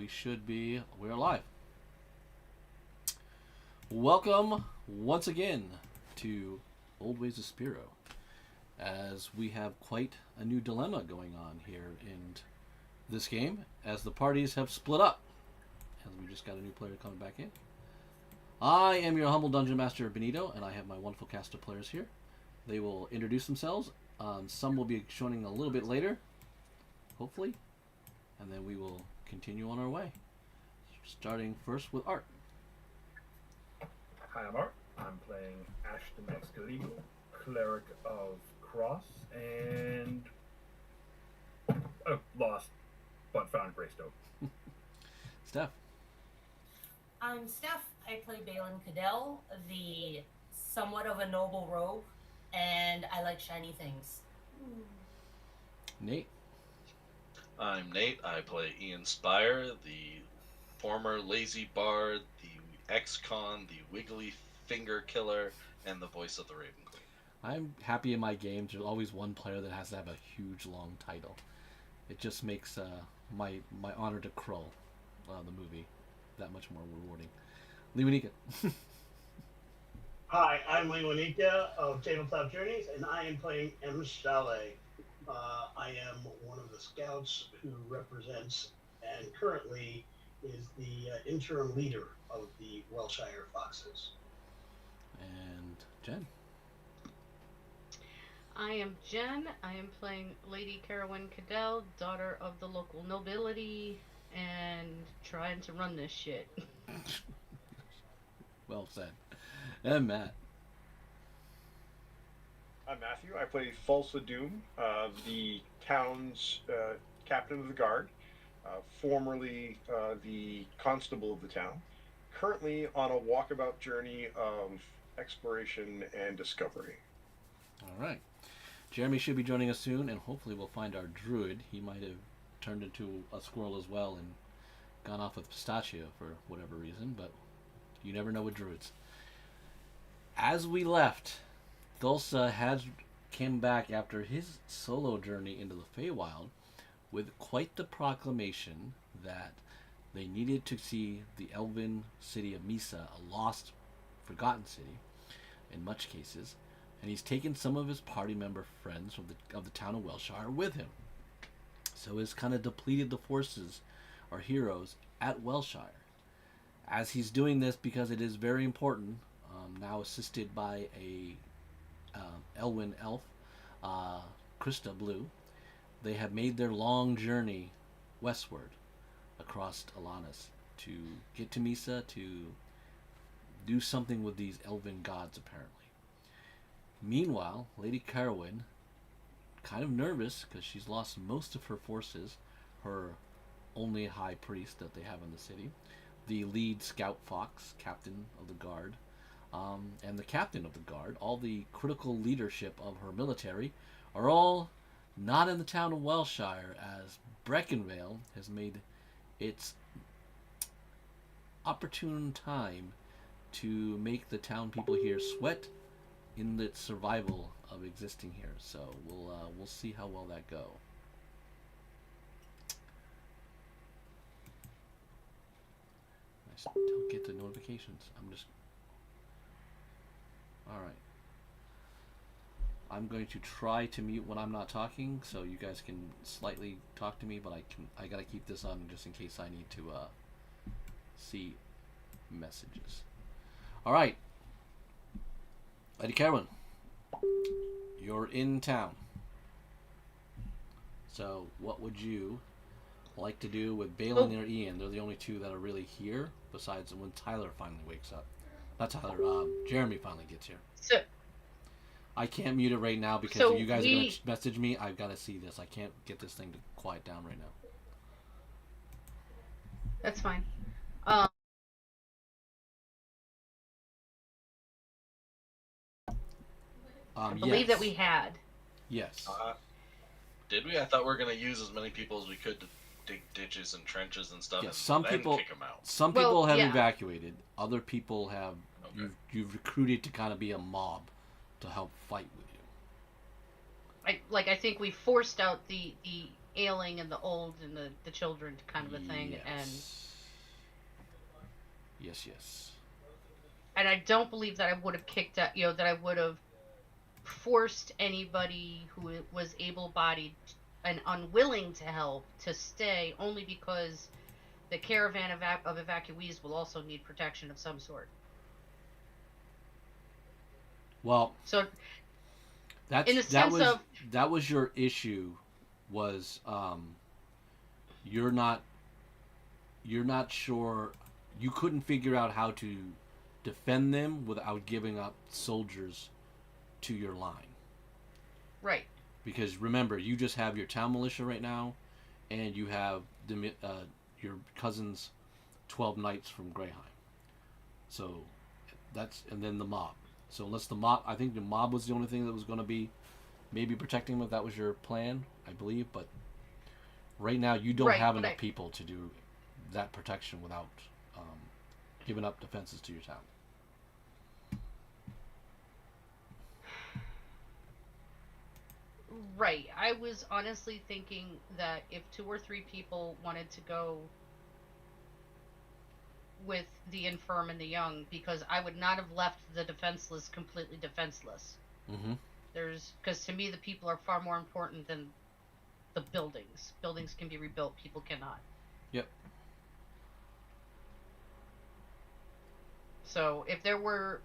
We're live. Welcome once again to Old Ways of Spero, as we have quite a new dilemma going on here in this game, as the parties have split up, as we just got a new player coming back in. I am your humble Dungeon Master, Benito, and I have my wonderful cast of players here. They will introduce themselves. Some will be joining a little bit later, hopefully, and then we will continue on our way. Starting first with Art. Hi, I'm Art. I'm playing Ashton Excaligo, Cleric of Cross, and lost, but found Greystoke. Steph. I'm Steph. I play Balin Cadell, the somewhat of a noble rogue, and I like shiny things. Nate. I'm Nate. I play Ian Spire, the former lazy bard, the ex-con, the wiggly finger killer, and the voice of the Raven Queen. I'm happy in my games. There's always one player that has to have a huge, long title. It just makes my honor to Krull, the movie, that much more rewarding. Lewanika. Hi, I'm Lewanika of Tabletop Journeys, and I am playing M. Chalet. I am one of the scouts who represents and currently is the interim leader of the Welshire Foxes. And Jen. I am Jen. I am playing Lady Carowyn Cadell, daughter of the local nobility, and trying to run this shit. Well said. And Matt. I'm Matthew. I play Falsa Doom, the town's captain of the guard, formerly the constable of the town, currently on a walkabout journey of exploration and discovery. All right. Jeremy should be joining us soon, and hopefully we'll find our druid. He might have turned into a squirrel as well and gone off with Pistachio for whatever reason, but you never know with druids. As we left, Thulsa came back after his solo journey into the Feywild with quite the proclamation that they needed to see the elven city of Misa, a lost, forgotten city in much cases, and he's taken some of his party member friends of the town of Welshire with him. So he's kind of depleted the forces, or heroes, at Welshire. As he's doing this, because it is very important, now assisted by a Elwyn elf, Krista Blue, they have made their long journey westward across Alanis to get to Misa to do something with these elven gods, apparently. Meanwhile, Lady Carowyn, kind of nervous because she's lost most of her forces, her only high priest that they have in the city, the lead scout fox, captain of the guard, and the captain of the guard, all the critical leadership of her military, are all not in the town of Welshire, as Breckinvale has made its opportune time to make the town people here sweat in the survival of existing here. So we'll see how well that go. I still get the notifications. Alright. I'm going to try to mute when I'm not talking, so you guys can slightly talk to me, but I gotta keep this on just in case I need to see messages. Alright. Lady Carowyn, you're in town. So what would you like to do with Balin or Ian? They're the only two that are really here, besides when Tyler finally wakes up. Not Tyler, Jeremy finally gets here. So I can't mute it right now because So if you guys are going to message me, I've got to see this. I can't get this thing to quiet down right now. that's fine. I believe that we had. Yes. Did we? I thought we were going to use as many people as we could to dig ditches and trenches and stuff, Yes, and then kick them out. Some people have yeah. evacuated. Other people have Okay. you've recruited to kind of be a mob to help fight with you. I think we forced out the ailing and the old and the children kind of a thing. Yes. And I don't believe that I would have kicked out, that I would have forced anybody who was able-bodied and unwilling to help to stay, only because the caravan of evacuees will also need protection of some sort. Well, so that was your issue, was you're not sure, you couldn't figure out how to defend them without giving up soldiers to your line. Right. Because remember, you just have your town militia right now, and you have your cousin's 12 knights from Greyheim. So and then the mob. So unless I think the mob was the only thing that was going to be maybe protecting them, if that was your plan, I believe. But right now, you don't have enough people to do that protection without giving up defenses to your town. Right. I was honestly thinking that if 2 or 3 people wanted to go with the infirm and the young, because I would not have left the defenseless completely defenseless. Mm-hmm. Because to me, the people are far more important than the buildings. Buildings can be rebuilt, people cannot. Yep. So if there were,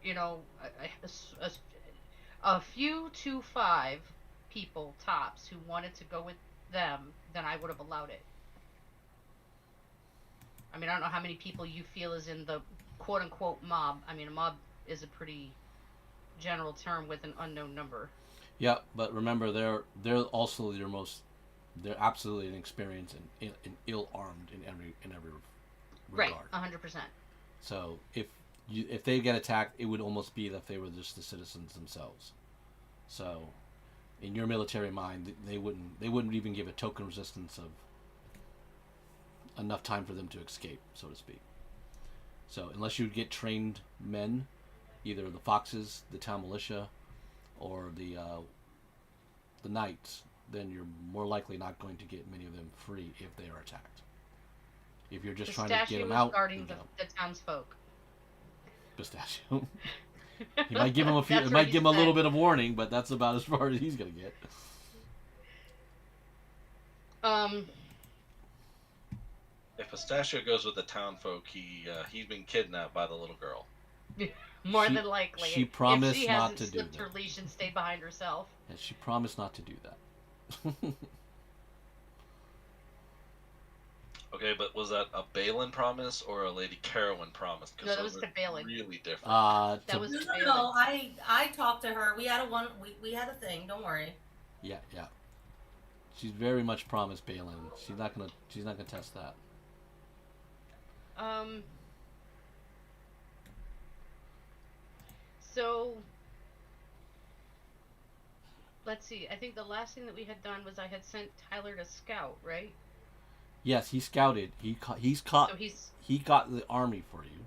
a few to 5 people tops who wanted to go with them, then I would have allowed it. I mean, I don't know how many people you feel is in the quote-unquote mob. I mean, a mob is a pretty general term with an unknown number. Yeah, but remember, they're also they're absolutely inexperienced and ill-armed in every regard. Right, 100%. So if they get attacked, it would almost be that they were just the citizens themselves. So in your military mind, they wouldn't even give a token resistance of enough time for them to escape, so to speak. So unless you get trained men, either the foxes, the town militia, or the knights, then you're more likely not going to get many of them free if they are attacked. If you're just trying to get them out, guarding the townsfolk. Pistachio. He might give him a few. It might give him a little bit of warning, but that's about as far as he's gonna get. If Pistachio goes with the townfolk, he's been kidnapped by the little girl. More than likely. She promised if she not to hasn't do slipped that. her leash and stayed behind herself. And she promised not to do that. Okay, but was that a Balin promise or a Lady Carowin promise? No, that was the Balin. Really different. That was No. I talked to her. We had we had a thing. Don't worry. Yeah. She's very much promised Balin. She's not gonna test that. So let's see. I think the last thing that we had done was I had sent Tyler to scout, right? Yes, he scouted. He got the army for you.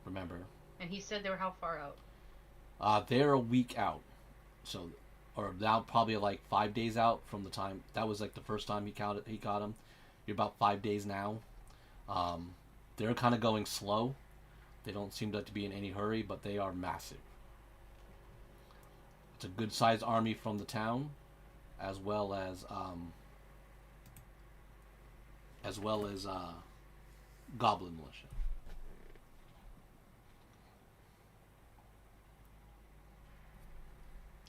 Remember? And he said they were how far out? They're a week out. So, or now probably like 5 days out from the time that was like the first time he got him. You're about 5 days now. They're kind of going slow. They don't seem to be in any hurry, but they are massive. It's a good sized army from the town, as well as goblin militia.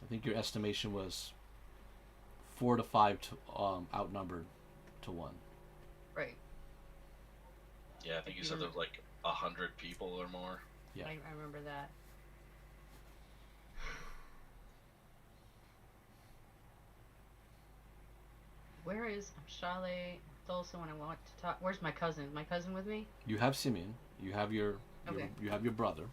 I think your estimation was 4 to 5 outnumbered to 1. Right. Yeah, I think you said there was like 100 people or more. Yeah, I remember that. Where is Shale? Also, when I want to talk, where's my cousin? Is my cousin with me? you have Simeon. You have your Okay. brother.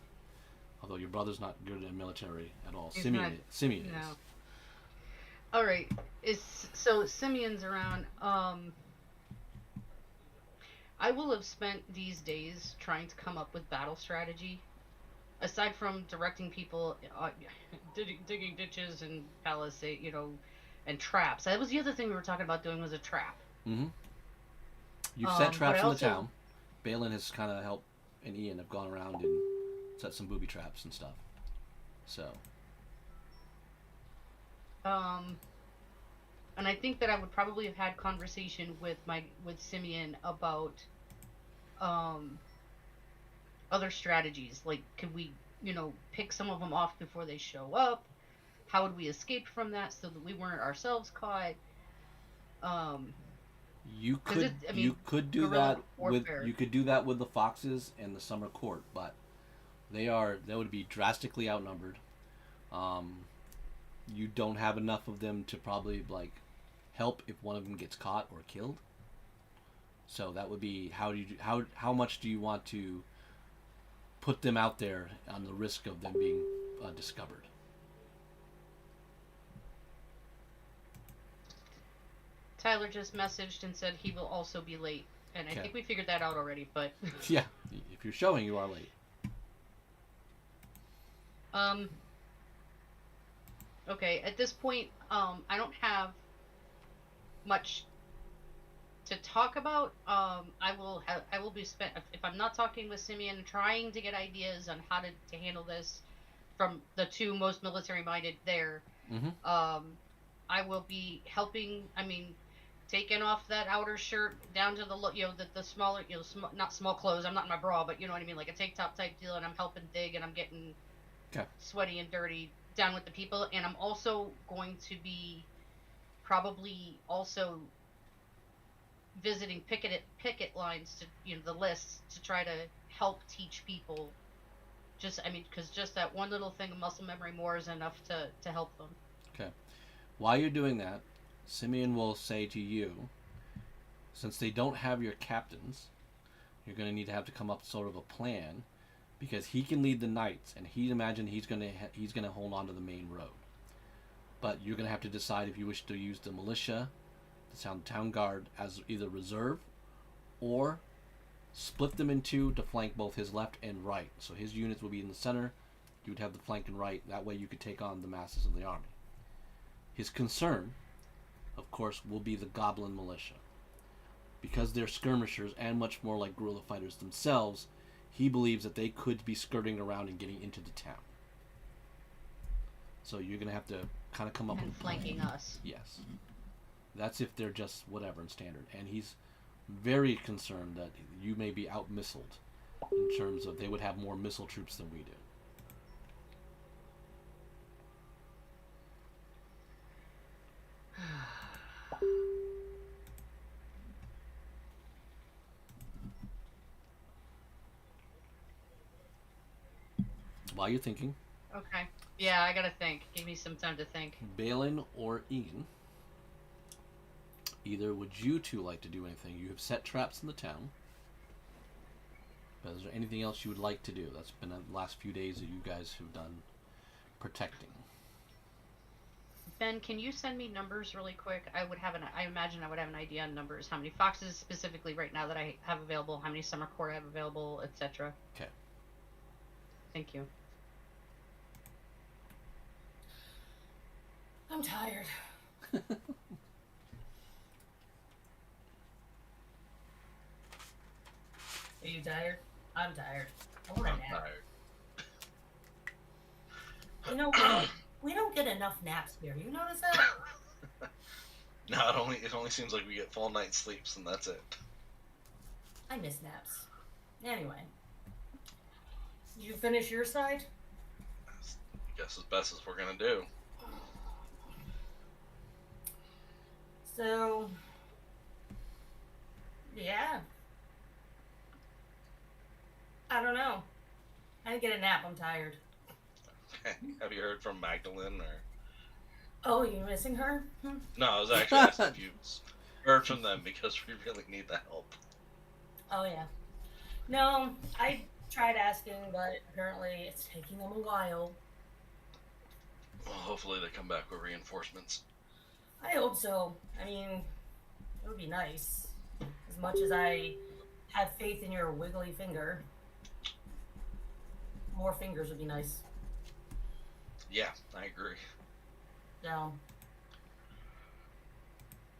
Although your brother's not good in military at all. He's Simeon is. No. All right. So Simeon's around. I will have spent these days trying to come up with battle strategy. Aside from directing people, digging ditches and palisade, and traps. That was the other thing we were talking about doing, was a trap. Mm-hmm. You've set But traps I in the also- town. Balin has kind of helped, and Ian have gone around and set some booby traps and stuff. So, And I think that I would probably have had conversation with Simeon about other strategies. Like, could we, pick some of them off before they show up? How would we escape from that so that we weren't ourselves caught? you 'Cause could it- I mean, you could do guerrilla that warfare. with the foxes and the summer court, but they would be drastically outnumbered. You don't have enough of them to probably like help if one of them gets caught or killed. So that would be how much do you want to put them out there on the risk of them being discovered? Tyler just messaged and said he will also be late. And I Okay. think we figured that out already, but Yeah, if you're showing, you are late. Okay, at this point, I don't have much to talk about. I will be spent, if I'm not talking with Simeon, trying to get ideas on how to handle this from the two most military minded there. Mm-hmm. I will be helping. Taking off that outer shirt down to the smaller, not small clothes. I'm not in my bra, but you know what I mean, like a tank top type deal, and I'm helping dig, and I'm getting sweaty and dirty down with the people. And I'm also going to be probably also visiting picket lines to the lists to try to help teach people. Because just that one little thing of muscle memory more is enough to help them. Okay. While you're doing that, Simeon will say to you, since they don't have your captains, you're going to need to have to come up with sort of a plan, because he can lead the knights, and he's going to hold on to the main road. But you're going to have to decide if you wish to use the militia, the town guard, as either reserve, or split them in two to flank both his left and right. So his units will be in the center, you would have the flank and right, that way you could take on the masses of the army. His concern, of course, will be the goblin militia. Because they're skirmishers and much more like guerrilla fighters themselves, he believes that they could be skirting around and getting into the town. So you're going to have to kind of come up And with a plan. flanking us. Yes. That's if they're just whatever in standard. And he's very concerned that you may be out-missiled in terms of they would have more missile troops than we do. While you're thinking, Okay. Yeah, I gotta think. Give me some time to think. Balin or Ian, either would you two like to do anything? You have set traps in the town. But is there anything else you would like to do? That's been the last few days that you guys have done protecting. Ben, can you send me numbers really quick? I imagine I would have an idea on numbers. How many foxes specifically right now that I have available, how many summer court I have available, etc. Okay. Thank you. I'm tired. Are you tired? I'm tired. I want a I'm nap. tired. You know, we don't get enough naps here. You notice that? No, it only seems like we get full night's sleeps and that's it. I miss naps. Anyway. Did you finish your side? I guess as best as we're gonna do. So, yeah. I don't know. I didn't get a nap. I'm tired. Have you heard from Magdalene or? Oh, you missing her? No, I was actually asking if you heard from them because we really need the help. Oh, yeah. No, I tried asking, but apparently it's taking them a while. Well, hopefully they come back with reinforcements. I hope so. I mean, it would be nice. As much as I have faith in your wiggly finger, more fingers would be nice. Yeah, I agree. So,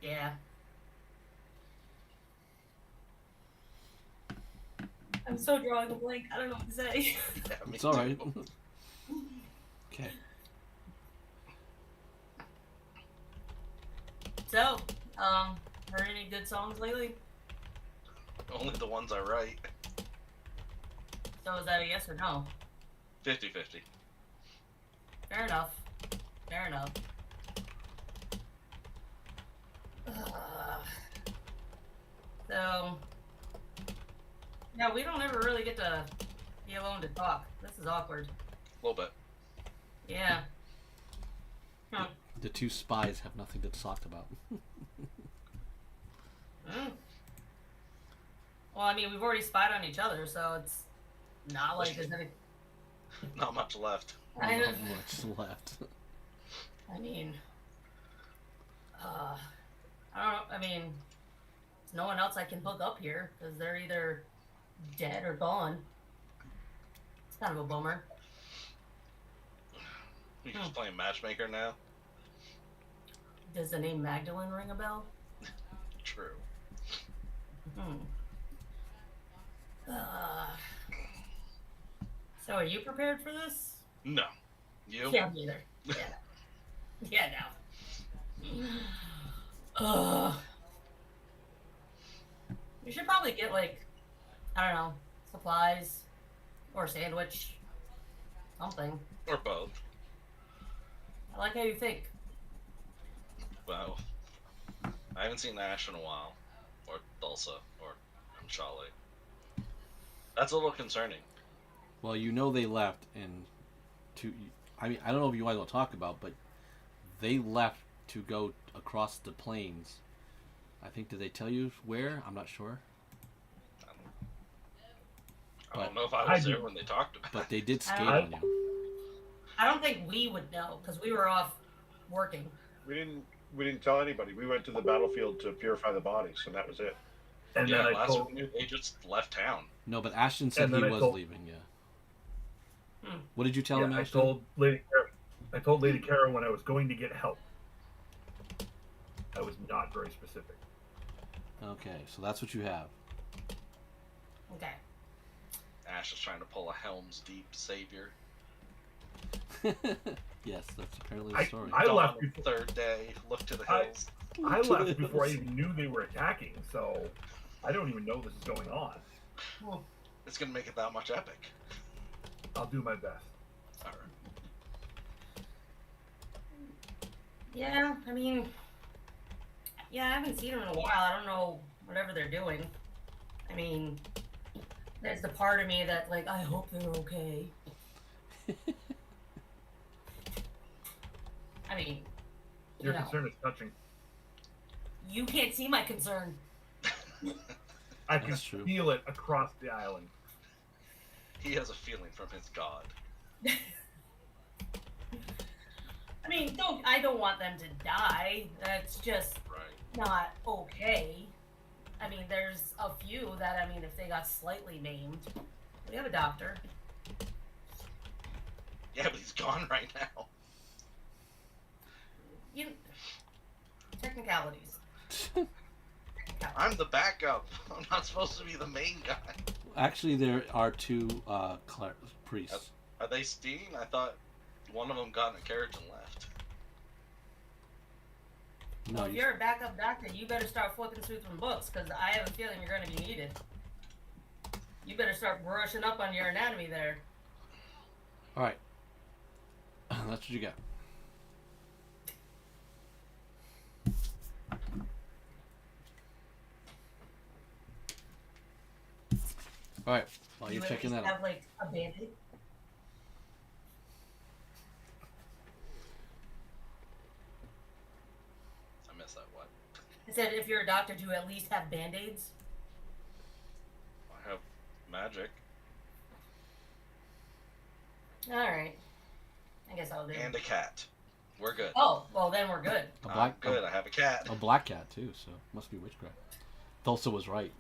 Yeah. I'm so drawing a blank. I don't know what to say. Yeah, me It's all right. too. Okay. So, heard any good songs lately? Only the ones I write. So is that a yes or no? 50-50. Fair enough. Fair enough. So, yeah, we don't ever really get to be alone to talk. This is awkward. A little bit. Yeah. Huh. The two spies have nothing to talk about. Mm. Well, I mean, we've already spied on each other, so it's not like there's any. Not much left. I Not don't. much left. I mean, I don't know. I mean, there's no one else I can hook up here because they're either dead or gone. It's kind of a bummer. You just playing matchmaker now? Does the name Magdalene ring a bell? True. Hmm. So, are you prepared for this? No. You? Yeah, me either. Yeah. Yeah, no. We should probably get, like, I don't know, supplies or a sandwich. Something. Or both. I like how you think. Well, I haven't seen Ash in a while. Or Dulce. Or Shale. That's a little concerning. Well, you know they left, and I mean, I don't know if you want to talk about, but they left to go across the plains. I think, did they tell you where? I'm not sure. I don't know if I I was there do. when they talked about But it. they did skate I- on you. I don't think we would know because we were off working. We didn't tell anybody. We went to the battlefield to purify the bodies, and that was it. And Yeah, then I last told, we knew, they just left town. No, but Ashton said And he then I was told- leaving, yeah. Hmm. What did you tell him, I Ashton? told Lady Kara when I was going to get help. I was not very specific. Okay, so that's what you have. Okay. Ash is trying to pull a Helm's Deep savior. Yes, that's apparently the story. I Dawn left of before. third day. Look to the I- hills. I left before I even knew they were attacking, so I don't even know this is going on. It's gonna make it that much epic. I'll do my best. All right. Yeah, I mean, yeah, I haven't seen them in a while. I don't know whatever they're doing. I mean, there's the part of me that, like, I hope they're okay. I mean, Your you know, concern is touching. you can't see my concern. I can That's true. feel it across the island. He has a feeling from his god. I mean, I don't want them to die. That's just Right. not okay. I mean, there's a few that, I mean, if they got slightly maimed, we have a doctor. Yeah, but he's gone right now. You technicalities. I'm the backup. I'm not supposed to be the main guy. Actually, there are two priests. Are they Steen? I thought one of them got in a carriage and left. No, Well, if you're a backup doctor, you better start flipping through some books, because I have a feeling you're going to be needed. You better start brushing up on your anatomy there. all right. That's what you got. All right. While Do you're you at checking least that out. have, like, a Band-Aid? I missed that one. I said, if you're a doctor, do you at least have Band-Aids? I have magic Alright. I guess I'll do. and a cat. We're good. Oh, well, then we're good. A I'm black, good. I have a cat. a black cat too, so must be witchcraft. Thulsa was right.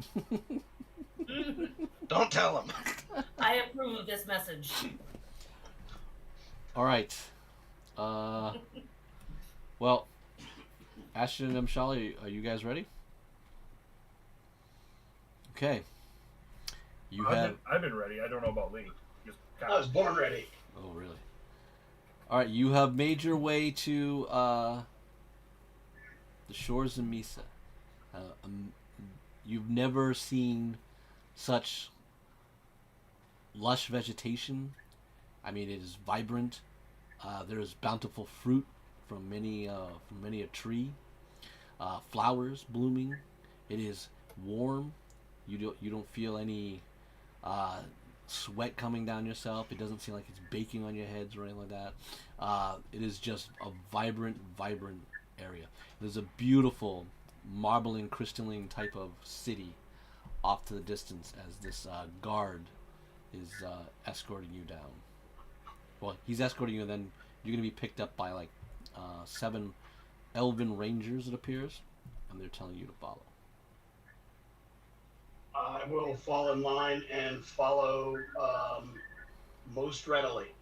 Don't tell him. I approve of this message. All right. Well, Ashton and Mshali, are you guys ready? Okay. You have. I've been ready. I don't know about Lee. Just I was born ready. Oh, really? All right. You have made your way to the shores of Misa. You've never seen such lush vegetation. I mean, it is vibrant. There is bountiful fruit from many a tree. Flowers blooming. It is warm. You don't feel any sweat coming down yourself. It doesn't seem like it's baking on your heads or anything like that. It is just a vibrant area. There's a beautiful marbling, crystalline type of city off to the distance as this guard is escorting you down. Well, he's escorting you, and then you're going to be picked up by like 7 elven rangers, it appears, and they're telling you to follow. I will fall in line and follow most readily.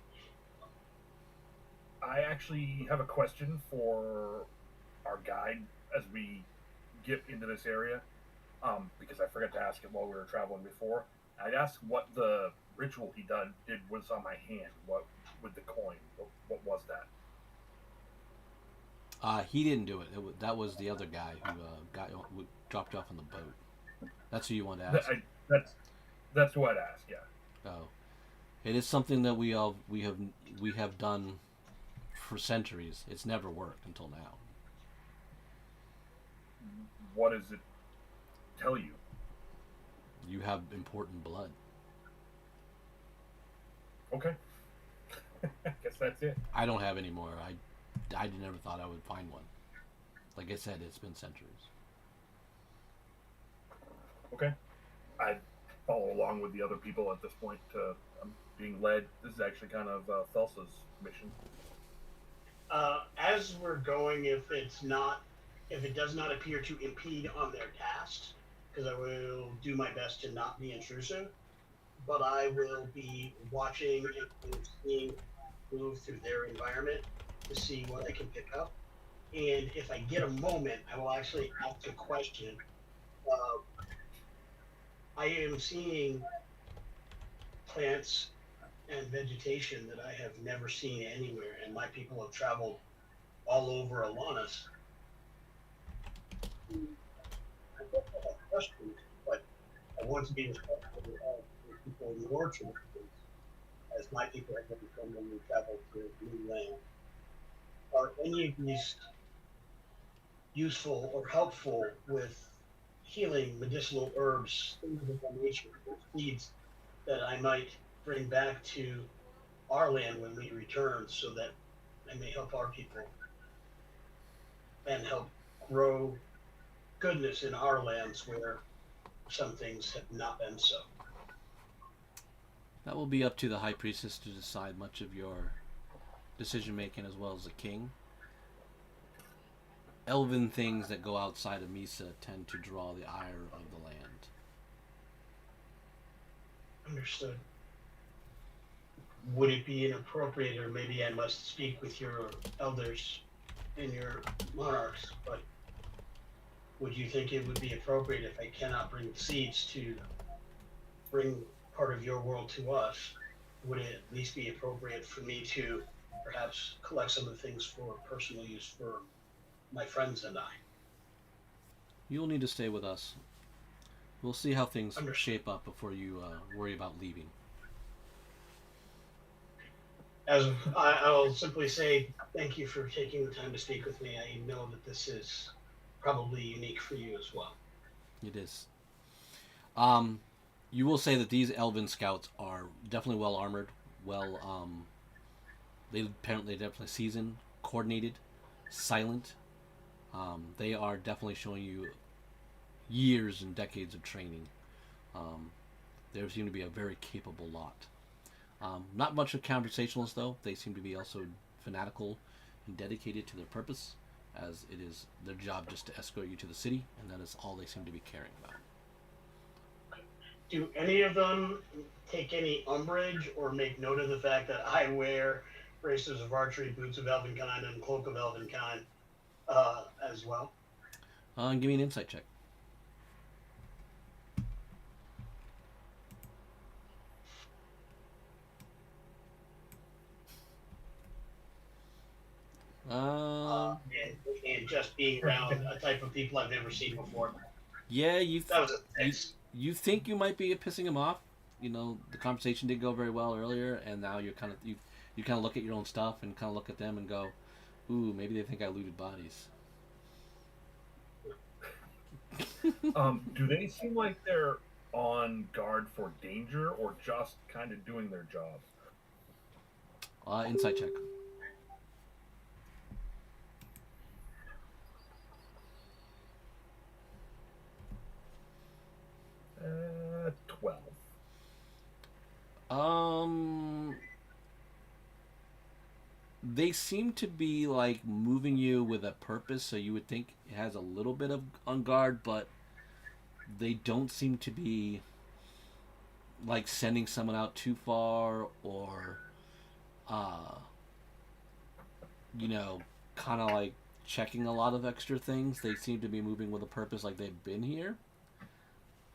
I actually have a question for our guide as we get into this area, because I forgot to ask it while we were traveling before. I'd asked what the ritual he did was on my hand. What with the coin? What was that? He didn't do it. That was the other guy who dropped off on the boat. That's who you want to ask. That's what I'd ask. Yeah. Oh, it is something that we have done for centuries. It's never worked until now. What does it tell you? You have important blood. Okay. I guess that's it. I don't have any more. I never thought I would find one. Like I said, it's been centuries. Okay. I follow along with the other people at this point. I'm being led. This is actually kind of Thelsa's mission. As we're going, if it does not appear to impede on their tasks, because I will do my best to not be intrusive, but I will be watching and seeing move through their environment to see what I can pick up. And if I get a moment, I will actually ask a question. I am seeing plants and vegetation that I have never seen anywhere, and my people have traveled all over Alanis. I don't have questions, but I want to be respectful of all the people in your traditions, as my people have never come when we travel to new land. Are any of these useful or helpful with healing medicinal herbs, things of that nature, seeds that I might bring back to our land when we return, so that I may help our people and help grow goodness in our lands where some things have not been so. That will be up to the High Priestess to decide much of your decision making, as well as the king. Elven things that go outside of Misa tend to draw the ire of the land. Understood. Would it be inappropriate, or maybe I must speak with your elders and your monarchs, but would you think it would be appropriate, if I cannot bring seeds to bring part of your world to us, would it at least be appropriate for me to perhaps collect some of the things for personal use for my friends and I? You'll need to stay with us. We'll see how things Understood. shape up before you worry about leaving. As I'll simply say thank you for taking the time to speak with me. I know that this is probably unique for you as well. It is. You will say that these elven scouts are definitely well armored, they definitely seasoned, coordinated, silent. They are definitely showing you years and decades of training. They seem to be a very capable lot. Not much of conversationalists, though. They seem to be also fanatical and dedicated to their purpose, as it is their job just to escort you to the city, and that is all they seem to be caring about. Do any of them take any umbrage or make note of the fact that I wear braces of archery, boots of elven kind, and cloak of elven kind, as well. Give me an insight check. Um, And just being around a type of people I've never seen before. yeah, That was a six. you think you might be pissing him off. You know, the conversation didn't go very well earlier, and now you're kind of you kind of look at your own stuff and kind of look at them and go, "Ooh, maybe they think I looted bodies." Do they seem like they're on guard for danger or just kind of doing their job? Insight check. 12. They seem to be like moving you with a purpose, so you would think it has a little bit of on guard, but they don't seem to be like sending someone out too far or uh you know, kind of like checking a lot of extra things. They seem to be moving with a purpose, like they've been here.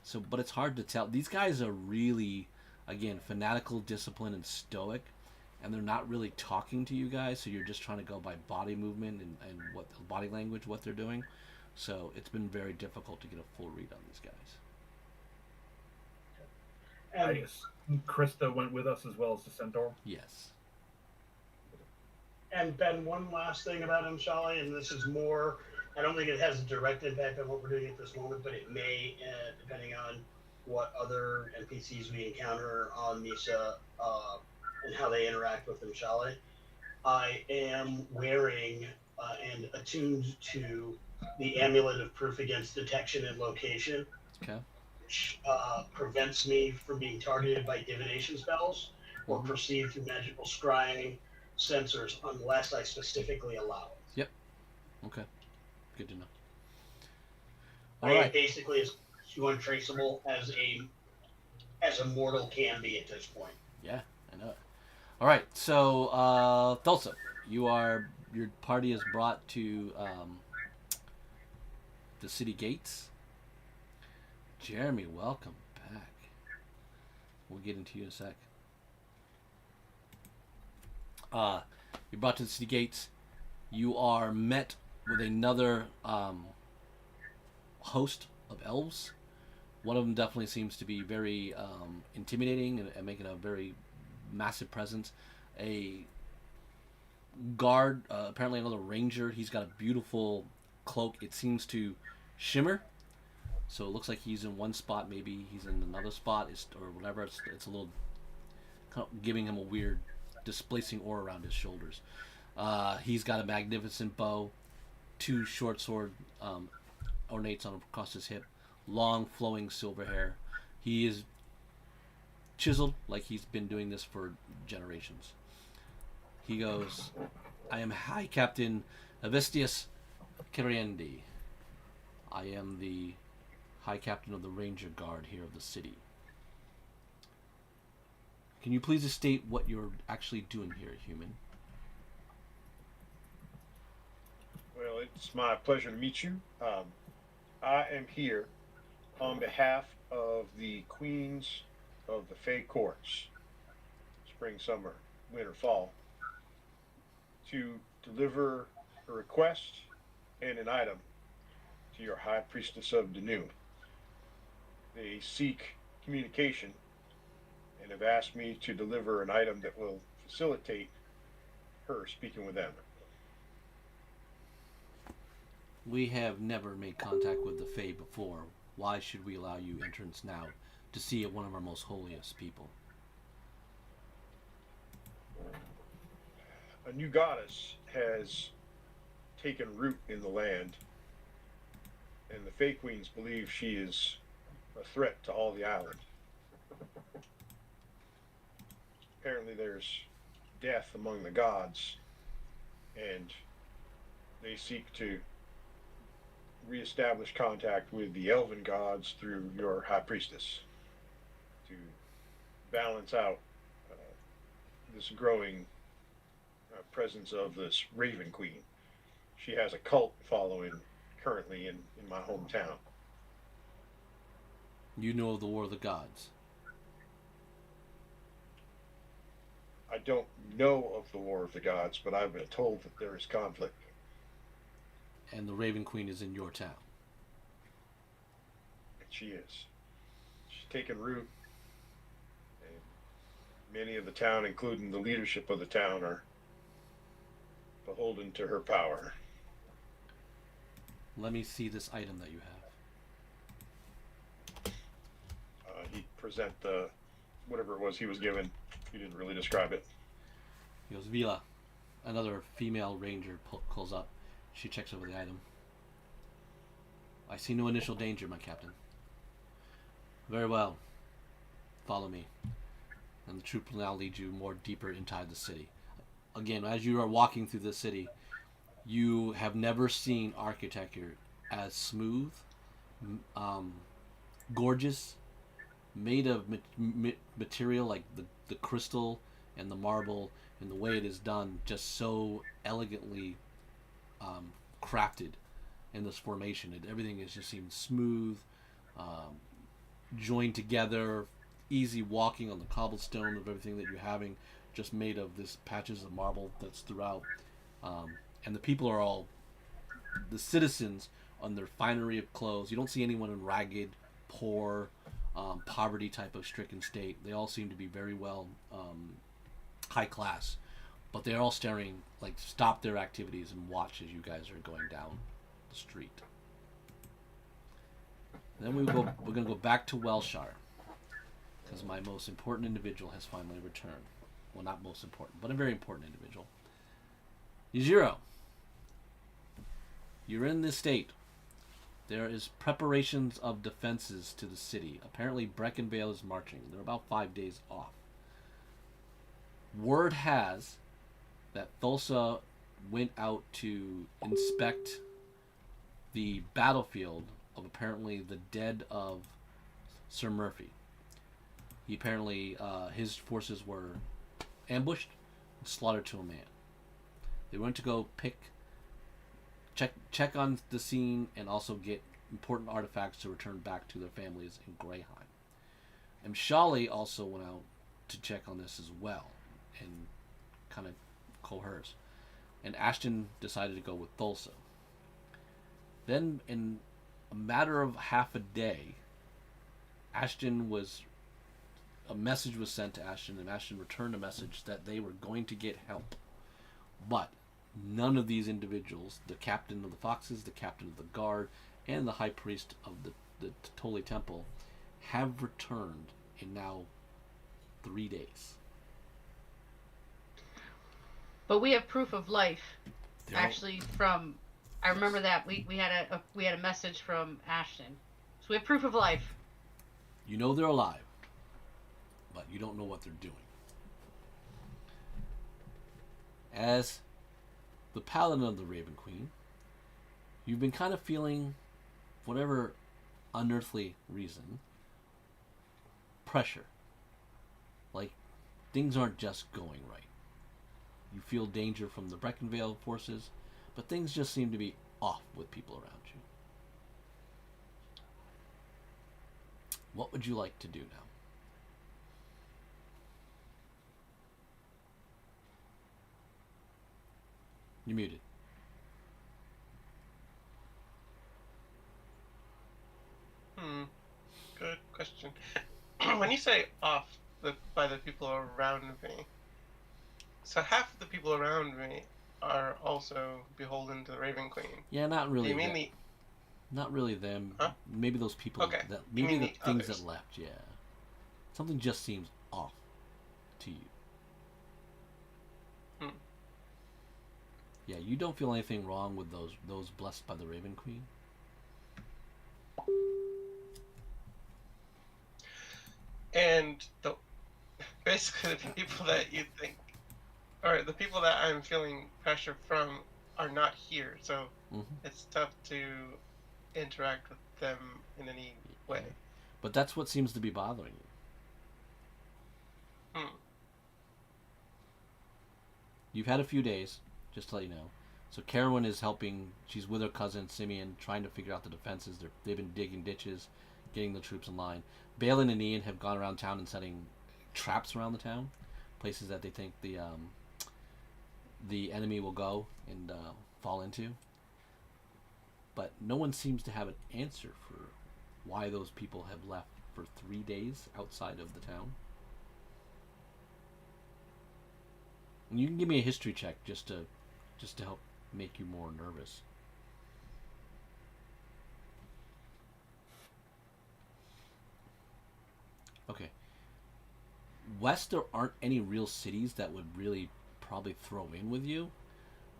So, but it's hard to tell. These guys are really, again, fanatical, disciplined, and stoic, and they're not really talking to you guys. So you're just trying to go by body movement and what body language, what they're doing. So it's been very difficult to get a full read on these guys. I And, guess Krista went with us as well as the centaur. Yes. and Ben, one last thing about Mshale, and this is more, I don't think it has a direct impact on what we're doing at this moment, but it may, depending on what other NPCs we encounter on Misa and how they interact with Mshale. I am wearing and attuned to the Amulet of Proof Against Detection and Location, Okay. which prevents me from being targeted by divination spells or Mhm. perceived through magical scrying sensors unless I specifically allow it. Yep. Okay. Good to know. I All am right. basically as untraceable as a mortal can be at this point. Yeah, I know it. All right. So, Thulsa, your party is brought to the city gates. Jeremy, welcome back. We'll get into you in a sec. You're brought to the city gates. You are met with another host of elves. One of them definitely seems to be very intimidating and making a very massive presence. A guard, apparently another ranger. He's got a beautiful cloak. It seems to shimmer. So it looks like he's in one spot, maybe he's in another spot, or whatever. It's a little kind of giving him a weird displacing aura around his shoulders. He's got a magnificent bow, two short sword ornates on across his hip, long flowing silver hair. He is chiseled like he's been doing this for generations. He goes, "I am High Captain Avestius Kiriendi. I am the High Captain of the Ranger Guard here of the city. Can you please state what you're actually doing here, human?" Well, it's my pleasure to meet you. I am here on behalf of the queens of the Fey Courts, spring, summer, winter, fall, to deliver a request and an item to your High Priestess of Danu. They seek communication and have asked me to deliver an item that will facilitate her speaking with them. We have never made contact with the Fae before. Why should we allow you entrance now to see one of our most holiest people? A new goddess has taken root in the land, and the Fey Queens believe she is a threat to all the island. Apparently, there's death among the gods, and they seek to reestablish contact with the elven gods through your high priestess to balance out this growing presence of this raven queen. she has a cult following currently in my hometown. You know of the War of the Gods. I don't know of the War of the Gods, but I've been told that there is conflict. And the Raven Queen is in your town. She is. She's taken root. And many of the town, including the leadership of the town, are beholden to her power. Let me see this item that you have. He'd present the whatever it was he was given. He didn't really describe it. He goes, Vila. Another female ranger pulls up. She checks over the item. I see no initial danger, my captain. Very well. Follow me. And the troop will now lead you more deeper inside the city. Again, as you are walking through the city, you have never seen architecture as smooth, gorgeous, made of material like the crystal and the marble, and the way it is done, just so elegantly crafted in this formation. Everything is just seems smooth, joined together, easy walking on the cobblestone of everything that you're having, just made of this patches of marble that's throughout. And the people are all, the citizens, on their finery of clothes. You don't see anyone in ragged, poor, poverty type of stricken state. They all seem to be very well high class, but they're all staring, like, stop their activities and watch as you guys are going down the street. Then we're gonna go back to Welshire, because my most important individual has finally returned. Well, not most important, but a very important individual. Yujiro, you're in this state. There is preparations of defenses to the city. Apparently Breckinvale is marching. They're about 5 days off. Word has that Thulsa went out to inspect the battlefield of apparently the dead of Sir Murphy. He apparently, his forces were ambushed and slaughtered to a man. They went to go check on the scene and also get important artifacts to return back to their families in Greyheim. And Shali also went out to check on this as well and kind of coerce. And Ashton decided to go with Thulsa. Then in a matter of half a day, a message was sent to Ashton, and Ashton returned a message that they were going to get help. But none of these individuals, the captain of the Foxes, the captain of the guard, and the high priest of the Toli Temple, have returned in now 3 days. But we have proof of life. They're Actually, from I remember that we had a message from Ashton, so we have proof of life. You know they're alive, but you don't know what they're doing. As the paladin of the Raven Queen, you've been kind of feeling, for whatever unearthly reason, pressure. Like, things aren't just going right. You feel danger from the Breckinvale forces, but things just seem to be off with people around you. What would you like to do now? You're muted. Good question. When you say off by the people around me, so half of the people around me are also beholden to the Raven Queen. Yeah, not really. Do you mean not really them. Huh? Maybe those people. Okay. Maybe mean the the things others. that left. Yeah. Something just seems off to you. Yeah, you don't feel anything wrong with those blessed by the Raven Queen. And basically the people that you think, or the people that I'm feeling pressure from, are not here. So it's tough to interact with them in any way. Yeah. But that's what seems to be bothering you. You've had a few days, just to let you know. So Carowin is helping. She's with her cousin Simeon, trying to figure out the defenses. They've been digging ditches, getting the troops in line. Balin and Ian have gone around town and setting traps around the town, places that they think the enemy will go and fall into. But no one seems to have an answer for why those people have left for 3 days outside of the town. And you can give me a history check just to help make you more nervous. Okay. West, there aren't any real cities that would really probably throw in with you.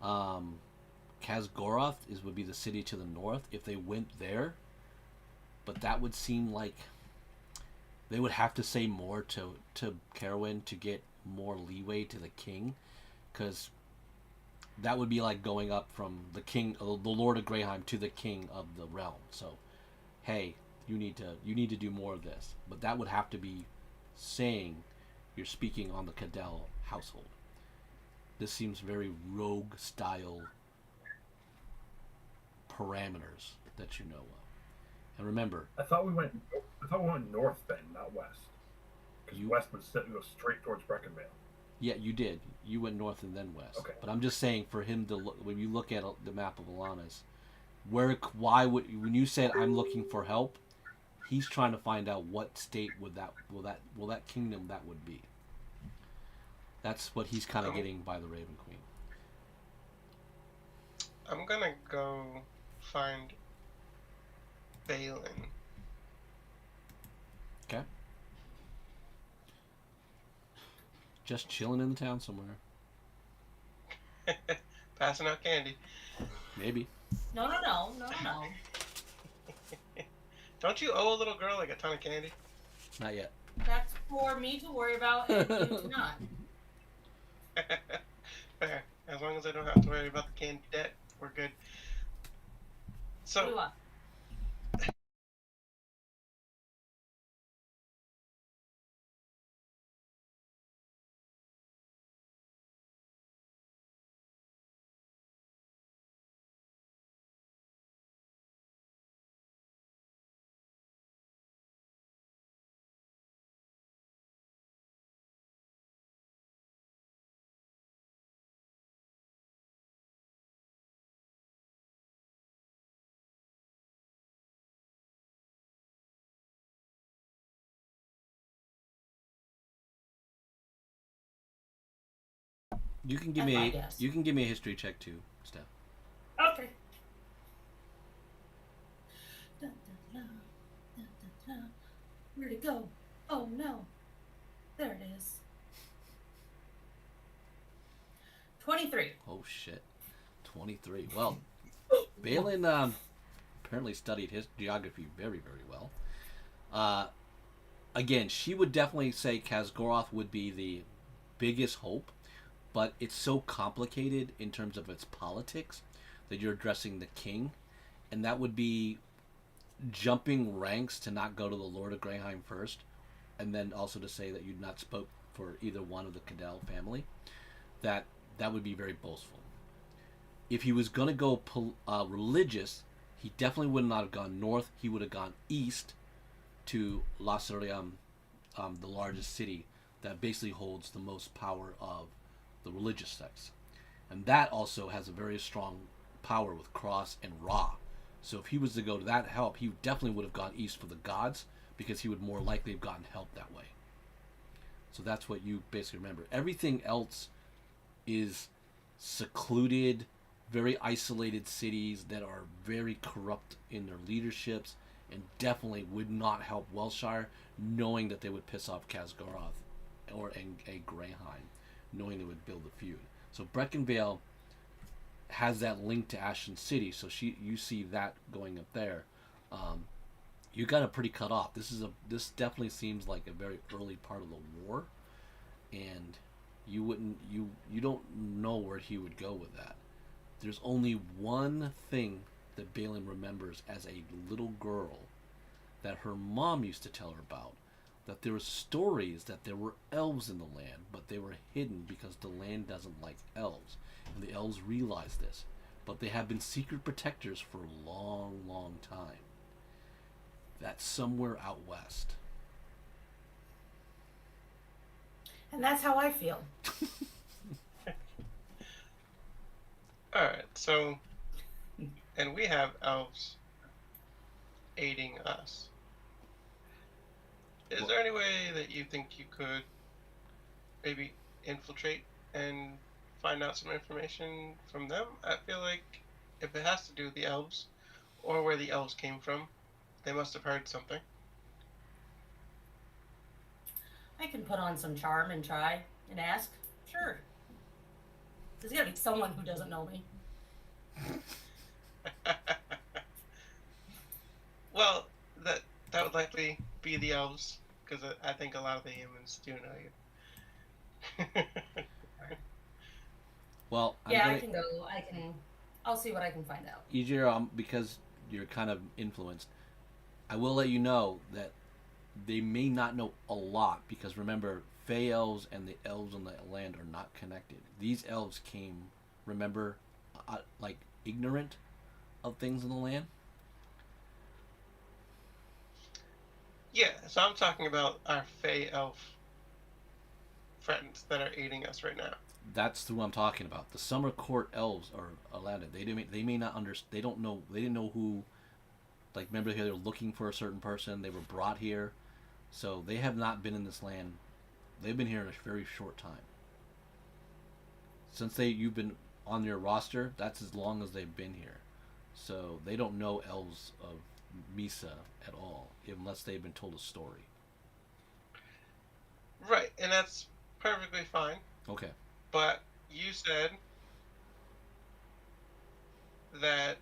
Kazgoroth would be the city to the north if they went there, but that would seem like they would have to say more to Carowin to get more leeway to the king, because that would be like going up from the king, the Lord of Greyheim, to the king of the realm. So, hey, you need to do more of this, but that would have to be saying you're speaking on the Cadell household. This seems very rogue style parameters that you know of. And remember, I thought we went north then, not west. Because west would go straight towards Breckinvale. Yeah, you did. You went north and then west. Okay. But I'm just saying, for him to look, when you look at the map of Alana's, when you said I'm looking for help, he's trying to find out what state will that kingdom that would be. That's what he's kind of getting by the Raven Queen. I'm gonna go find Balin. Okay. Just chilling in the town somewhere. Passing out candy. Maybe. No. Don't you owe a little girl like a ton of candy? Not yet. That's for me to worry about and you to not. Fair. As long as I don't have to worry about the candy debt, we're good. So, Do what? You can give That's my me guess. you can give me a history check too, Steph. Okay. Dun, dun, dun, dun, dun, dun. Where'd it go? Oh no. There it is. 23. Oh shit. 23. Well, Balin apparently studied his geography very, very well. Again, she would definitely say Kazgoroth would be the biggest hope, but it's so complicated in terms of its politics that you're addressing the king, and that would be jumping ranks to not go to the Lord of Greyheim first, and then also to say that you'd not spoke for either one of the Cadell family. That would be very boastful. If he was going to go religious, he definitely would not have gone north. He would have gone east to Lasuriam, the largest city that basically holds the most power of the religious sects. And that also has a very strong power with Cross and Ra. So if he was to go to that help, he definitely would have gone east for the gods, because he would more likely have gotten help that way. So that's what you basically remember. Everything else is secluded, very isolated cities that are very corrupt in their leaderships, and definitely would not help Welshire, knowing that they would piss off Kazgoroth or a Greyheim, knowing they would build a feud. So Breckinvale has that link to Ashen City, so you see that going up there. You got it pretty cut off. This definitely seems like a very early part of the war, and you don't know where he would go with that. There's only one thing that Balin remembers as a little girl that her mom used to tell her about, that there were stories that there were elves in the land, but they were hidden because the land doesn't like elves, and the elves realized this. but they have been secret protectors for a long, long time. That's somewhere out west. And that's how I feel. Alright, so. And we have elves aiding us. Is there any way that you think you could maybe infiltrate and find out some information from them? I feel like if it has to do with the elves, or where the elves came from, they must have heard something. I can put on some charm and try and ask. Sure. There's gotta be someone who doesn't know me. Well, that would likely be the elves, because I think a lot of the humans do know you. Well, Yeah, I can go. I'll see what I can find out. Easier, because you're kind of influenced. I will let you know that they may not know a lot, because remember, Fey elves and the elves on the land are not connected. These elves came, remember, like ignorant of things in the land. Yeah, so I'm talking about our Fey elf friends that are aiding us right now. That's who I'm talking about. The summer court elves are allowed it. They may not understand. They don't know. They didn't know who. Like, remember here, they were looking for a certain person. They were brought here, so they have not been in this land. They've been here in a very short time. Since you've been on your roster, that's as long as they've been here. So they don't know elves of Misa at all, unless they've been told a story. Right, and that's perfectly fine. Okay. But you said that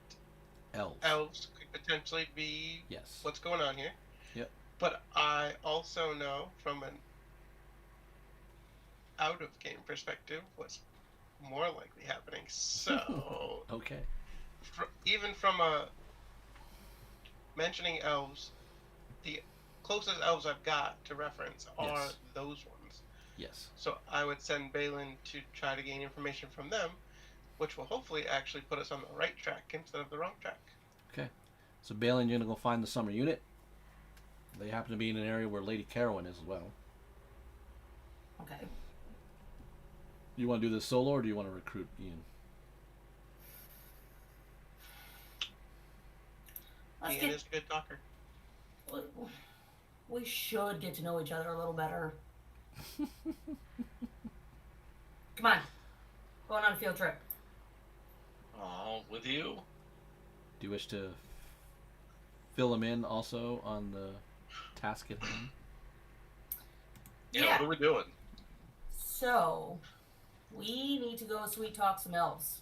elves could potentially be Yes. what's going on here. Yep. But I also know from an out-of-game perspective what's more likely happening. So, Okay. even from mentioning elves, the closest elves I've got to reference are Yes. those ones. Yes. So I would send Balin to try to gain information from them, which will hopefully actually put us on the right track instead of the wrong track. Okay. So Balin, you're gonna go find the summer unit. They happen to be in an area where Lady Carowin is as well. Okay. You want to do this solo, or do you want to recruit Ian? Ian is a good talker. We should get to know each other a little better. Come on. Going on a field trip. Oh, with you? Do you wish to fill him in also on the task at hand? Yeah, what are we doing? So, we need to go sweet talk some elves.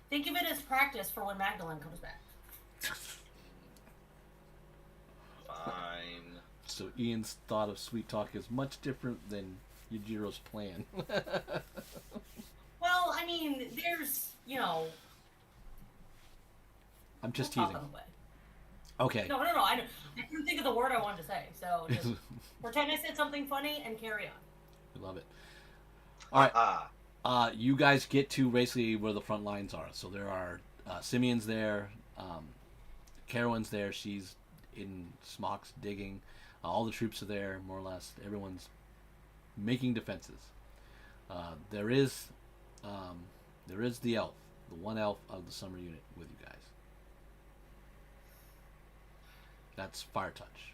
Think of it as practice for when Magdalene comes back. Fine. So Ian's thought of sweet talk is much different than Yujiro's plan. Well, I mean, there's, I'm just we'll teasing. talk on the way. Okay. No, I couldn't think of the word I wanted to say, so just pretend I said something funny and carry on. We love it. All right. You guys get to basically where the front lines are. So there are Simeon's there, Carowin's there. She's in smocks digging. All the troops are there, more or less. Everyone's making defenses. There is the elf, the one elf of the summer unit with you guys. That's Fire Touch.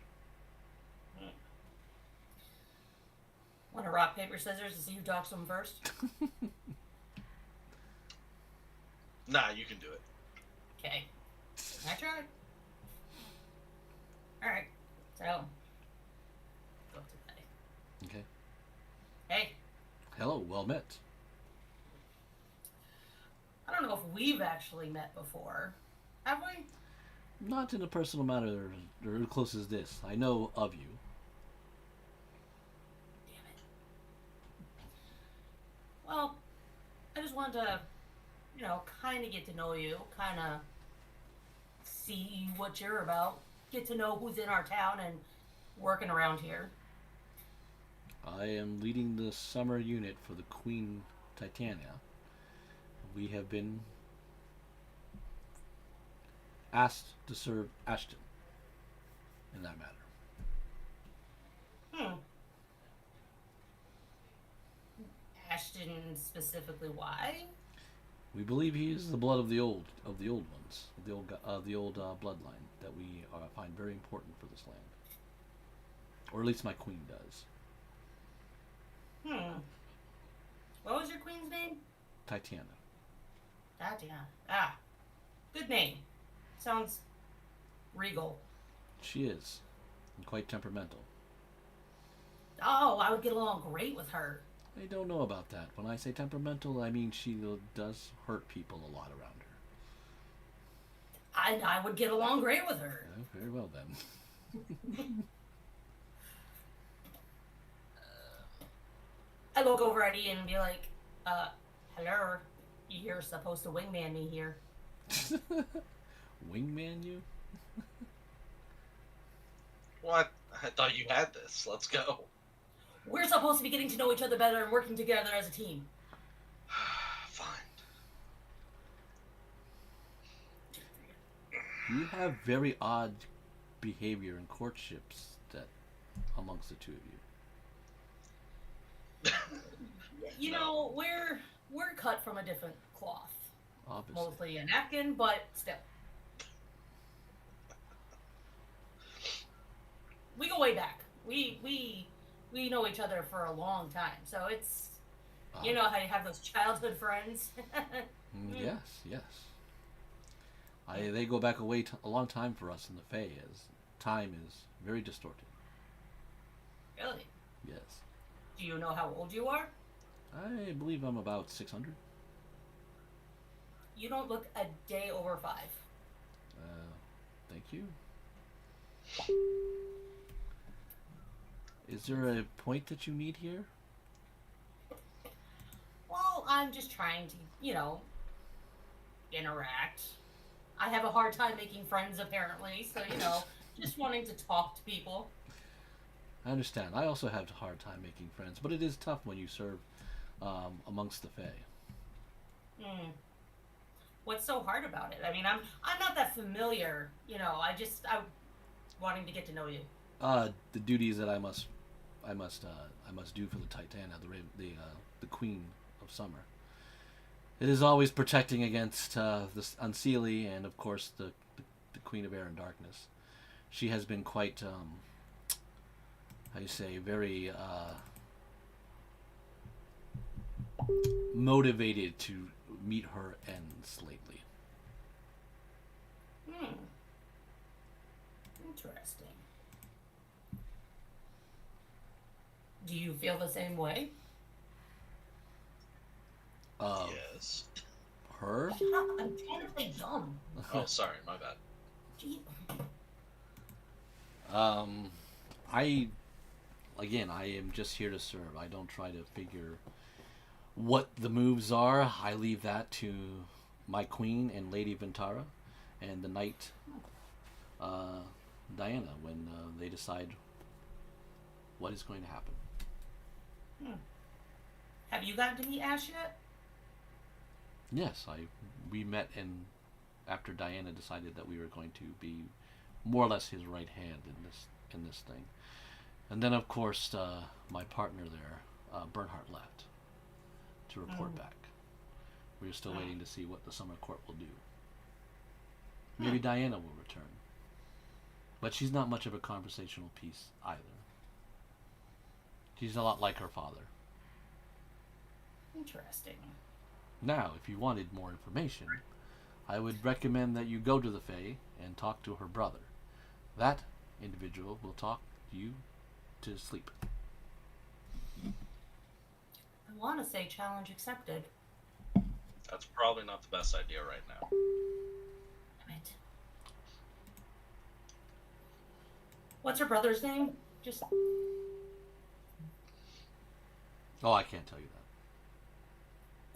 Want to rock, paper, scissors to see who talks to them first? Nah, you can do it. Okay. I tried. Alright. So. Go to bed. Okay. Hey. Hello, well met. I don't know if we've actually met before. Have we? Not in a personal matter or as close as this. I know of you. Damn it. Well, I just wanted to, kind of get to know you, kind of see what you're about, get to know who's in our town and working around here. I am leading the summer unit for the Queen Titania. we have been asked to serve Ashton in that matter. Ashton specifically, why? We believe he is the blood of the old ones, of the old bloodline that we find very important for this land, or at least my queen does. What was your queen's name? Tatiana. Tatiana. Ah, good name. Sounds regal. She is, and quite temperamental. Oh, I would get along great with her. I don't know about that. When I say temperamental, I mean she does hurt people a lot around her. I would get along great with her. Very well then. I look over at Ian and be like, hello, you're supposed to wingman me here. Wingman you? What? I thought you had this. Let's go. We're supposed to be getting to know each other better and working together as a team. Fine. You have very odd behavior in courtships that amongst the two of you. You know, we're cut from a different cloth. Obviously. Mostly a napkin, but still. We go way back. We know each other for a long time, so it's, you know how you have those childhood friends. Yes. They go back a long time for us in the Fae, as time is very distorted. Really? Yes. Do you know how old you are? I believe I'm about 600. You don't look a day over 5. Thank you. Is there a point that you need here? Well, I'm just trying to, interact. I have a hard time making friends, apparently, so, just wanting to talk to people. I understand. I also have a hard time making friends, but it is tough when you serve amongst the Fae. What's so hard about it? I mean, I'm not that familiar, I'm wanting to get to know you. The duties that I must do for the Titana, the Queen of Summer. It is always protecting against this Unseelie and, of course, the Queen of Air and Darkness. She has been quite, very motivated to meet her ends lately. Interesting. Do you feel the same way? Yes. Her? I'm totally dumb. Oh, sorry, my bad. Gee. I am just here to serve. I don't try to figure what the moves are. I leave that to my queen and Lady Ventara and the knight Diana when they decide what is going to happen. Have you gotten to meet Ash yet? Yes, we met after Diana decided that we were going to be more or less his right hand in this thing. And then, of course, my partner there, Bernhardt, left to report back. We're still waiting to see what the Summer Court will do. Maybe Diana will return. But she's not much of a conversational piece either. She's a lot like her father. Interesting. Now, if you wanted more information, I would recommend that you go to the Fae and talk to her brother. That individual will talk you to sleep. I want to say challenge accepted. That's probably not the best idea right now. Damn it. What's her brother's name? Just... Oh, I can't tell you that.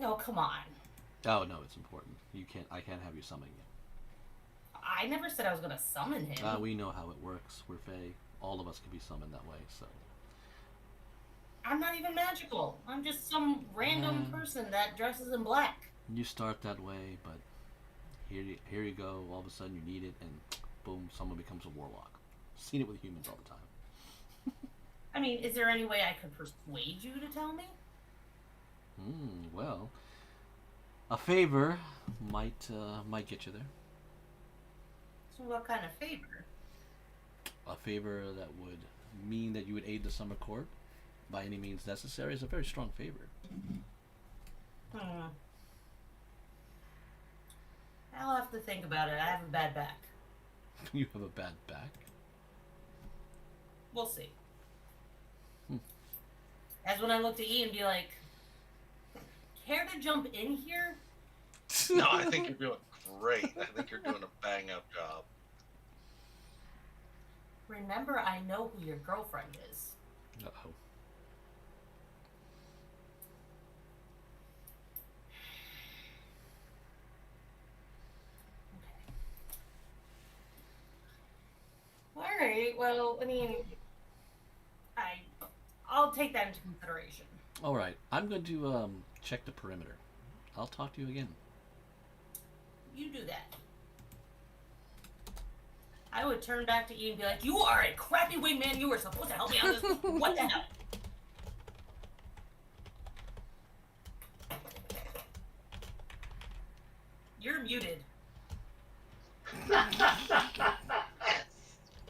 No, come on. Oh no, it's important. I can't have you summon him. I never said I was going to summon him. We know how it works. We're Fae. All of us can be summoned that way, so. I'm not even magical. I'm just some random person that dresses in black. You start that way, but here you go. All of a sudden, you need it, and boom, someone becomes a warlock. Seen it with humans all the time. I mean, is there any way I could persuade you to tell me? Well, a favor might get you there. So what kind of favor? A favor that would mean that you would aid the summer court by any means necessary is a very strong favor. I'll have to think about it. I have a bad back. You have a bad back? We'll see. As when I looked at Ian and be like, care to jump in here? No, I think you're doing great. I think you're doing a bang up job. Remember, I know who your girlfriend is. Uh-oh. Alright, well, I mean, I'll take that into consideration. All right, I'm going to check the perimeter. I'll talk to you again. You do that. I would turn back to Ian and be like, you are a crappy wingman. You were supposed to help me on this. What the hell? You're muted.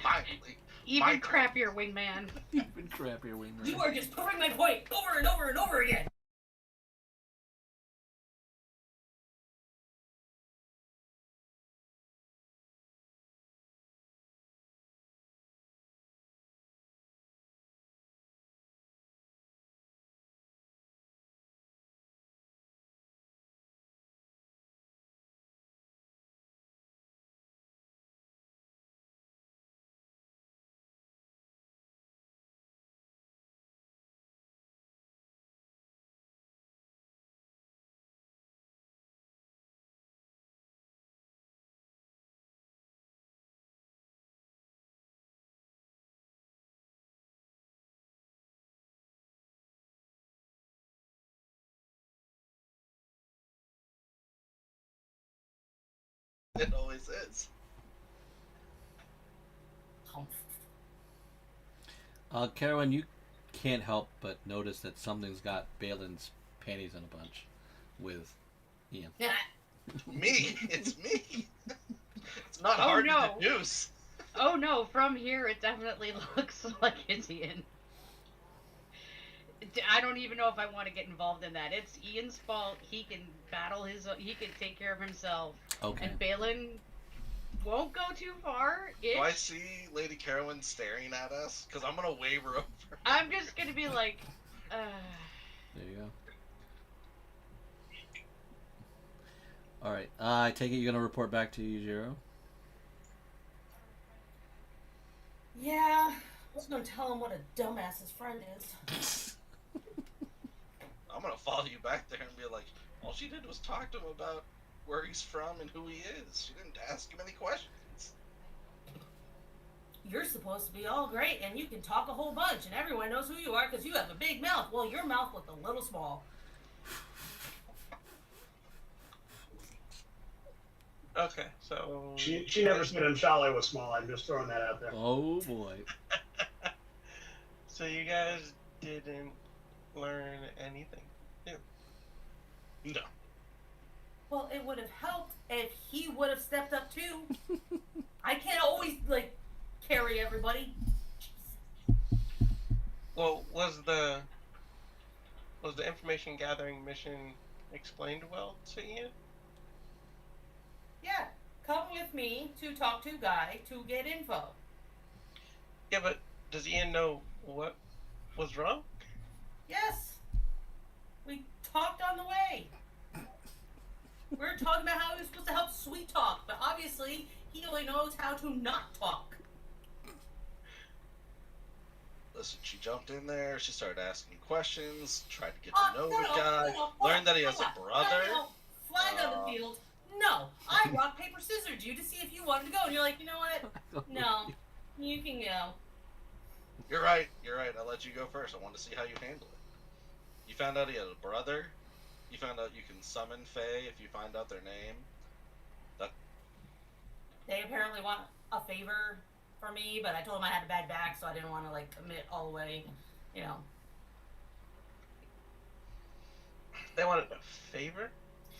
Finally. Even crappier wingman. Even crappier wingman. You are just proving my point over and over and over again. It always is. Carolyn, you can't help but notice that something's got Balin's panties in a bunch with Ian. Yeah. Me? It's me. It's not hard to deduce. Oh no, from here it definitely looks like it's Ian. I don't even know if I want to get involved in that. It's Ian's fault. He can battle he can take care of himself. Okay. And Balin won't go too far. Do I see Lady Carolyn staring at us? Because I'm going to wave her over. I'm just going to be like, There you go. Alright, I take it you're going to report back to Yujiro? Yeah, I was going to tell him what a dumbass his friend is. I'm going to follow you back there and be like, all she did was talk to him about where he's from and who he is. She didn't ask him any questions. You're supposed to be all great, and you can talk a whole bunch, and everyone knows who you are because you have a big mouth. Well, your mouth looked a little small. Okay, so She never said Mshale was small. I'm just throwing that out there. Oh boy. so you guys didn't learn anything new. No. Well, it would have helped if he would have stepped up too. I can't always, carry everybody. Well, was the information gathering mission explained well to Ian? Yeah, come with me to talk to Guy to get info. Yeah, but does Ian know what was wrong? Yes. We talked on the way. We were talking about how he was supposed to help Sweet talk, but obviously he only knows how to not talk. Listen, she jumped in there, she started asking questions, tried to get to know the guy, learned that he has a brother. Flag on the field. No, I rock, paper, scissors you to see if you wanted to go, and you're like, you know what? No, you can go. You're right, I let you go first. I wanted to see how you handle it. You found out he had a brother, You found out you can summon Fae if you find out their name. That They apparently want a favor for me, but I told them I had a bad back, so I didn't want to like commit all the way. You know. They wanted a favor.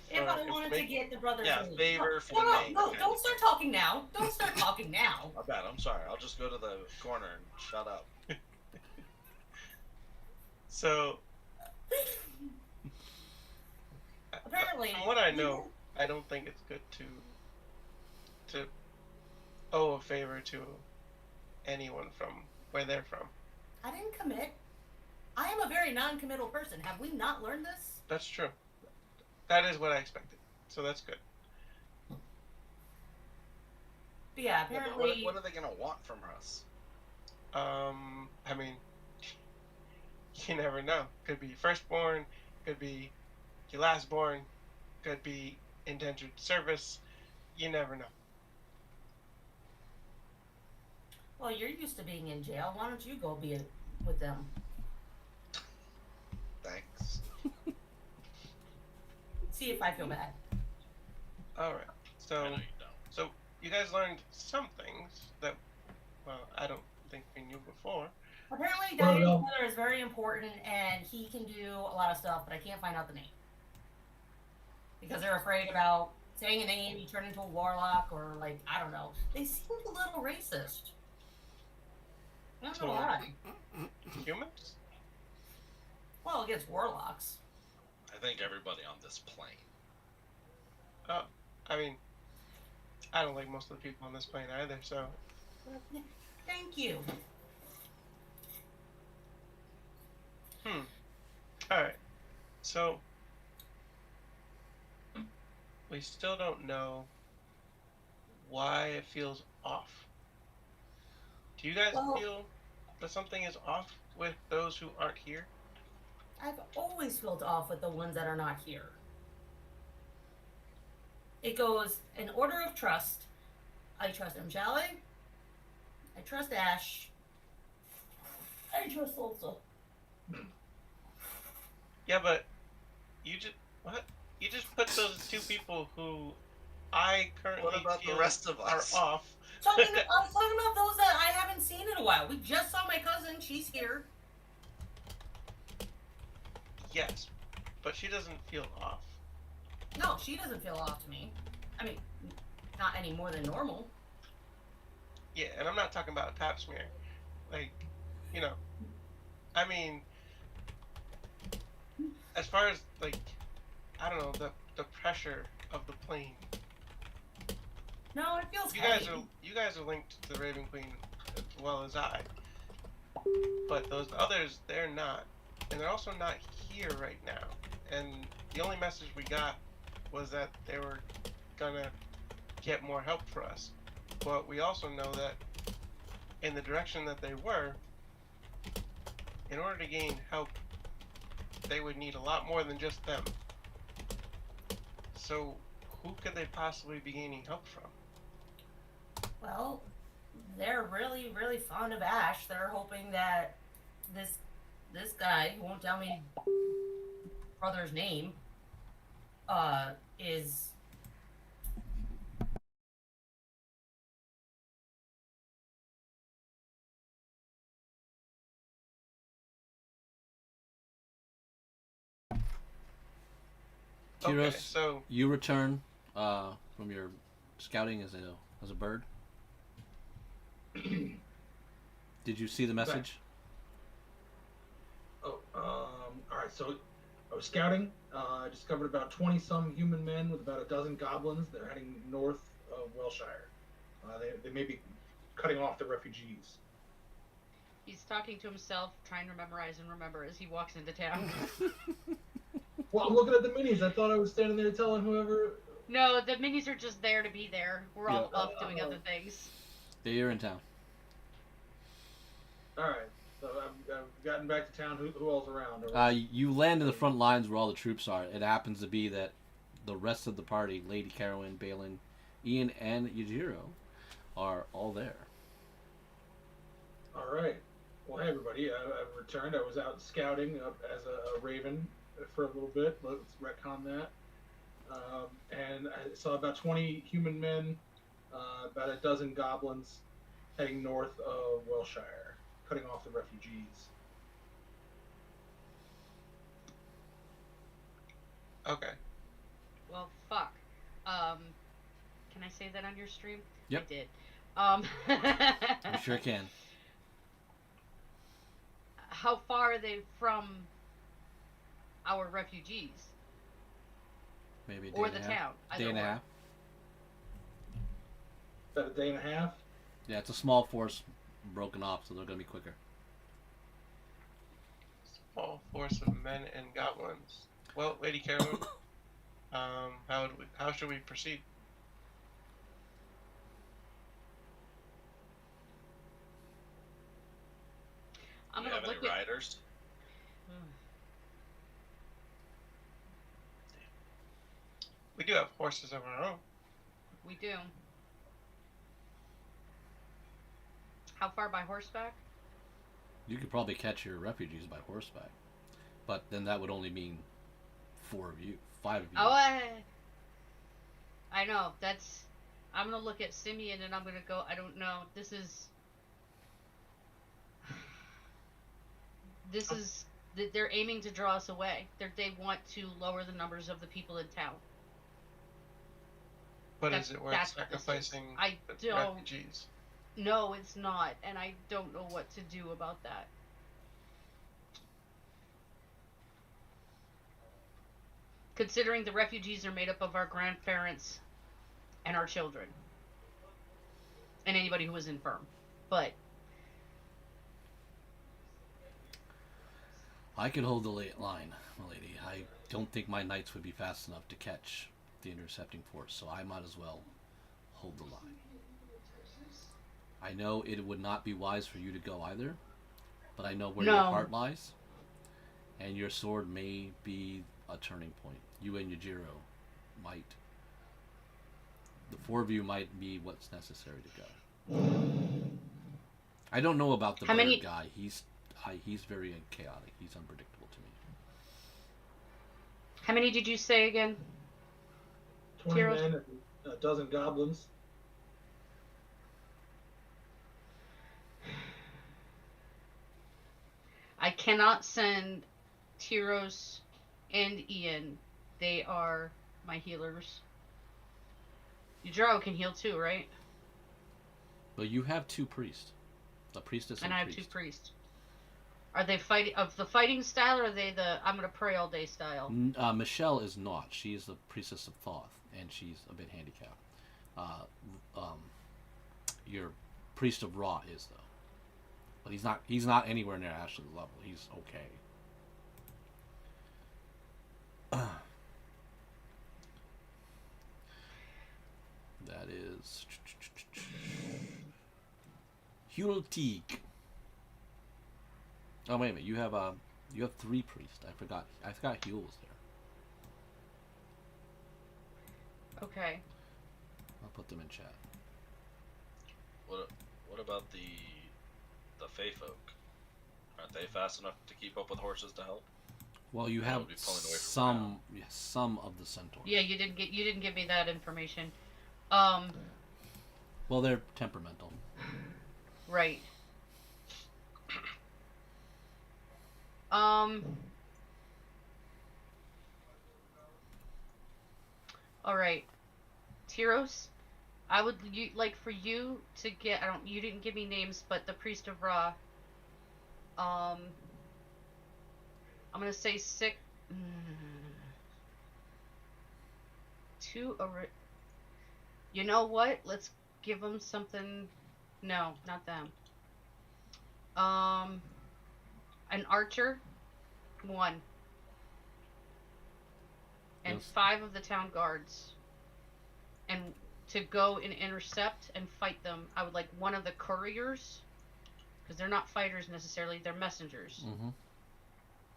If For I wanted to get the brothers. yeah, name. favor for No, the no, name. no! kind Don't of start thing. talking now. Don't start talking now. My bad. I'm sorry. I'll just go to the corner and shut up. So Apparently, from what I know, I don't think it's good to owe a favor to anyone from where they're from. I didn't commit. I am a very non-committal person. Have we not learned this? That's true. That is what I expected. So that's good. But yeah, Yeah, but apparently. what are they gonna want from us? I mean, you never know. Could be firstborn, could be your lastborn, could be indentured service. You never know. Well, you're used to being in jail. Why don't you go be with them? Thanks. See if I feel bad. All right. I know So, you don't. so you guys learned some things that, well, I don't think we knew before. Apparently, Well, Diane's no. brother is very important, and he can do a lot of stuff, but I can't find out the name because they're afraid about saying a name. You turn into a warlock, or like I don't know. They seemed a little racist. I don't know So- why. Humans? Well, against warlocks. I think everybody on this plane. I mean, I don't like most of the people on this plane either. So, Thank you. all right. So, we still don't know why it feels off. Do you guys Well- feel that something is off with those who aren't here? I've always felt off with the ones that are not here. It goes in order of trust. I trust Mjale. I trust Ash. I trust Ulsa. Yeah, but you just what? You just put those two people who I currently What about feel the rest of are us? off. I was talking about those that I haven't seen in a while. We just saw my cousin. She's here. Yes, but she doesn't feel off. No, she doesn't feel off to me. I mean, not any more than normal. Yeah, and I'm not talking about pap smear. Like, you know, I mean, as far as like, I don't know, the pressure of the plane. No, it feels You heavy. guys are linked to the Raven Queen as well as I. But those others, they're not. And they're also not here right now. And the only message we got was that they were gonna get more help for us. But we also know that in the direction that they were, in order to gain help, they would need a lot more than just them. So who could they possibly be gaining help from? Well, they're really, really fond of Ash. They're hoping that this guy, who won't tell me brother's name, is Tyros, Okay, so you return from your scouting as a bird. Did you see the message? Oh, all right. So I was scouting. I discovered about 20-some human men with about a dozen goblins. They're heading north of Welshire. They may be cutting off the refugees. He's talking to himself, trying to memorize and remember as he walks into town. Well, I'm looking at the minis. I thought I was standing there telling whoever. No, the minis are just there to be there. We're all Yeah. off doing other things. Yeah, you're in town. All right. So I've gotten back to town. Who else around? You land in the front lines where all the troops are. It happens to be that the rest of the party, Lady Carowin, Balin, Ian, and Yujiro, are all there. All right. Well, hey everybody. I've returned. I was out scouting up as a raven for a little bit. Let's retcon that. And I saw about 20 human men, about a dozen goblins heading north of Wellshire, cutting off the refugees. Okay. Well, fuck. Can I say that on your stream? Yep. I did. You sure can. How far are they from our refugees Maybe a day or and the a half. town? Day and a Either or. half. About a day and a half. Yeah, it's a small force broken off, so they're gonna be quicker. Small force of men and goblins. Well, Lady Carolyn, how should we proceed? I'm Do you gonna have any look at. riders? We do have horses of our own. We do. How far by horseback? You could probably catch your refugees by horseback, but then that would only mean 4 of you, 5 of you. Oh, I know. That's. I'm gonna look at Simeon and I'm gonna go. I don't know. This is. They're aiming to draw us away. They want to lower the numbers of the people in town. But is it worth That's what this is. sacrificing I the don't. refugees? No, it's not, and I don't know what to do about that. Considering the refugees are made up of our grandparents and our children. And anybody who is infirm. But I could hold the late line, my lady. I don't think my knights would be fast enough to catch the intercepting force, so I might as well hold the line. I know it would not be wise for you to go either, but I know where your heart lies, and your sword may be a turning point. You and Yujiro might. The 4 of you might be what's necessary to go. I don't know about the bird guy. He's very chaotic. He's unpredictable to me. how many did you say again? 20 Heroes. men and a dozen goblins. I cannot send Tyros and Ian. They are my healers. Yujiro can heal too, right? But you have 2 priests. A priestess And a I have priest. 2 priests. Are they fighting of the fighting style, or are they the I'm gonna pray all day style? Michelle is not. She is the priestess of Thoth, and she's a bit handicapped. Your priest of Ra is though, but he's not anywhere near Ashley's level. He's okay. That is Hulteek. Oh wait a minute, you have 3 priests. I forgot Hule was there. Okay. I'll put them in chat. What about the Fey folk? Aren't they fast enough to keep up with horses to help? Well, you That have would be pulling away from some of the centaurs. Yeah, you didn't give me that information. Well, they're temperamental. Right. All right, Tyros, I would like for you to get. You didn't give me names, but the priest of Ra. I'm gonna say 6. 2. You know what? Let's give them something. No, not them. An archer, 1. And Yes. 5 of the town guards. And to go and intercept and fight them, I would like 1 of the couriers, because they're not fighters necessarily, they're messengers, Mm-hmm.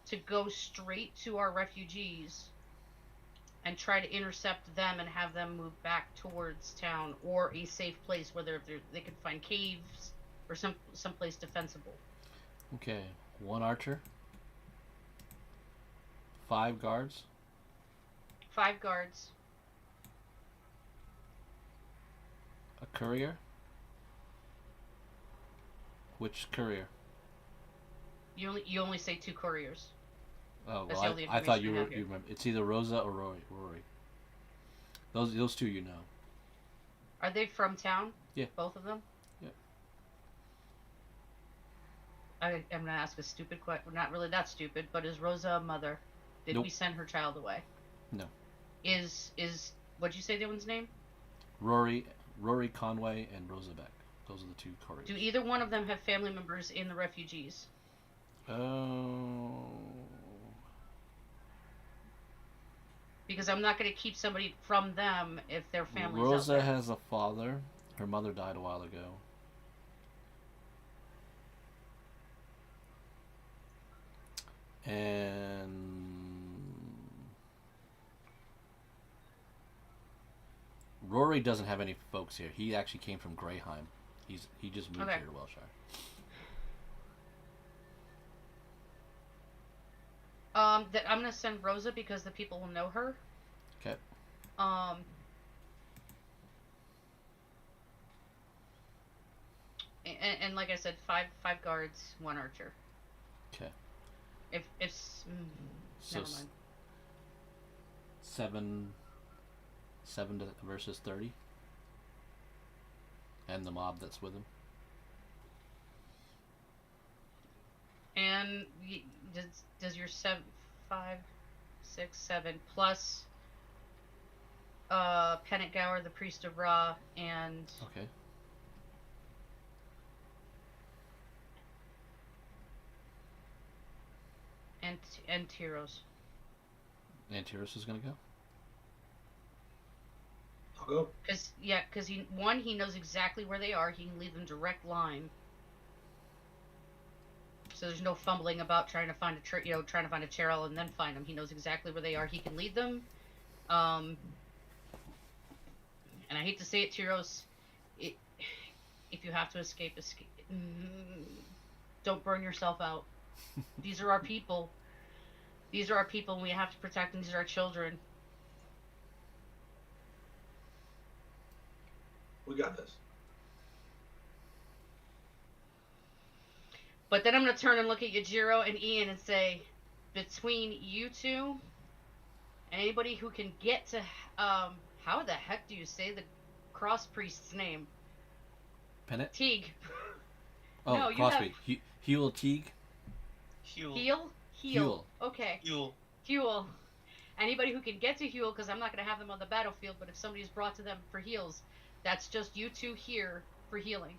to go straight to our refugees and try to intercept them and have them move back towards town or a safe place where they can find caves or some place defensible. Okay, 1 archer, 5 guards. 5 guards. A courier. Which courier? You only say 2 couriers. Oh, That's well, the only I thought you information I were. have here. You remember? It's either Rosa or Rory. Those 2 you know. Are they from town? Yeah. Both of them? Yeah. I'm gonna ask a stupid question. Not really that stupid, but is Rosa a mother? Did Nope. we send her child away? No. Is what'd you say the one's name? Rory Conway and Rosa Beck. Those are the 2 couriers. Do either one of them have family members in the refugees? Oh. Because I'm not going to keep somebody from them if their family's out Rosa there. has a father. Her mother died a while ago. And Rory doesn't have any folks here. He actually came from Greyheim. He just moved Okay. here to Welshire. That I'm going to send Rosa because the people will know her. Okay. And like I said, five guards, 1 archer. Okay. If So never mind. 7 versus 30. And the mob that's with him. And does your 5, 6, 7 plus Pennant Gower, the priest of Ra, and Okay. and Tyros. And Tyrus is gonna go. I'll go. Because he knows exactly where they are. He can lead them direct line. So there's no fumbling about trying to find trying to find a Cheryl and then find them. He knows exactly where they are. He can lead them. And I hate to say it, Tyros, if you have to escape. Don't burn yourself out. These are our people. These are our people, and we have to protect them. These are our children. We got this. But then I'm going to turn and look at Yajiro and Ian and say, between you two, anybody who can get to, how the heck do you say the cross priest's name? Pennant? Teague. Oh, No, you Crosby. Huel Teague? Huel. Huel. Okay. Huel. Huel. Anybody who can get to Huel, because I'm not going to have them on the battlefield, but if somebody's brought to them for heals, that's just you two here for healing.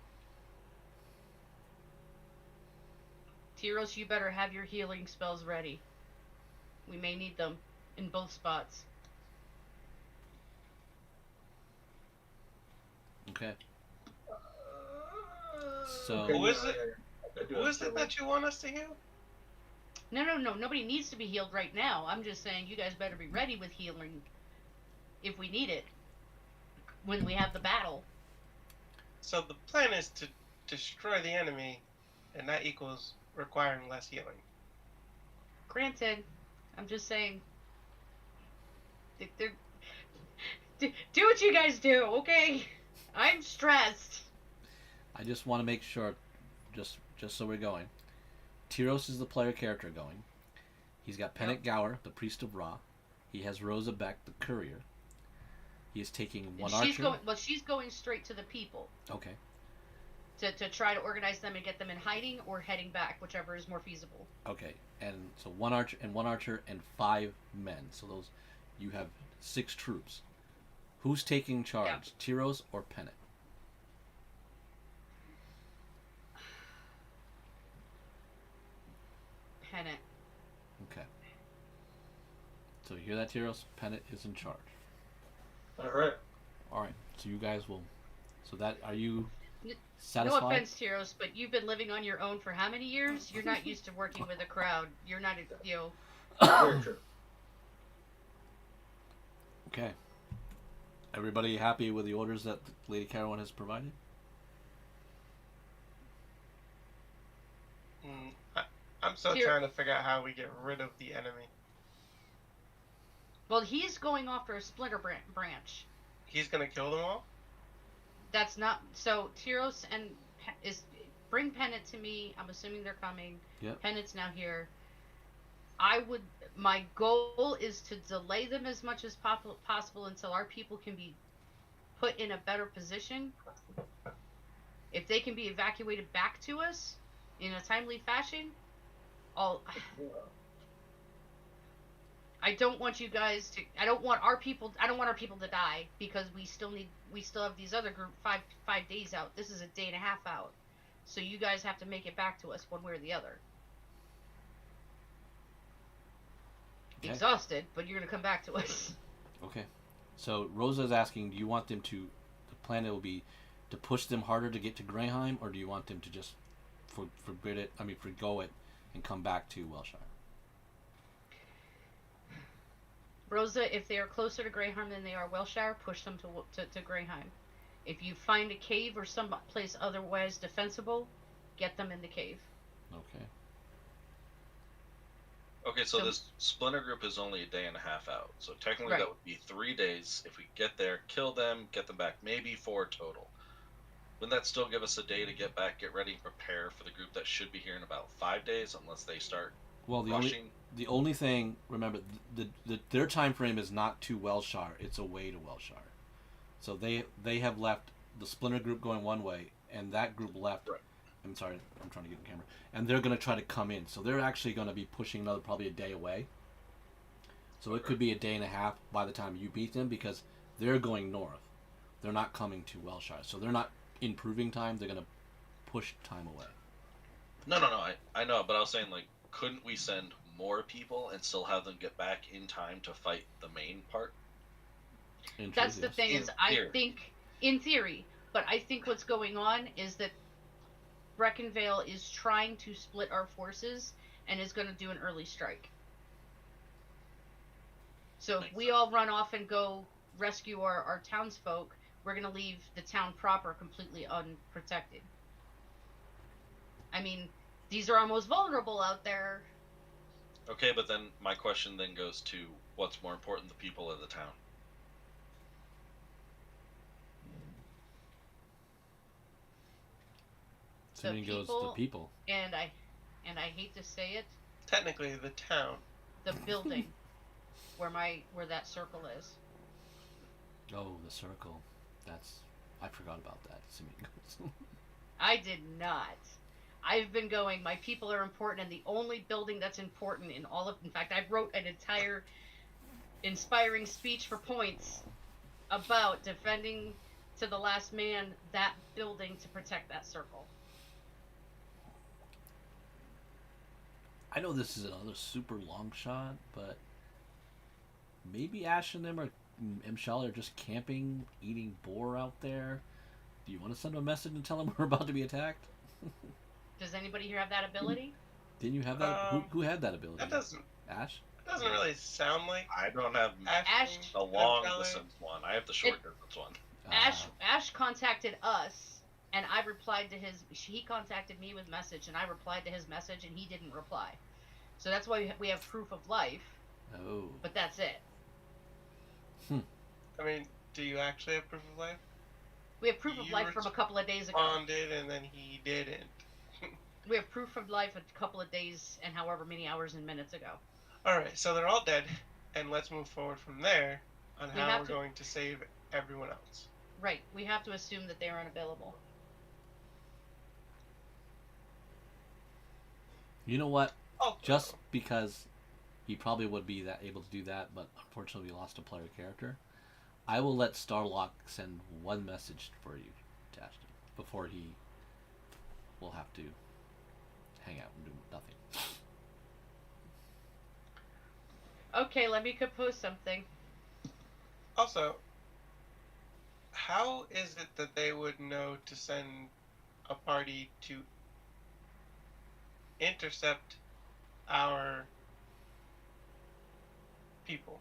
Tyros, you better have your healing spells ready. We may need them in both spots. Okay. So Okay, Who is yeah, it? yeah. I do Who is understand it that you want us to heal? No. Nobody needs to be healed right now. I'm just saying you guys better be ready with healing if we need it when we have the battle. So the plan is to destroy the enemy, and that equals requiring less healing. Granted, I'm just saying. Do what you guys do, okay? I'm stressed. I just want to make sure, just so we're going. Tyros is the player character going. He's got Pennant Gower, the priest of Ra. He has Rosa Beck, the courier. He is taking one archer. She's going straight to the people Okay. to try to organize them and get them in hiding or heading back, whichever is more feasible. Okay. And so one archer and 5 men. So those, you have 6 troops. Who's taking charge? Tyros or Pennant? Pennant. Okay. So you hear that, Tyros? Pennant is in charge. All right. All right. So you guys will. So that are you No satisfied? offense, Tyros, but you've been living on your own for how many years? You're not used to working with a crowd. You're not, Very true. Okay. Everybody happy with the orders that Lady Caroline has provided? I'm still Here- trying to figure out how we get rid of the enemy. Well, he's going after a splinter branch. He's gonna kill them all. That's not so. Tyros and is bring Pennant to me. I'm assuming they're coming. Yep. Pennant's now here. My goal is to delay them as much as possible until our people can be put in a better position. If they can be evacuated back to us in a timely fashion, I don't want you guys to. I don't want our people to die because we still have these other group 5 days out. This is a day and a half out, so you guys have to make it back to us one way or the other. Okay. Exhausted, but you're gonna come back to us. Okay. So Rosa's asking, do you want them to? The plan will be to push them harder to get to Greyheim, or do you want them to just forgo it, and come back to Welshire? Rosa, if they are closer to Greyheim than they are Welshire, push them to Greyheim. If you find a cave or some place otherwise defensible, get them in the cave. Okay. Okay, so this splinter group is only a day and a half out. So technically Right. that would be 3 days. If we get there, kill them, get them back, maybe 4 total. Wouldn't that still give us a day to get back, get ready, and prepare for the group that should be here in about 5 days, unless they start Well, rushing? the only thing, remember, their time frame is not to Welshire; it's away to Welshire. So they have left the splinter group going one way, and that group left. Right. I'm sorry, I'm trying to get the camera. And they're going to try to come in, so they're actually going to be pushing probably a day away. So it could be a day and a half by the time you beat them, because they're going north. They're not coming to Welshire, so they're not improving time. They're going to push time away. No, I know, but I was saying, like, couldn't we send more people and still have them get back in time to fight the main part? That's the thing In is, I theory. think, in theory, but I think what's going on is that Breckinvale is trying to split our forces and is going to do an early strike. So if Makes we sense. all run off and go rescue our townsfolk, we're going to leave the town proper completely unprotected. I mean, these are our most vulnerable out there. Okay, but then my question then goes to what's more important, the people of the town? So then goes the people. And I hate to say it, Technically, the town. the building where that circle is. Oh, the circle. I forgot about that. I did not. I've been going, my people are important, and the only building that's important in fact, I wrote an entire inspiring speech for points about defending to the last man that building to protect that circle. I know this is another super long shot, but maybe Ash and them are just camping, eating boar out there. Do you want to send them a message and tell them we're about to be attacked? Does anybody here have that ability? Didn't you have that? Who had that ability? That doesn't really sound like I don't have Ash- the long Ash- distance one. I have the short distance one. Ash contacted us, and I replied to his. He contacted me with message, and I replied to his message, and he didn't reply. So that's why we have proof of life. Oh. But that's it. I mean, do you actually have proof of life? We have proof of You life from a couple of days ago. Responded and then he didn't. We have proof of life a couple of days and however many hours and minutes ago. Alright, so they're all dead, and let's move forward from there on We how have we're to- going to save everyone else. Right. We have to assume that they are unavailable. You know what? Oh, Just because he probably would be able to do that, but unfortunately we lost a player character, I will let Starlock send one message for you to Ashton before he will have to hang out and do nothing. Okay, let me compose something. Also, how is it that they would know to send a party to intercept our people?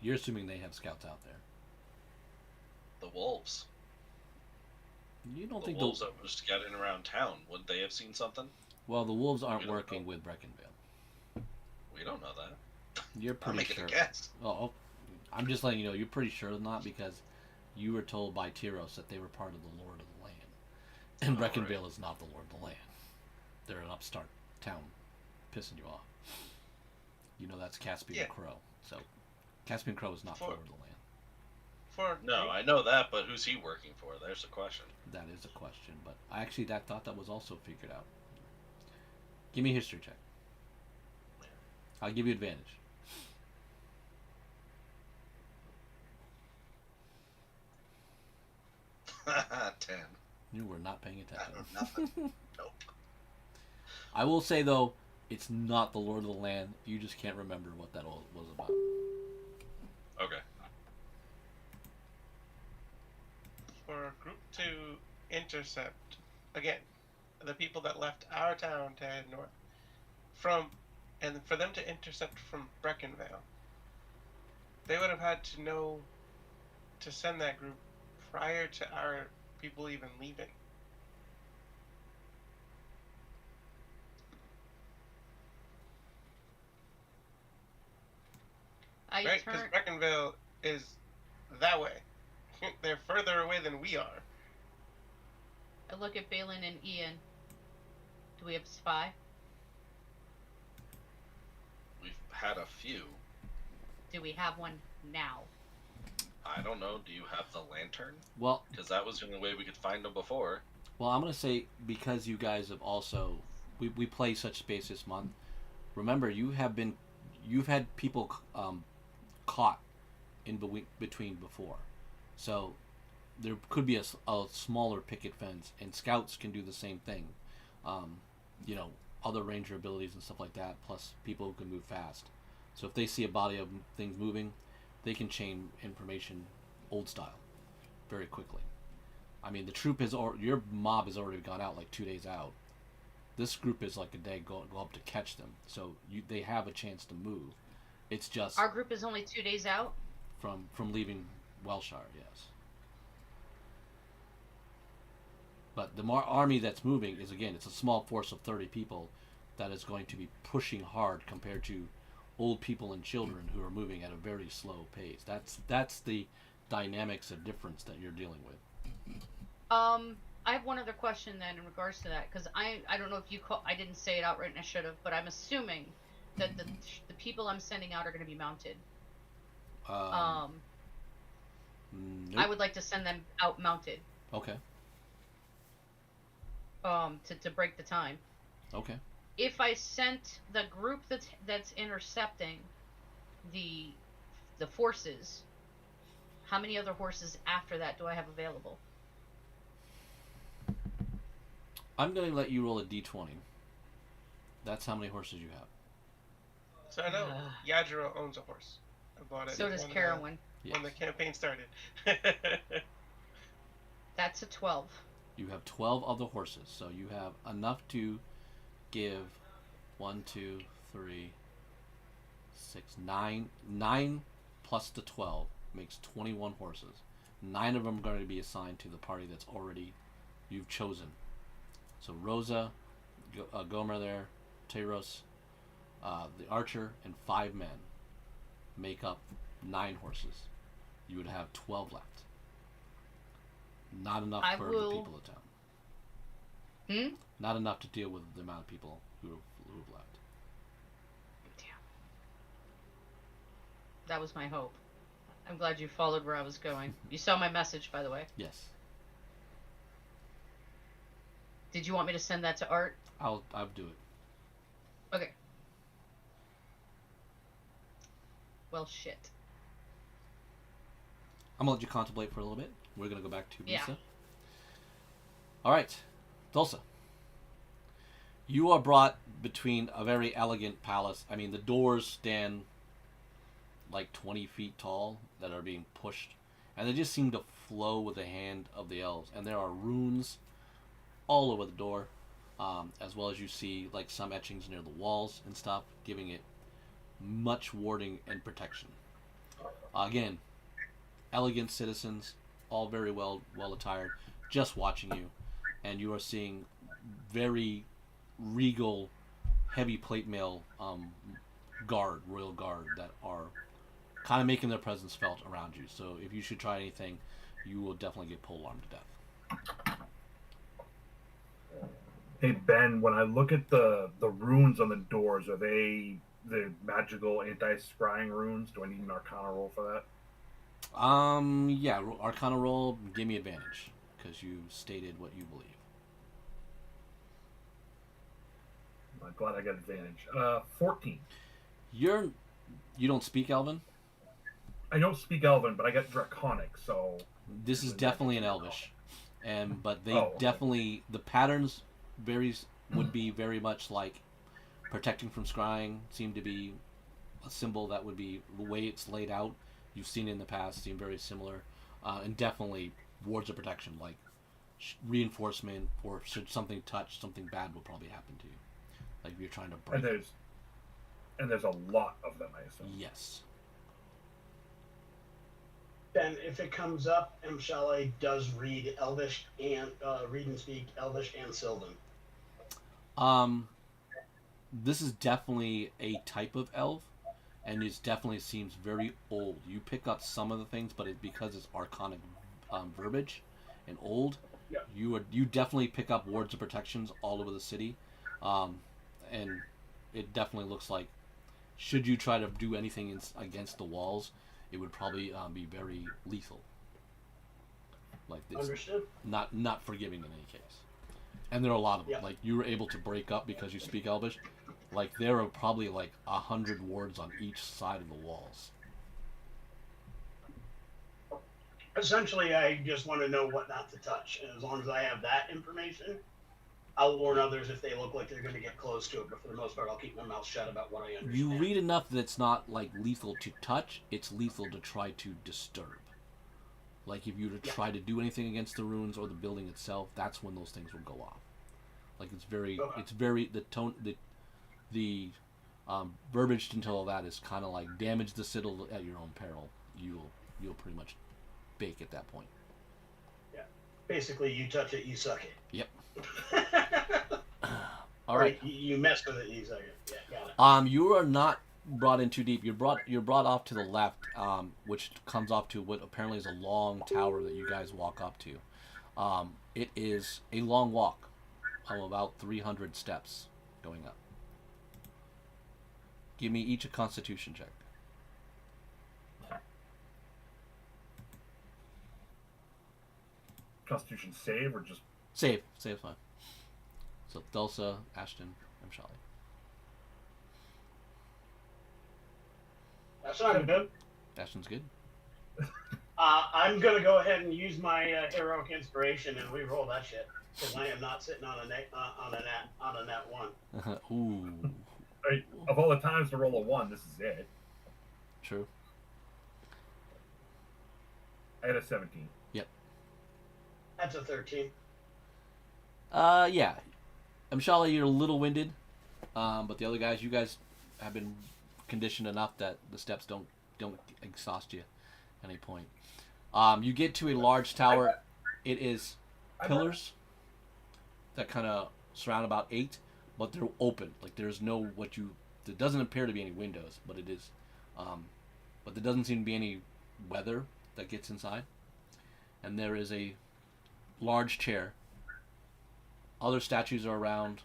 You're assuming they have scouts out there. The wolves. You don't The think wolves that were scouting around town. Wouldn't they have seen something? Well, the wolves aren't We don't working know. with Breckinvale. We don't know that. You're I'm pretty making sure. a guess. Oh, I'm just letting you know. You're pretty sure not because you were told by Tyros that they were part of the Lord of the Land, and Oh, Breckinvale right. is not the Lord of the Land. They're an upstart town, pissing you off. You know that's Caspian Yeah. Crow. So Caspian Crow is not the For- Lord of the Land. For No, I know that, but who's he working for? There's the question. That is a question, but I actually thought that was also figured out. Give me a history check. I'll give you advantage. Ten. You were not paying I attention. know nothing. Nope. I will say though, it's not the Lord of the Land. You just can't remember what that all was about. Okay. for a group to intercept again the people that left our town to head north from, and for them to intercept from Breckinvale, they would have had to know to send that group prior to our people even leaving. I Right? Because turn. Breckinvale is that way. They're further away than we are. I look at Balin and Ian. Do we have a spy? We've had a few. Do we have one now? I don't know. Do you have the lantern? Well, Because that was the only way we could find them before. I'm gonna say because you guys have also we play such space this month. Remember, you've had people caught in between before, so there could be a smaller picket fence, and scouts can do the same thing. You know, other ranger abilities and stuff like that. Plus, people who can move fast. So if they see a body of things moving, they can chain information old style very quickly. I mean, the troop your mob has already gone out like 2 days out. This group is like a day go up to catch them, so they have a chance to move. It's just Our group is only 2 days out. from leaving Welshire, yes. But the army that's moving is, again, it's a small force of 30 people that is going to be pushing hard compared to old people and children who are moving at a very slow pace. That's the dynamics of difference that you're dealing with. I have one other question then in regards to that, because I don't know if I didn't say it outright and I should have, but I'm assuming that the people I'm sending out are going to be mounted. Nope. I would like to send them out mounted. Okay. To break the time. Okay. If I sent the group that's intercepting the forces, how many other horses after that do I have available? I'm going to let you roll a d20. That's how many horses you have. So I know Yajiro owns a horse. I bought it. So does Carowin. Yes. When the campaign started. That's a 12. You have 12 other horses, so you have enough to give 1, 2, 3, 6, 9. 9 plus the 12 makes 21 horses. 9 of them are going to be assigned to the party that's already you've chosen. So Rosa, Gomer there, Tyros, the archer, and 5 men make up 9 horses. You would have 12 left. Not enough for the people of town. Not enough to deal with the amount of people who've left. Damn. That was my hope. I'm glad you followed where I was going. You saw my message, by the way. Yes. Did you want me to send that to Art? I'll do it. Okay. Well, shit. I'm gonna let you contemplate for a little bit. We're gonna go back to Lisa. Yeah. All right, Dulce. You are brought between a very elegant palace. I mean, the doors stand like 20 feet tall that are being pushed, and they just seem to flow with the hand of the elves. And there are runes all over the door, as well as you see like some etchings near the walls and stuff, giving it much warding and protection. Again, elegant citizens, all very well attired, just watching you, and you are seeing very regal, heavy plate mail royal guard, that are kind of making their presence felt around you. So if you should try anything, you will definitely get polearmed to death. Hey Ben, when I look at the runes on the doors, are they the magical anti-scrying runes? Do I need an Arcana roll for that? Yeah, Arcana roll, give me advantage because you stated what you believe. I'm glad I got advantage. 14. You don't speak Elven? I don't speak Elven, but I got Draconic, so This is definitely an Elvish, but they okay. definitely, the patterns would be very much like protecting from scrying. Seem to be a symbol that would be the way it's laid out. You've seen it in the past, seem very similar, and definitely wards of protection, like reinforcement, or should something touch, something bad will probably happen to you. Like if you're trying to break. And there's a lot of them, I assume. Yes. Then, if it comes up, Mshale does read Elvish and read and speak Elvish and Sylvan. This is definitely a type of elf, and it definitely seems very old. You pick up some of the things, but because it's arcanic verbiage and old, yeah. you definitely pick up wards of protections all over the city, and it definitely looks like should you try to do anything against the walls, it would probably be very lethal. Like this, Understood. Not forgiving in any case. And there are a lot of them. Yeah. Like you were able to break up because you speak Elvish. Like there are probably like 100 wards on each side of the walls. Essentially, I just want to know what not to touch, and as long as I have that information, I'll warn others if they look like they're going to get close to it. But for the most part, I'll keep my mouth shut about what I understand. You read enough that it's not like lethal to touch; it's lethal to try to disturb. Like if you were to try to do anything against the ruins or the building itself, that's when those things will go off. Like it's very the tone, the verbiage until all that is kind of like damage the citadel at your own peril. You'll pretty much bake at that point. Yeah, basically, you touch it, you suck it. Yep. All right. You mess with it, you suck it. Yeah, got it. You are not brought in too deep. You're brought off to the left, which comes off to what apparently is a long tower that you guys walk up to. It is a long walk, about 300 steps going up. Give me each a Constitution check. Constitution save or just Save fine. So Thulsa, Ashton, and Shali. That's not good. Ashton's good. I'm gonna go ahead and use my heroic inspiration and re-roll that shit because I am not sitting on a nat one. Ooh. Right, of all the times to roll a 1, this is it. True. I had a 17. Yep. That's a 13. Yeah. Shali, you're a little winded, but the other guys, you guys have been conditioned enough that the steps don't exhaust you at any point. You get to a large tower. It is pillars that kind of surround about 8, but they're open. Like there's no there doesn't appear to be any windows, but it is, but there doesn't seem to be any weather that gets inside. And there is a large chair. Other statues are around,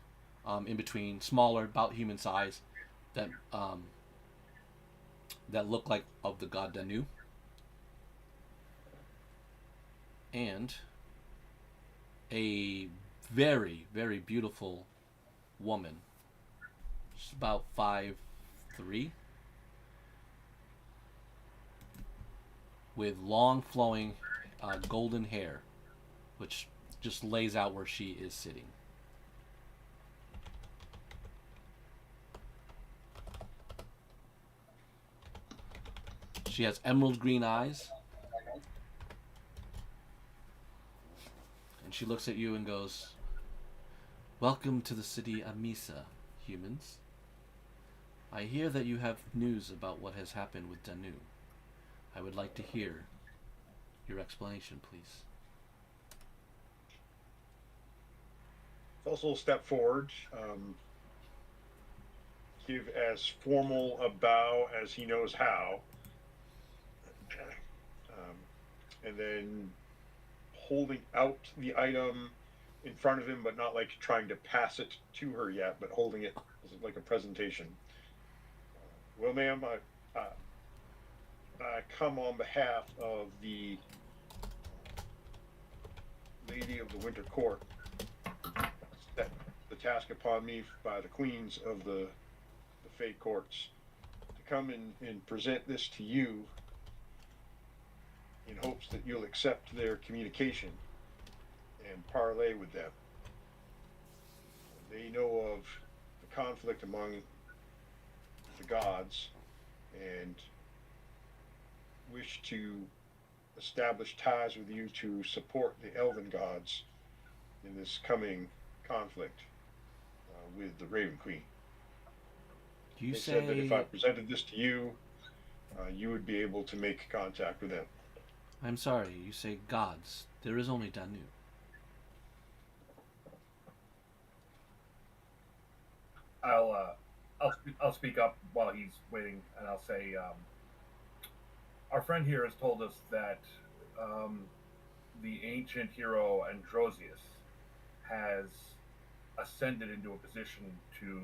in between, smaller, about human size, that look like of the god Danu. And a very, very beautiful woman. She's about 5'3", with long flowing golden hair, which just lays out where she is sitting. She has emerald green eyes, and she looks at you and goes, "Welcome to the city Amisa, humans. I hear that you have news about what has happened with Danu. I would like to hear your explanation, please." Also step forward. give as formal a bow as he knows how, and then holding out the item in front of him, but not like trying to pass it to her yet, but holding it as like a presentation. Well, ma'am, I come on behalf of the Lady of the Winter Court. Set the task upon me by the queens of the Fey courts to come and present this to you in hopes that you'll accept their communication and parley with them. They know of the conflict among the gods and wish to establish ties with you to support the elven gods in this coming conflict with the Raven Queen. You They say said that if I presented this to you, you would be able to make contact with them. I'm sorry, you say gods. There is only Danu. I'll speak up while he's waiting, and I'll say, our friend here has told us that the ancient hero Androsius has ascended into a position to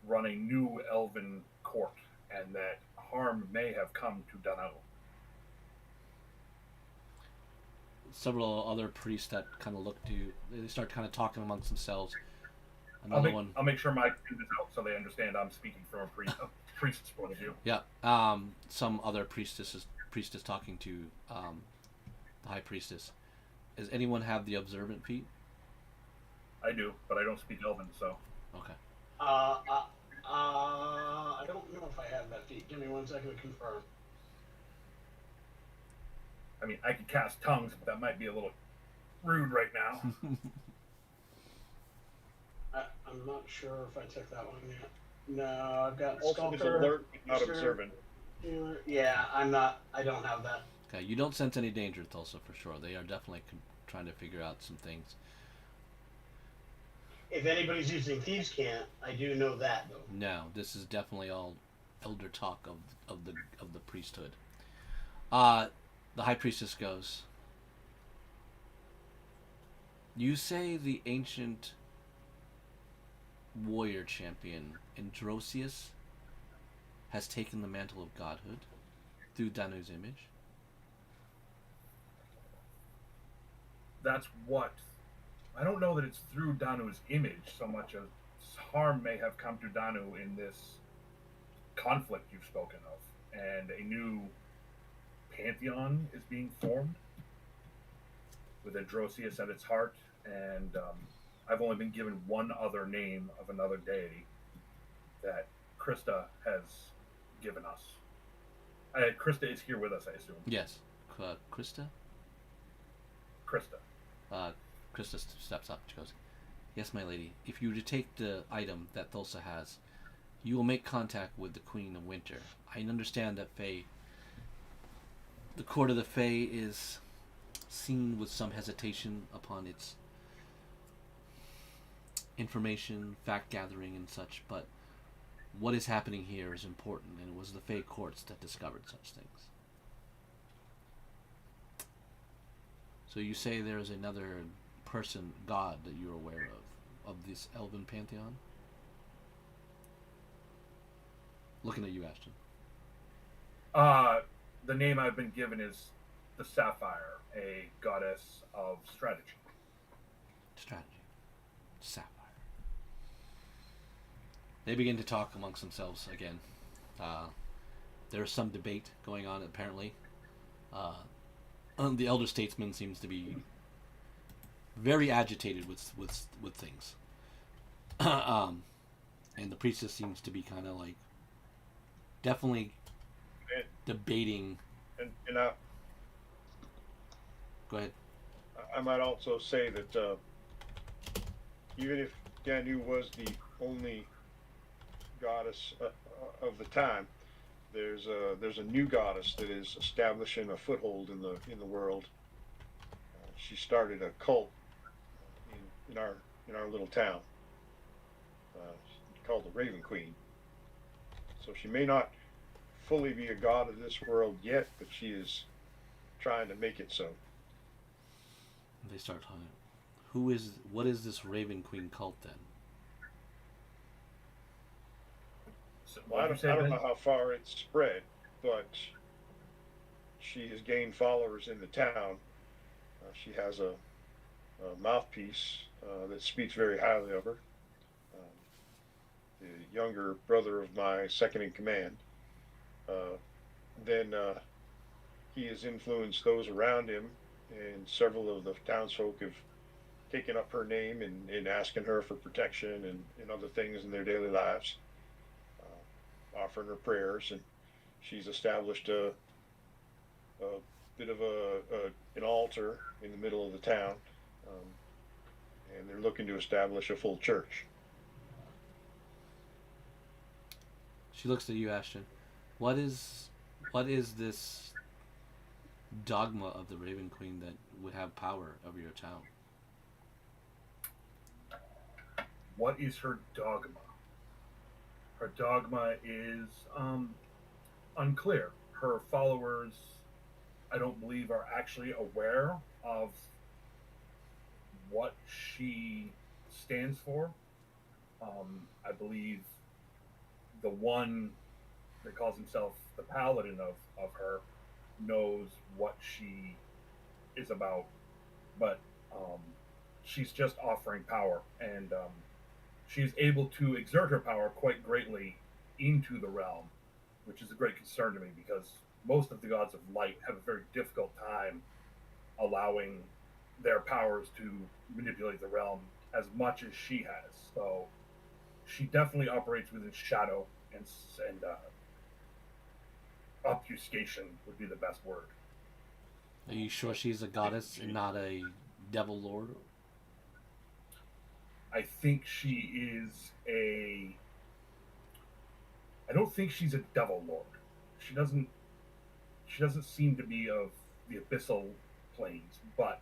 run a new elven court, and that harm may have come to Danu. Several other priests that kind of look to, they start kind of talking amongst themselves. I'll make sure Mike is out so they understand I'm speaking from a priest's point of view. Yeah. Some other priestess talking to the high priestess. Does anyone have the observant feat? I do, but I don't speak Elven, so. Okay. I don't know if I have that feat. Give me 1 second to confirm. I mean, I could cast tongues, but that might be a little rude right now. I'm not sure if I took that one yet. No, I've got Also, it's Skulker. alert, but not observant. Healer. Yeah, I'm not. I don't have that. Okay, you don't sense any danger, Thulsa, for sure. They are definitely trying to figure out some things. If anybody's using Thieves' Cant, I do know that though. No, this is definitely all elder talk of the priesthood. The high priestess goes, you say the ancient warrior champion Androsius has taken the mantle of godhood through Danu's image? That's what. I don't know that it's through Danu's image so much as harm may have come to Danu in this conflict you've spoken of, and a new pantheon is being formed with Androsius at its heart, and I've only been given one other name of another deity that Krista has given us. Krista is here with us, I assume. Yes. Krista? Krista. Krista steps up. She goes, yes, my lady. If you were to take the item that Thulsa has, you will make contact with the Queen of Winter. I understand that the court of the Fae is seen with some hesitation upon its information, fact gathering, and such, but what is happening here is important, and it was the Fae courts that discovered such things. So you say there is another person, god, that you're aware of this elven pantheon? Looking at you, Ashton. The name I've been given is the Sapphire, a goddess of strategy. Strategy. Sapphire. They begin to talk amongst themselves again. There's some debate going on, apparently. The elder statesman seems to be very agitated with things. And the priestess seems to be kind of like definitely debating. And Go ahead. I might also say that even if Danu was the only goddess of the time, there's a new goddess that is establishing a foothold in the world. She started a cult in our little town. called the Raven Queen. So she may not fully be a god of this world yet, but she is trying to make it so. They start talking. What is this Raven Queen cult then? So, Well, I don't know how far it's spread, but she has gained followers in the town. She has a mouthpiece that speaks very highly of her. The younger brother of my second in command. Then he has influenced those around him, and several of the townsfolk have taken up her name and asking her for protection and other things in their daily lives, offering her prayers, and she's established a bit of an altar in the middle of the town, and they're looking to establish a full church. She looks at you, Ashton. What is this dogma of the Raven Queen that would have power over your town? What is her dogma? Her dogma is unclear. Her followers, I don't believe, are actually aware of what she stands for. I believe the one that calls himself the paladin of her knows what she is about, but she's just offering power, and she's able to exert her power quite greatly into the realm, which is a great concern to me because most of the gods of light have a very difficult time allowing their powers to manipulate the realm as much as she has. So she definitely operates within shadow and obfuscation would be the best word. Are you sure she's a goddess and not a devil lord? I think she is a. I don't think she's a devil lord. She doesn't seem to be of the abyssal planes, but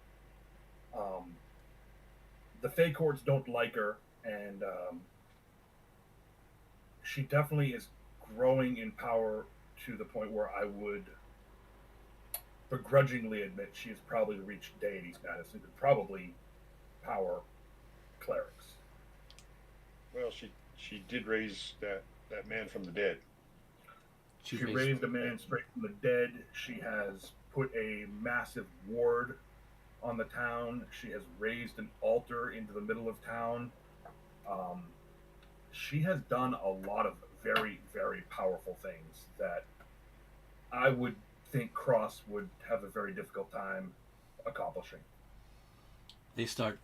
the Fey courts don't like her, and she definitely is growing in power to the point where I would begrudgingly admit she has probably reached deity status and could probably power clerics. Well, she did raise that man from the dead. She raised a man straight from the dead. She has put a massive ward on the town. She has raised an altar into the middle of town. She has done a lot of very, very powerful things that I would think Cross would have a very difficult time accomplishing. They start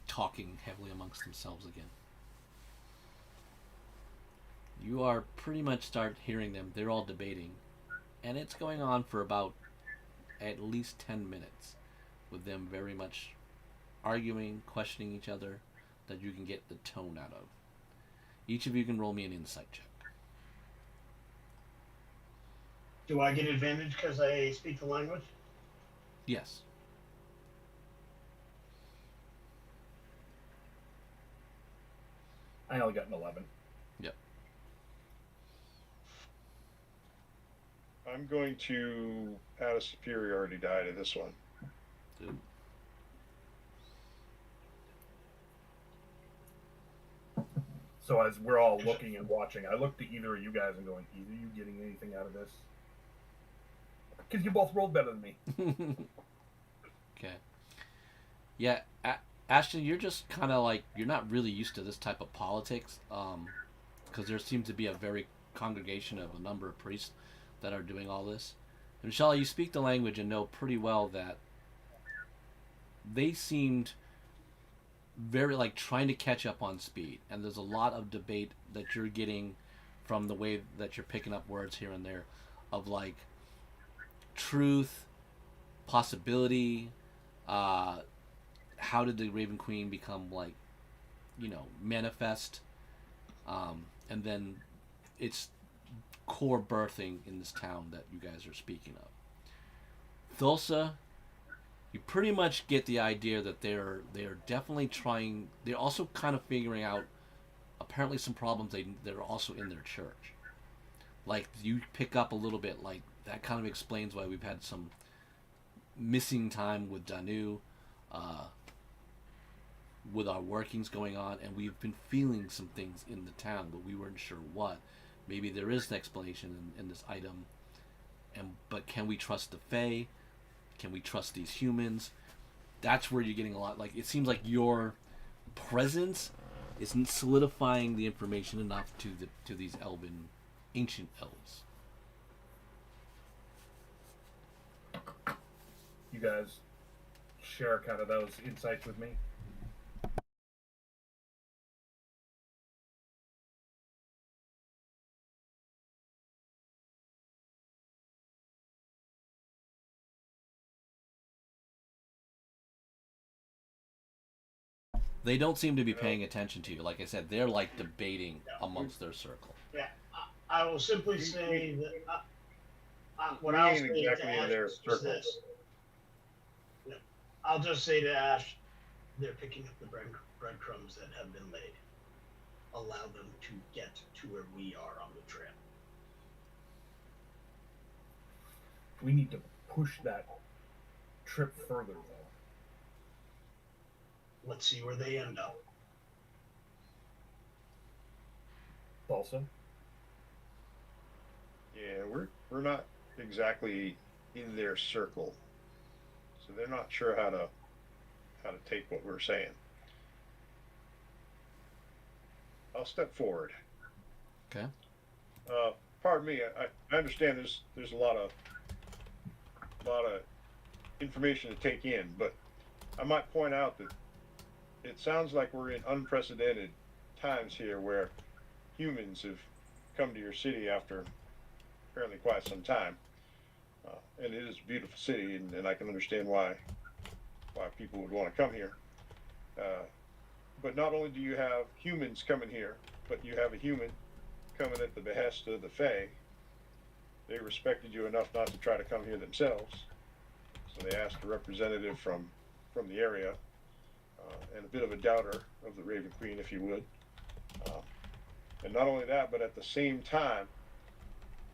talking heavily amongst themselves again. You are pretty much start hearing them. They're all debating, and it's going on for about at least 10 minutes with them very much arguing, questioning each other, that you can get the tone out of. Each of you can roll me an insight check. Do I get advantage because I speak the language? Yes. I only got an 11. Yep. I'm going to add a superiority die to this one. Good. So as we're all looking and watching, I looked at either of you guys and going, either you getting anything out of this? Because you both rolled better than me. Okay. Yeah, Ashton, you're just kind of like, you're not really used to this type of politics, because there seems to be a very congregation of a number of priests that are doing all this. And Michelle, you speak the language and know pretty well that they seemed very like trying to catch up on speed, and there's a lot of debate that you're getting from the way that you're picking up words here and there of like truth, possibility, how did the Raven Queen become like, manifest, and then its core birthing in this town that you guys are speaking of. Thulsa, you pretty much get the idea that they're definitely trying. They're also kind of figuring out a apparently some problems that are also in their church. Like you pick up a little bit, like that kind of explains why we've had some missing time with Danu, with our workings going on, and we've been feeling some things in the town, but we weren't sure what. Maybe there is an explanation in this item, but can we trust the Fae? Can we trust these humans? That's where you're getting a lot. Like it seems like your presence is solidifying the information enough to these elven, ancient elves. You guys share kind of those insights with me? They don't seem to be paying attention to you. Like I said, they're like debating amongst their circle. Yeah, I will simply say that what We I'll ain't say exactly to in Ash their is circle. this. Yeah, I'll just say to Ash, they're picking up the breadcrumbs that have been laid. Allow them to get to where we are on the trail. We need to push that trip further, though. Let's see where they end up. Also, Yeah, we're not exactly in their circle, so they're not sure how to take what we're saying. I'll step forward. Okay. Pardon me. I understand there's a lot of information to take in, but I might point out that it sounds like we're in unprecedented times here, where humans have come to your city after apparently quite some time, and it is a beautiful city, and I can understand why people would want to come here. But not only do you have humans coming here, but you have a human coming at the behest of the Fae. They respected you enough not to try to come here themselves, so they asked a representative from the area, and a bit of a doubter of the Raven Queen, if you would. And not only that, but at the same time,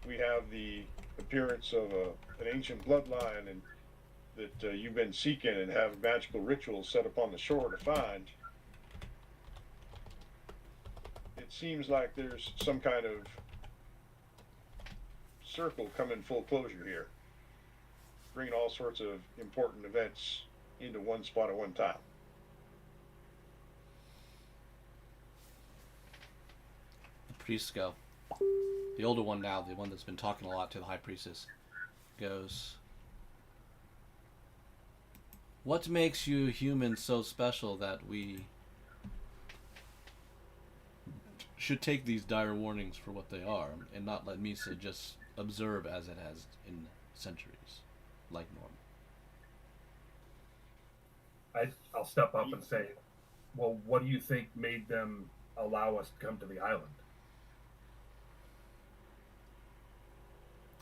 we have the appearance of an ancient bloodline, and that you've been seeking and have magical rituals set upon the shore to find. It seems like there's some kind of circle coming full closure here, bringing all sorts of important events into one spot at one time. The priests go. The older one now, the one that's been talking a lot to the high priestess, goes, "What makes you humans so special that we should take these dire warnings for what they are and not let Misa just observe as it has in centuries, like normal?" I'll step up and say, well, what do you think made them allow us to come to the island?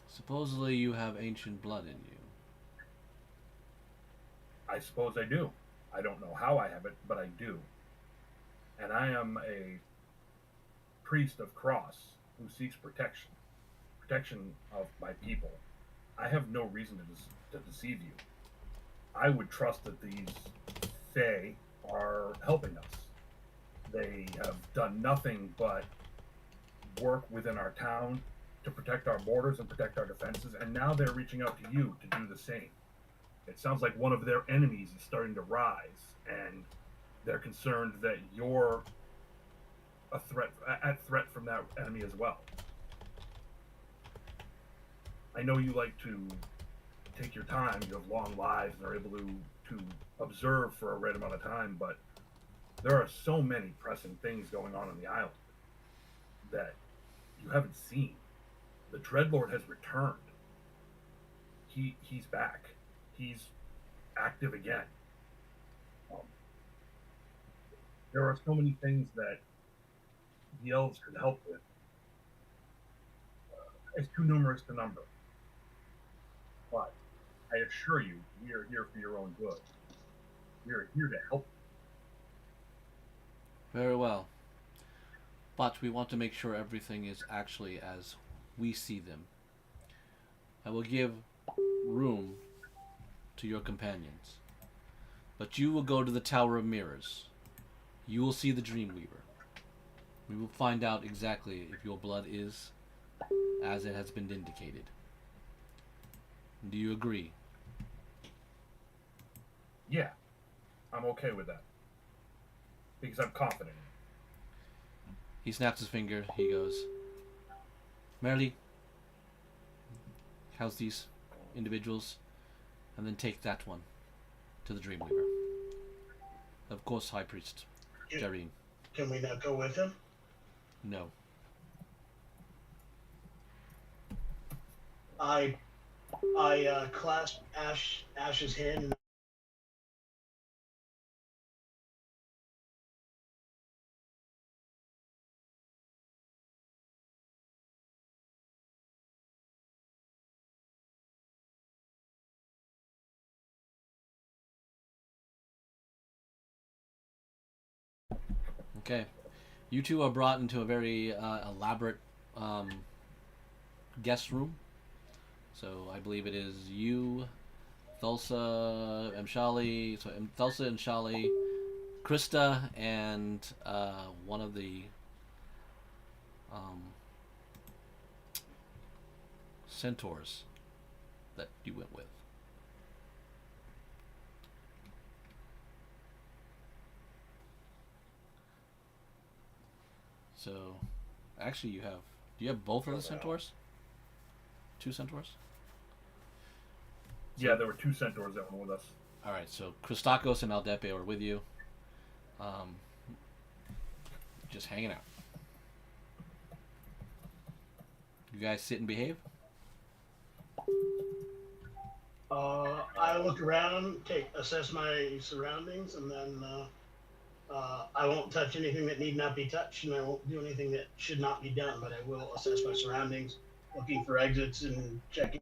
Supposedly you have ancient blood in you. I suppose I do. I don't know how I have it, but I do. And I am a priest of Cross who seeks protection of my people. I have no reason to deceive you. I would trust that these Fae are helping us. They have done nothing but work within our town to protect our borders and protect our defenses, and now they're reaching out to you to do the same. It sounds like one of their enemies is starting to rise, and they're concerned that you're a threat from that enemy as well. I know you like to take your time. You have long lives and are able to observe for a right amount of time, but there are so many pressing things going on the island that you haven't seen. The Dreadlord has returned. He's back. He's active again. There are so many things that the elves could help with. It's too numerous to number. But I assure you, we are here for your own good. We are here to help you. Very well. but we want to make sure everything is actually as we see them. I will give room to your companions, but you will go to the Tower of Mirrors. You will see the Dreamweaver. We will find out exactly if your blood is as it has been indicated. Do you agree? Yeah, I'm okay with that. Because I'm confident. He snaps his finger. He goes, Merely, house these individuals, and then take that one to the Dreamweaver. Of course, High Priest Jareen. Can we not go with him? No. I clasp Ash's hand. And Okay. You two are brought into a very elaborate guest room. So I believe it is you, Thulsa, Mshali, Thulsa and Shali, Krista, and one of the centaurs that you went with. So, actually, do you have both of the centaurs? Two centaurs? Yeah, there were two centaurs that were with us. All right, so Christakos and Aldepe are with you. Just hanging out. You guys sit and behave? I look around, assess my surroundings, and then I won't touch anything that need not be touched, and I won't do anything that should not be done. But I will assess my surroundings, looking for exits and checking.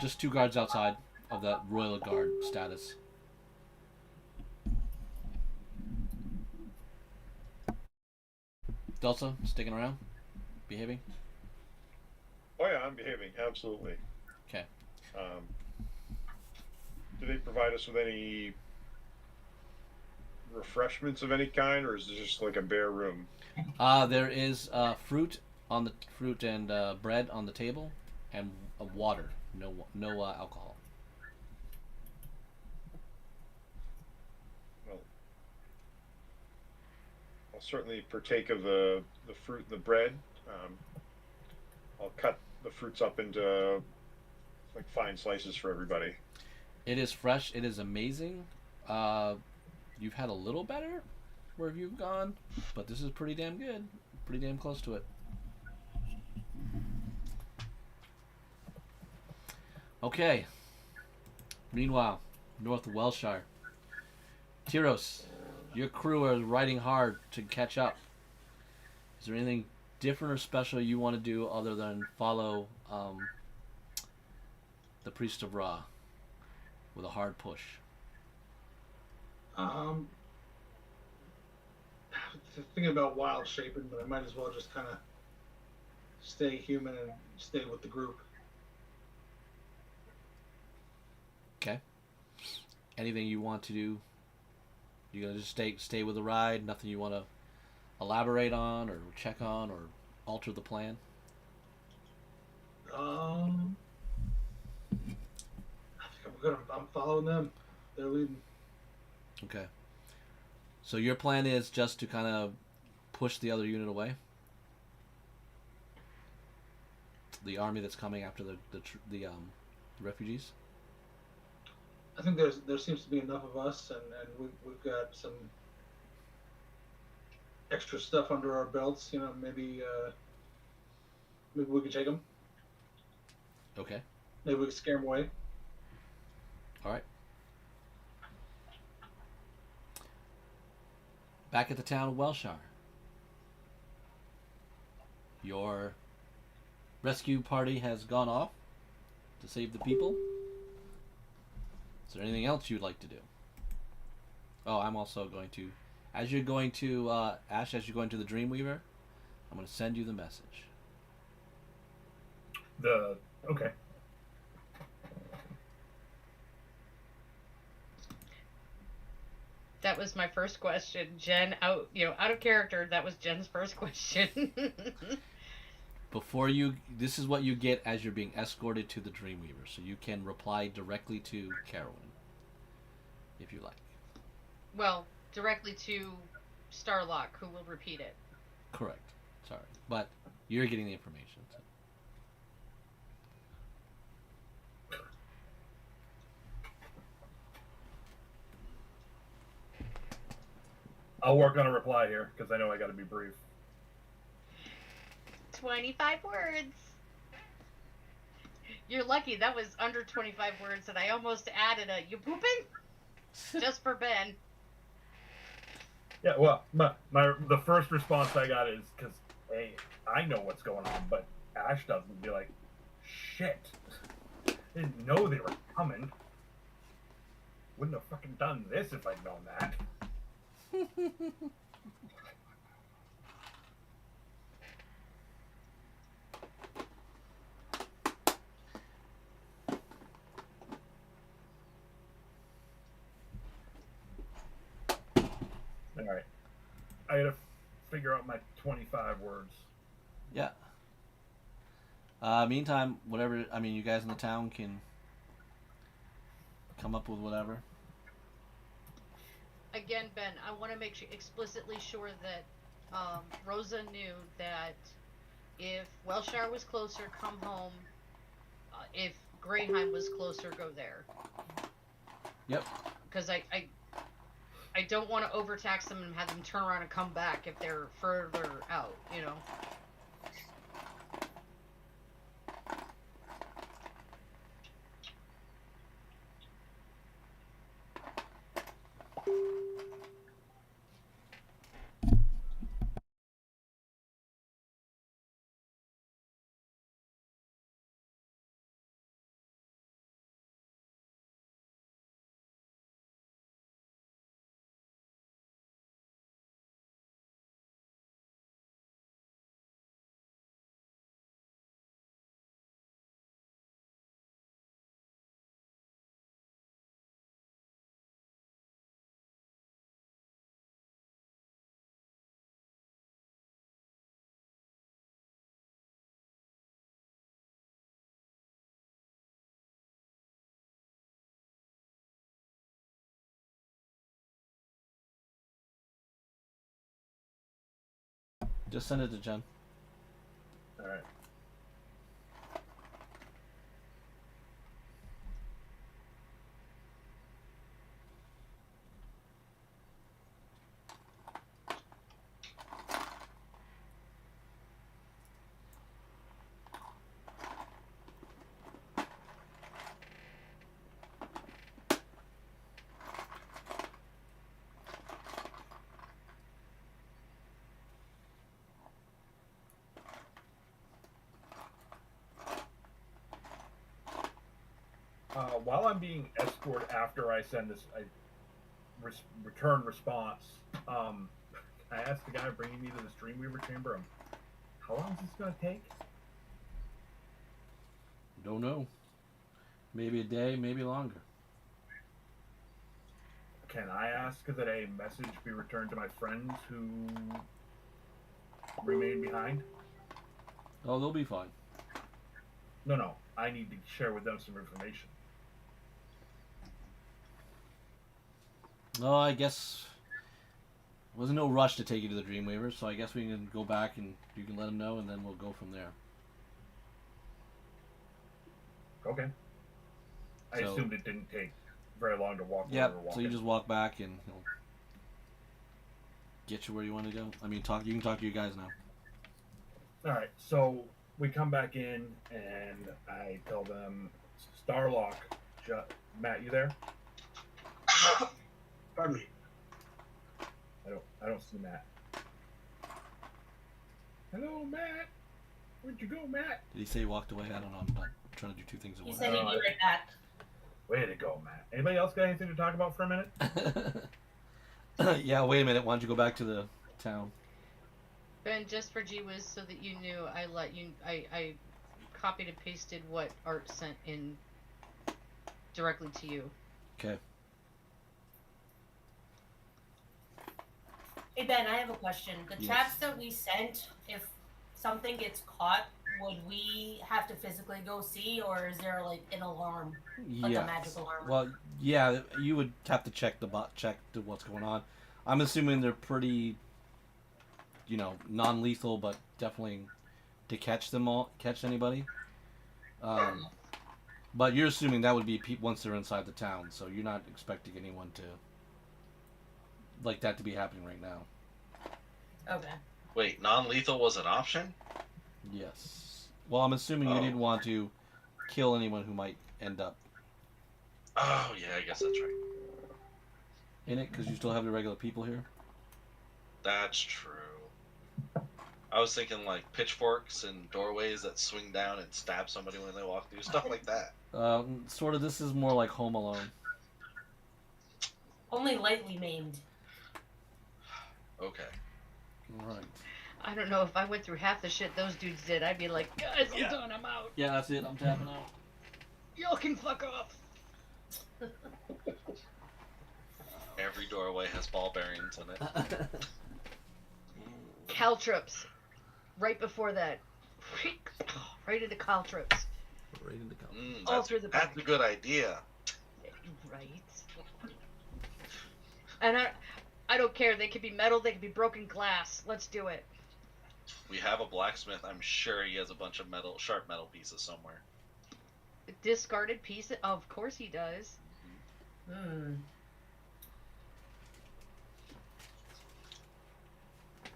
Just two guards outside of that royal guard status. Delta, sticking around? Behaving? Oh yeah, I'm behaving, absolutely. Okay. Do they provide us with any refreshments of any kind, or is it just like a bare room? There is fruit and bread on the table, and water. No alcohol. Well, I'll certainly partake of the fruit and the bread. I'll cut the fruits up into like fine slices for everybody. It is fresh. It is amazing. You've had a little better where you've gone, but this is pretty damn good. Pretty damn close to it. Okay. Meanwhile, north of Welshire. Tyros, your crew are riding hard to catch up. Is there anything different or special you want to do other than follow the Priest of Ra with a hard push? Thinking about wild shaping, but I might as well just kind of stay human and stay with the group. Okay. Anything you want to do? You gonna just stay with the ride? Nothing you want to elaborate on or check on or alter the plan? I think I'm good. I'm following them. They're leading. Okay. So your plan is just to kind of push the other unit away? The army that's coming after the refugees? I think there seems to be enough of us, and we've got some extra stuff under our belts. You know, maybe we could take them. Okay. Maybe we could scare them away. All right. Back at the town of Welshire. Your rescue party has gone off. to save the people. Is there anything else you'd like to do? Oh, I'm also going to, as you're going to Ash, as you're going to the Dreamweaver, I'm going to send you the message. Okay. That was my first question. Jen, out of character, that was Jen's first question. Before you, this is what you get as you're being escorted to the Dreamweaver, so you can reply directly to Carolyn, if you like. Well, directly to Starlock, who will repeat it. Correct. Sorry, but you're getting the information. So. I'll work on a reply here because I know I got to be brief. 25 words. You're lucky that was under 25 words, and I almost added a "you pooping?" just for Ben. Yeah, well, the first response I got is because, hey, I know what's going on, but Ash doesn't. Be like, shit. Didn't know they were coming. Wouldn't have fucking done this if I'd known that. All right. I gotta figure out my 25 words. Yeah. Meantime, whatever. I mean, you guys in the town can come up with whatever. Again, Ben, I want to make sure explicitly sure that Rosa knew that if Welshire was closer, come home. If Greyheim was closer, go there. Yep. Because I don't want to overtax them and have them turn around and come back if they're further out, you know. Just send it to Jen. All right. While I'm being escorted after I send this return response, I asked the guy bringing me to this Dreamweaver chamber, how long is this going to take? Don't know. Maybe a day, maybe longer. Can I ask that a message be returned to my friends who remain behind? Oh, they'll be fine. No. I need to share with them some information. No, I guess wasn't no rush to take you to the Dreamweaver, so I guess we can go back and you can let them know, and then we'll go from there. Okay. I So- assumed it didn't take very long to walk. Yep. Where we were So you walking. just walk back and he'll get you where you want to go. I mean, talk. You can talk to you guys now. All right, so we come back in and I tell them, Starlock, Matt, you there? Pardon me. I don't see Matt. Hello, Matt. Where'd you go, Matt? Did he say he walked away? I don't know. I'm not trying to do two things at He once. said he'd be right back. Way to go, Matt. Anybody else got anything to talk about for a minute? Yeah, wait a minute. Why don't you go back to the town? Ben, just for G-Wiz, so that you knew, I copied and pasted what Art sent in directly to you. Okay. Hey Ben, I have a question. The Yes. traps that we sent, if something gets caught, would we have to physically go see, or is there like an alarm, like Yeah. a magic alarm? Well, yeah, you would have to check what's going on. I'm assuming they're pretty, non-lethal, but definitely to catch anybody. But you're assuming that would be once they're inside the town, so you're not expecting anyone to like that to be happening right now. Okay. Wait, non-lethal was an option? Yes. Well, I'm assuming you didn't want to kill anyone who might end up Oh, yeah, I guess that's right. in it, because you still have the regular people here. That's true. I was thinking like pitchforks and doorways that swing down and stab somebody when they walk through, stuff like that. Sort of. This is more like Home Alone. Only lightly maimed. Okay. All right. I don't know, if I went through half the shit those dudes did, I'd be like, guys, I'm done, I'm out. Yeah, that's it. I'm tapping out. Y'all can fuck off. Every doorway has ball bearings in it. Caltrops. Right before that. Right into caltrops. Right in the color. All through the That's back. a good idea. Right. And I don't care. They could be metal, they could be broken glass. Let's do it. We have a blacksmith. I'm sure he has a bunch of sharp metal pieces somewhere. Discarded piece? Of course he does.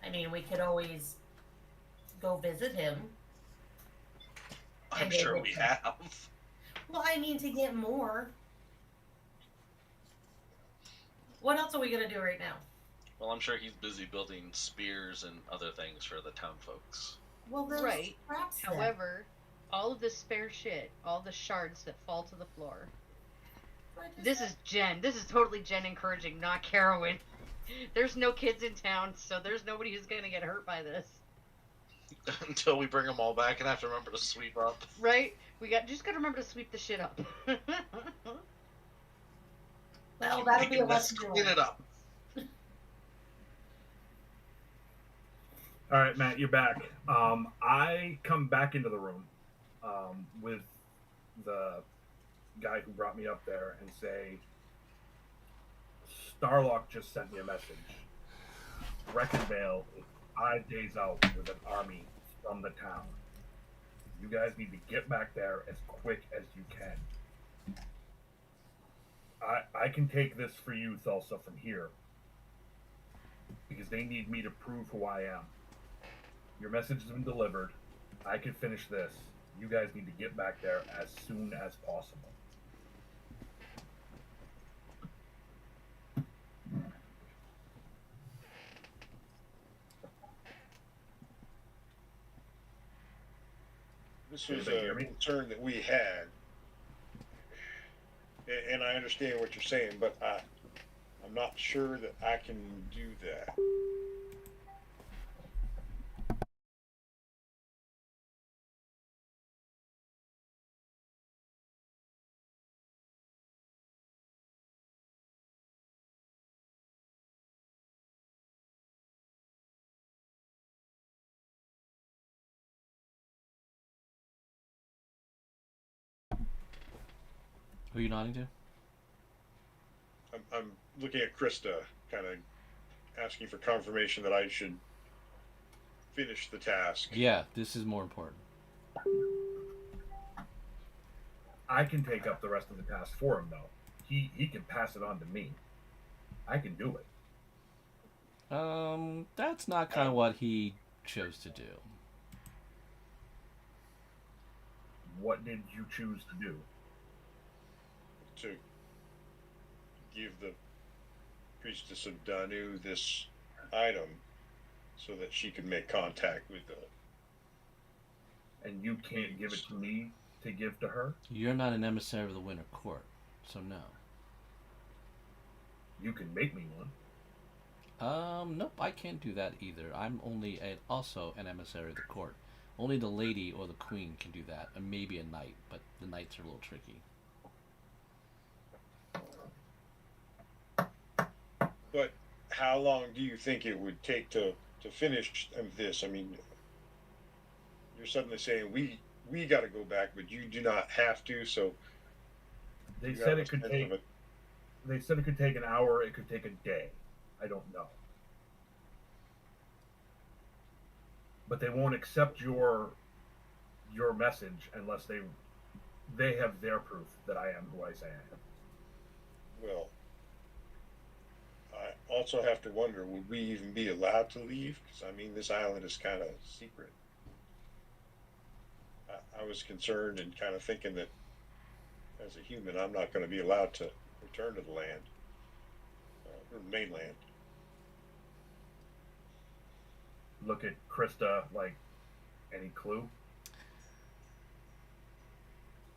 I mean, we could always go visit him. I'm sure we have. Well, I mean, to get more. What else are we gonna do right now? Well, I'm sure he's busy building spears and other things for the town folks. Well, there's Right. traps there. However, all of the spare shit, all the shards that fall to the floor. What is This that? is Jen. This is totally Jen encouraging, not Carowin. There's no kids in town, so there's nobody who's gonna get hurt by this. Until we bring them all back and have to remember to sweep up. Right? Just gotta remember to sweep the shit up. Well, that'll be a Let's lesson clean learned. it up. All right, Matt, you're back. I come back into the room with the guy who brought me up there and say, Starlock just sent me a message. Breckinvale is 5 days out with an army from the town. You guys need to get back there as quick as you can. I can take this for you, Thulsa, from here. Because they need me to prove who I am. Your message has been delivered. I can finish this. You guys need to get back there as soon as possible. This was Anybody a hear me? concern that we had, and I understand what you're saying, but I'm not sure that I can do that. Who are you nodding to? I'm looking at Krista, kind of asking for confirmation that I should finish the task. Yeah, this is more important. I can take up the rest of the task for him, though. He can pass it on to me. I can do it. That's not kind of what he chose to do. What did you choose to do? To give the priestess of Danu this item so that she could make contact with and you can't give it to me to give to her. You're not an emissary of the Winter Court, so no. You can make me one. Nope, I can't do that either. I'm only also an emissary of the court. Only the lady or the queen can do that, and maybe a knight, but the knights are a little tricky. But how long do you think it would take to finish this? I mean, you're suddenly saying we got to go back, but you do not have to. So They you said have a it could sense take. of it. They said it could take an hour. It could take a day. I don't know. But they won't accept your message unless they have their proof that I am who I say I am. Well, I also have to wonder, would we even be allowed to leave? Because I mean, this island is kind of secret. I was concerned and kind of thinking that as a human, I'm not going to be allowed to return to the land, or the mainland. Look at Krista. Like, any clue?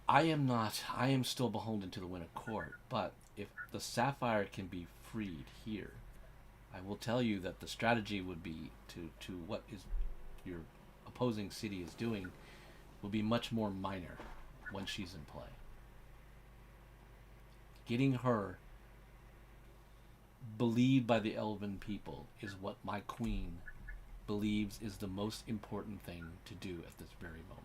I am not. I am still beholden to the Winter Court, but if the Sapphire can be freed here, I will tell you that the strategy would be to what is your opposing city is doing will be much more minor when she's in play. Getting her believed by the elven people is what my queen believes is the most important thing to do at this very moment.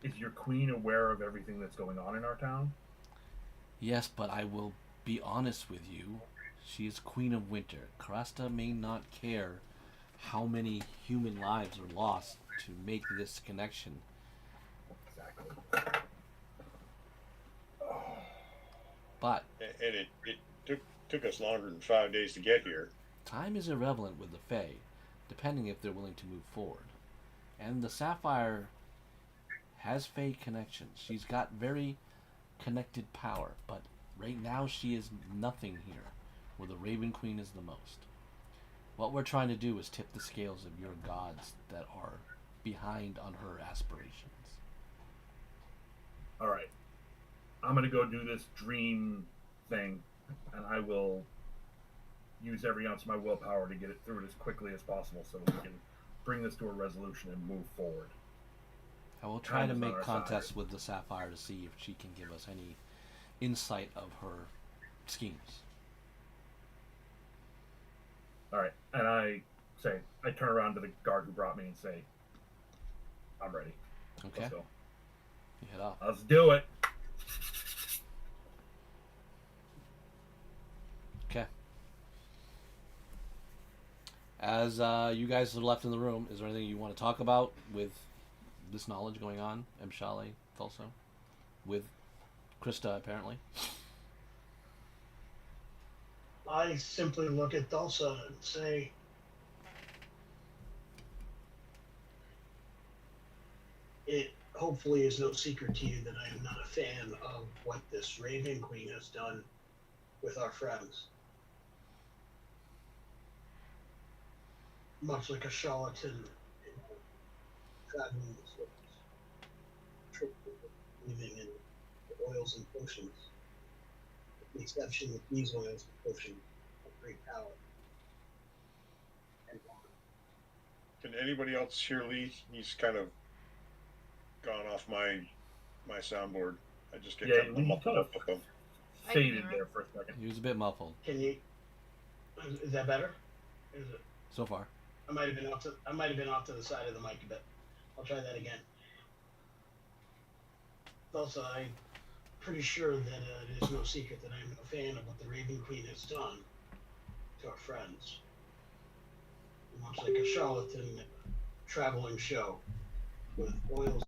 Is your queen aware of everything that's going on in our town? Yes, but I will be honest with you. She is Queen of Winter. Krasta may not care how many human lives are lost to make this connection. Exactly. But And it took us longer than 5 days to get here. time is irrelevant with the Fae, depending if they're willing to move forward. And the Sapphire has Fae connections. She's got very connected power, but right now she is nothing here, where the Raven Queen is the most. What we're trying to do is tip the scales of your gods that are behind on her aspirations. All right. I'm gonna go do this dream thing, and I will use every ounce of my willpower to get it through it as quickly as possible, so that we can bring this to a resolution and move forward. I will try Time to is on make our contests side. with the Sapphire to see if she can give us any insight of her schemes. All right, and I turn around to the guard who brought me and say, "I'm ready. Okay, Let's go. you head off. Let's do it." Okay. As you guys are left in the room, is there anything you want to talk about with this knowledge going on, Mshale, Thulsa, with Krista apparently? I simply look at Dulce and say, it hopefully is no secret to you that I am not a fan of what this Raven Queen has done with our friends. Much like a charlatan traveling the circus, living in oils and potions. With the exception that these oils and potions have great power. And Can anybody else hear Lee? He's kind of gone off my soundboard. I just get Yeah, kind of you muffled kind of up with him. I can faded hear him. there for a second. He was a bit muffled can you? Is that better? Is it? so far. I might have been off to the side of the mic a bit. I'll try that again. Also, I'm pretty sure that it is no secret that I'm a fan of what the Raven Queen has done to our friends. Much like a charlatan traveling show with oils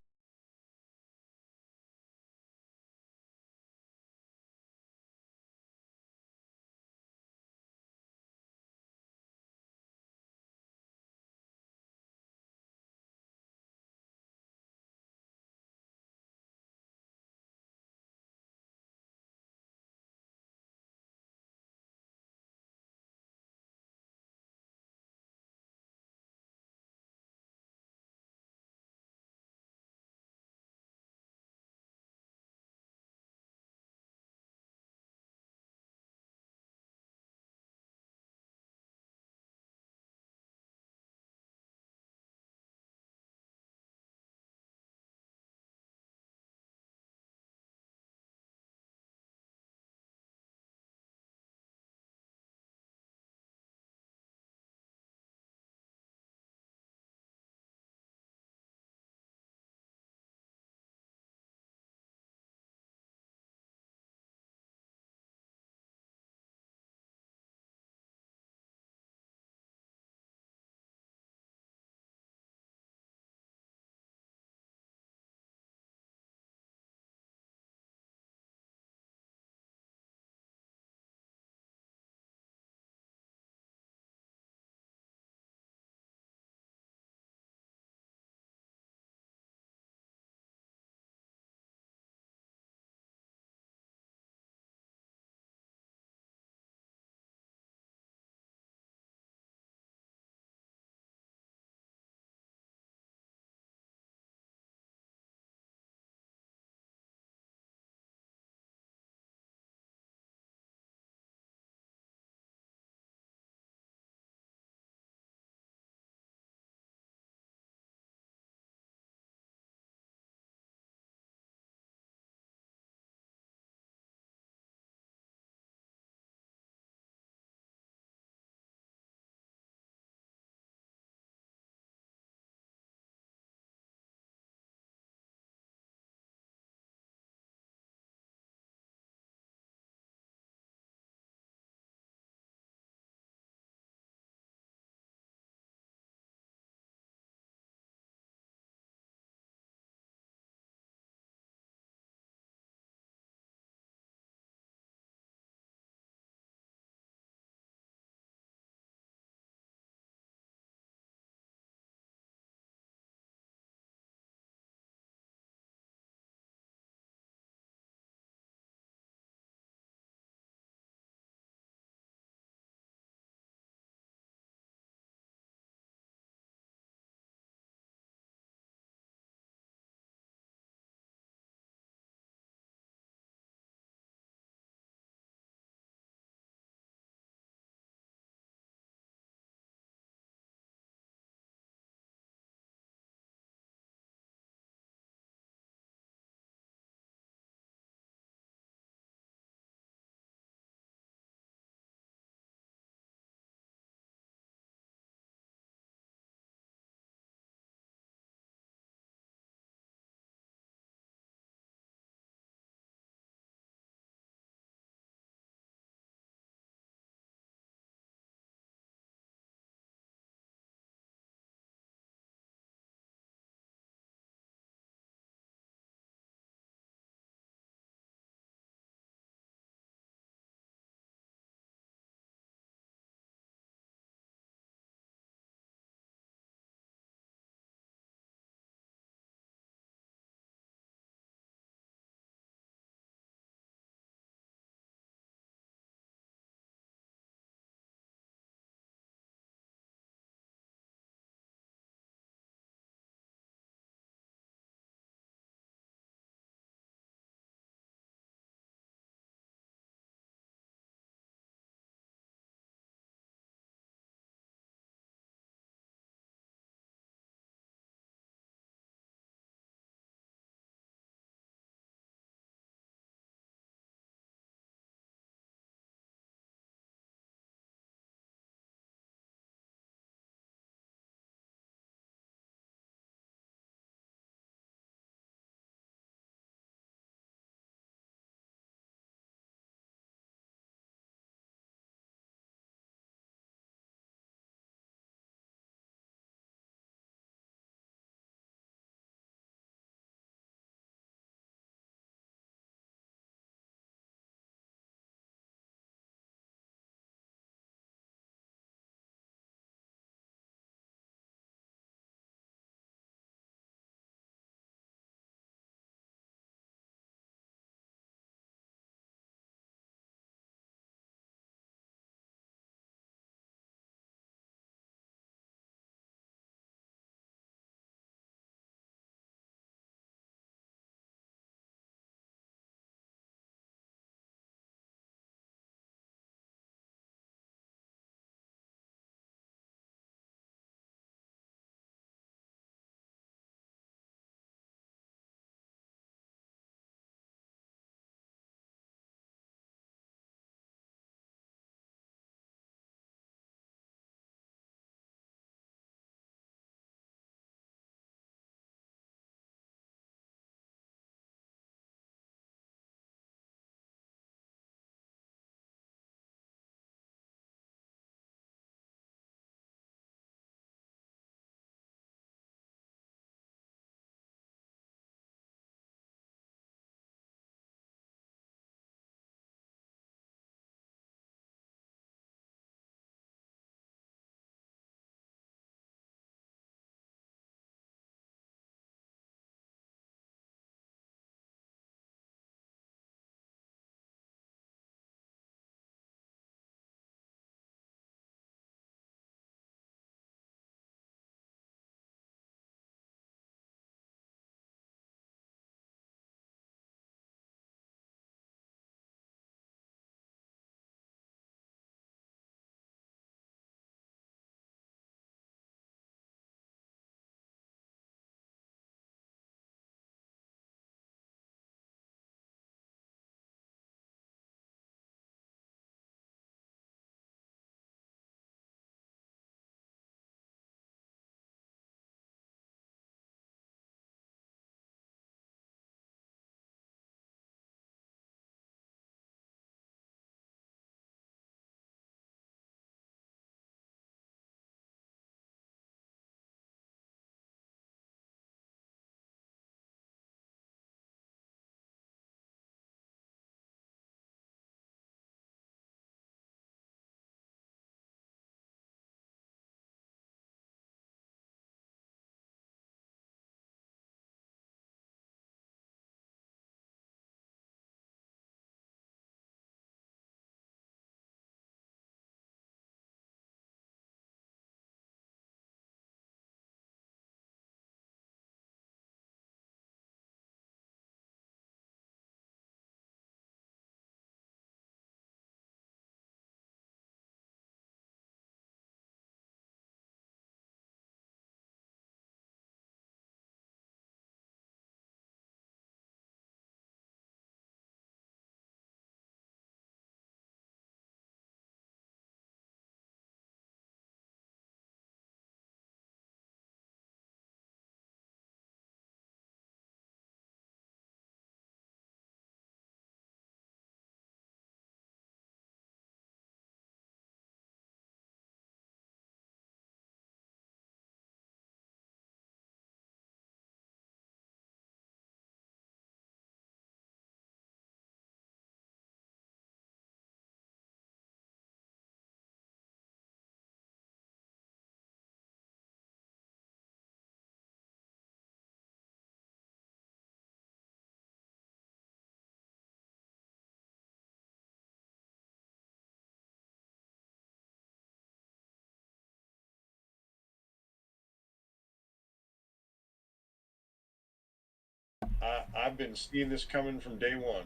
I've been seeing this coming from day one.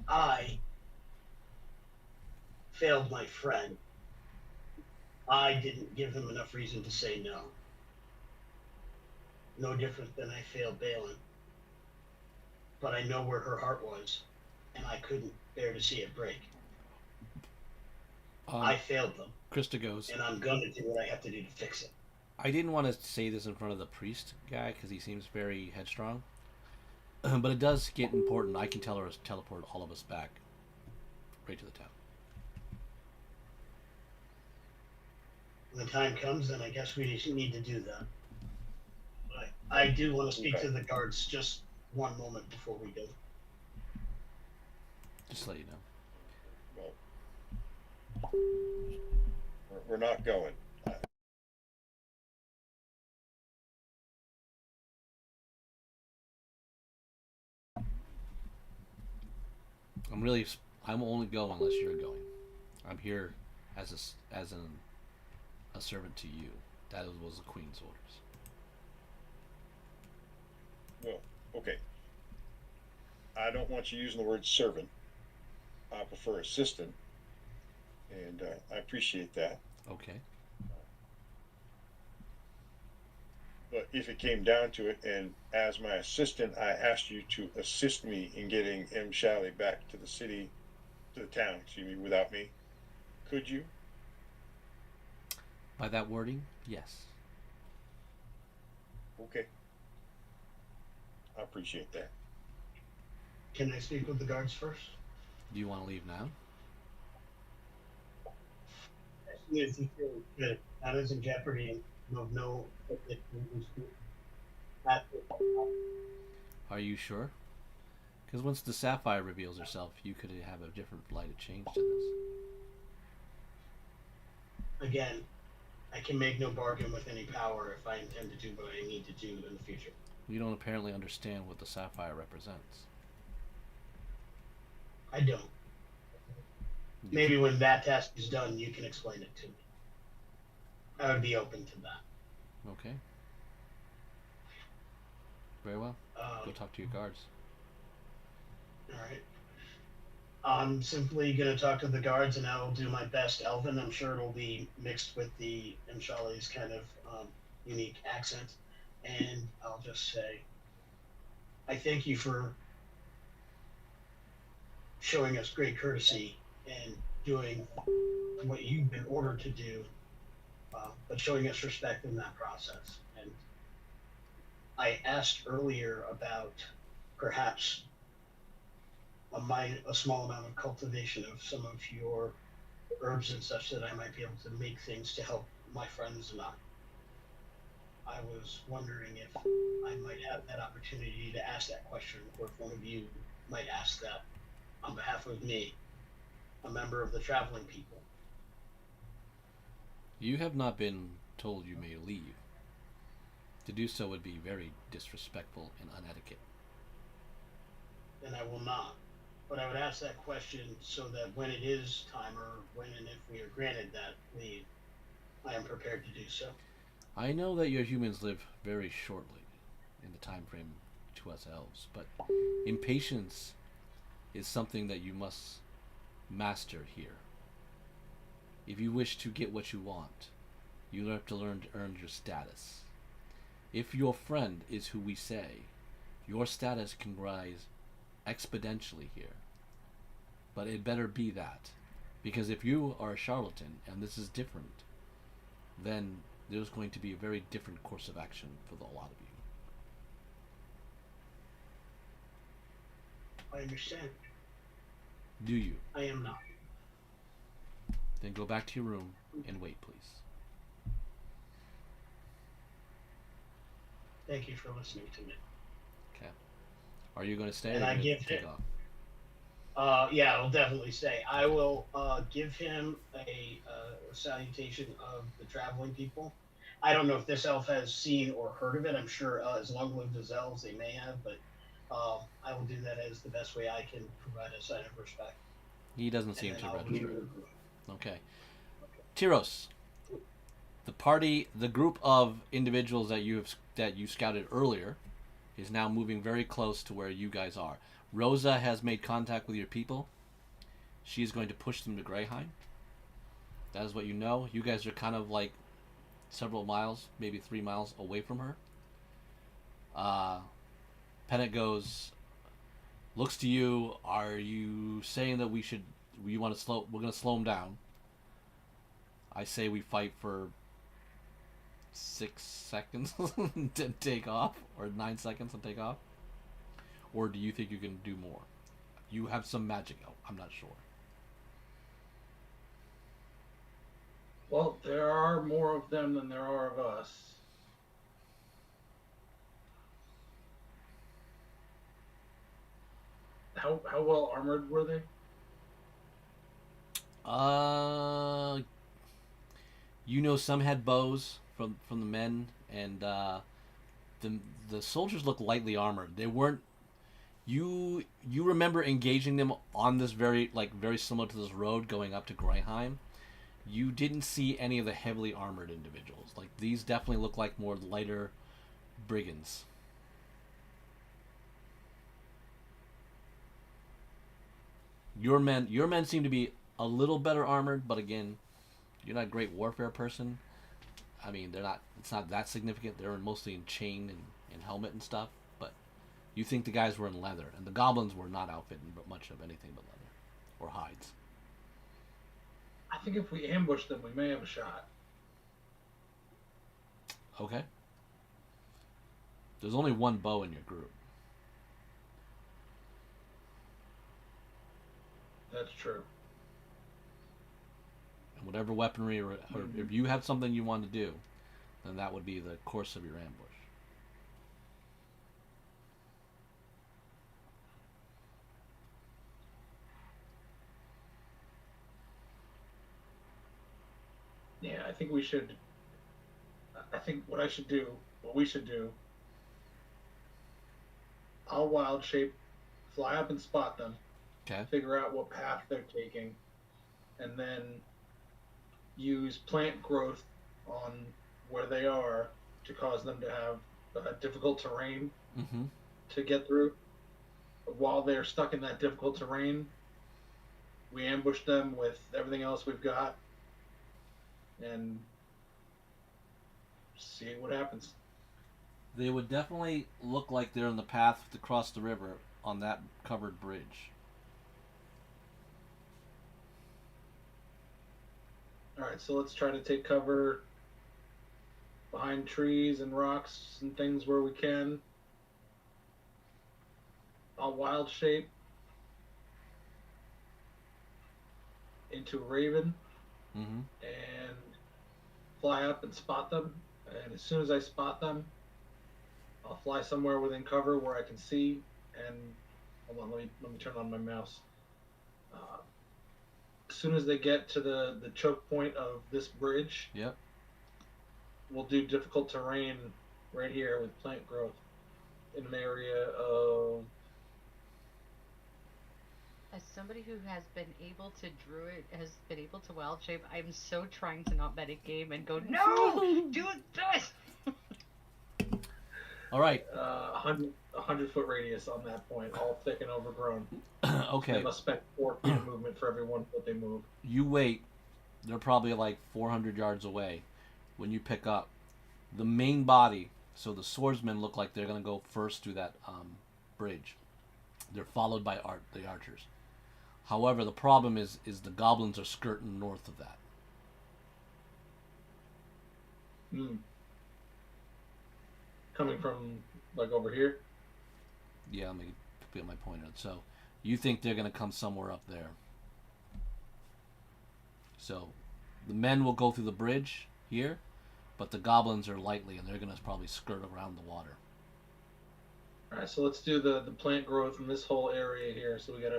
I failed my friend. I didn't give him enough reason to say no. No different than I failed Balin. But I know where her heart was, and I couldn't bear to see it break. I failed them. Krista goes, and I'm going to do what I have to do to fix it. I didn't want to say this in front of the priest guy because he seems very headstrong. But it does get important. I can tell her to teleport all of us back right to the town. When the time comes, then I guess we need to do that. But I do want to speak to the guards just one moment before we go. Just to let you know. Well, we're not going. I'm only going unless you're going. I'm here as a servant to you. That was the Queen's orders. Well, okay. I don't want you using the word servant. I prefer assistant, and I appreciate that. Okay. But if it came down to it, and as my assistant, I asked you to assist me in getting M. Shalley back to the city, to the town, excuse me, without me, could you? By that wording, yes. Okay. I appreciate that. Can I speak with the guards first? Do you want to leave now? As soon as you feel that that is in jeopardy and you know Are you sure? Because once the Sapphire reveals herself, you could have a different light of change to this. Again, I can make no bargain with any power if I intend to do what I need to do in the future. You don't apparently understand what the Sapphire represents. I don't. Maybe when that task is done, you can explain it to me. I would be open to that. Okay. Very well. Go talk to your guards. All right. I'm simply going to talk to the guards, and I will do my best elven. I'm sure it'll be mixed with the Mshali's kind of unique accent. And I'll just say, I thank you for showing us great courtesy and doing what you've been ordered to do, but showing us respect in that process. And I asked earlier about perhaps a small amount of cultivation of some of your herbs and such that I might be able to make things to help my friends and I was wondering if I might have that opportunity to ask that question, or if one of you might ask that on behalf of me, a member of the traveling people. You have not been told you may leave. To do so would be very disrespectful and unetiquette. Then I will not. But I would ask that question so that when it is time, or when and if we are granted that leave, I am prepared to do so. I know that your humans live very shortly in the time frame to us elves, but impatience is something that you must master here. If you wish to get what you want, you have to learn to earn your status. If your friend is who we say, your status can rise exponentially here. But it better be that. Because if you are a charlatan and this is different, then there's going to be a very different course of action for a lot of you. I understand. Do you? I am not. Then go back to your room and wait, please. Thank you for listening to me. Okay. Are you going to stay? And or I are you give gonna take him- off? Yeah, I'll definitely stay. I will give him a salutation of the traveling people. I don't know if this elf has seen or heard of it. I'm sure as long-lived as elves they may have, but I will do that as the best way I can provide a sign of respect. He doesn't And seem then to I'll register. leave. Okay. Tyros, the group of individuals that you scouted earlier is now moving very close to where you guys are. Rosa has made contact with your people. She is going to push them to Greyheim. That is what you know. You guys are kind of like several miles, maybe 3 miles away from her. Pennant goes, looks to you. Are you saying that we're going to slow him down? I say we fight for 6 seconds to take off, or 9 seconds to take off? Or do you think you can do more? You have some magic. I'm not sure. Well, there are more of them than there are of us. How well armored were they? You know, some had bows from the men, and the soldiers look lightly armored. They weren't. You remember engaging them on this very similar to this road going up to Greyheim. You didn't see any of the heavily armored individuals. Like, these definitely look like more lighter brigands. Your men seem to be a little better armored, but again, you're not a great warfare person. I mean, it's not that significant. They're mostly in chain and helmet and stuff, but you think the guys were in leather, and the goblins were not outfitted in much of anything but leather or hides. I think if we ambush them, we may have a shot. Okay. There's only one bow in your group. That's true. And whatever weaponry, or if you have something you want to do, then that would be the course of your ambush. Yeah, I think we should. I think what we should do, I'll wild shape, fly up and spot them. Okay. Figure out what path they're taking, and then use plant growth on where they are to cause them to have difficult terrain to get through. While they're stuck in that difficult terrain, we ambush them with everything else we've got and see what happens. They would definitely look like they're in the path to cross the river on that covered bridge. Alright, so let's try to take cover behind trees and rocks and things where we can. I'll wild shape into a raven and fly up and spot them. And as soon as I spot them, I'll fly somewhere within cover where I can see. And hold on, let me turn on my mouse. As soon as they get to the choke point of this bridge, we'll do difficult terrain right here with plant growth in an area of. As somebody who has been able to has been able to wild shape, I'm so trying to not metagame and go, no, do this. All right. 100-foot radius on that point, all thick and overgrown. Okay. They must spend 4 feet of movement for every 1 foot they move. You wait. They're probably like 400 yards away when you pick up. The main body, so the swordsmen look like they're going to go first through that bridge. They're followed by the archers. However, the problem is the goblins are skirting north of that. Coming from, like, over here? Yeah, let me get my pointer. So, you think they're going to come somewhere up there. So, the men will go through the bridge here, but the goblins are lightly, and they're going to probably skirt around the water. Alright, so let's do the plant growth in this whole area here. So we got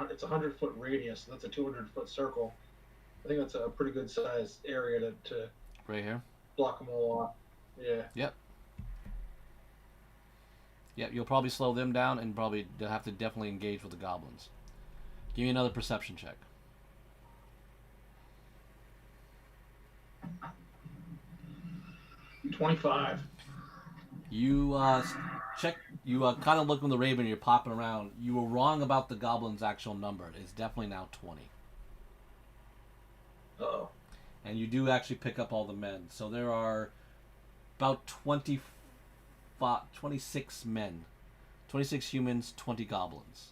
it's a 100-foot radius, so that's a 200-foot circle. I think that's a pretty good sized area to right here? Block them all off. Yeah. Yep. Yep, you'll probably slow them down and probably have to definitely engage with the goblins. Give me another perception check. 25. You you kind of look from the Raven. You're popping around. You were wrong about the goblin's actual number. It's definitely now 20. Oh. And you do actually pick up all the men. So there are about 26 men. 26 humans, 20 goblins.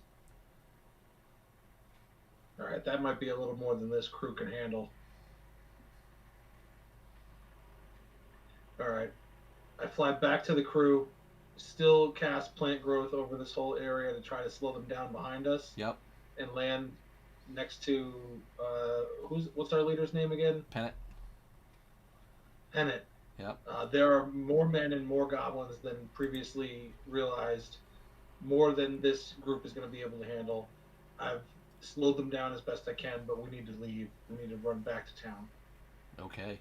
All right, that might be a little more than this crew can handle. All right, I fly back to the crew, still cast plant growth over this whole area to try to slow them down behind us. Yep. And land next to what's our leader's name again? Pennant. Pennant. Yep. There are more men and more goblins than previously realized, more than this group is going to be able to handle. I've slowed them down as best I can, but we need to leave. We need to run back to town. Okay.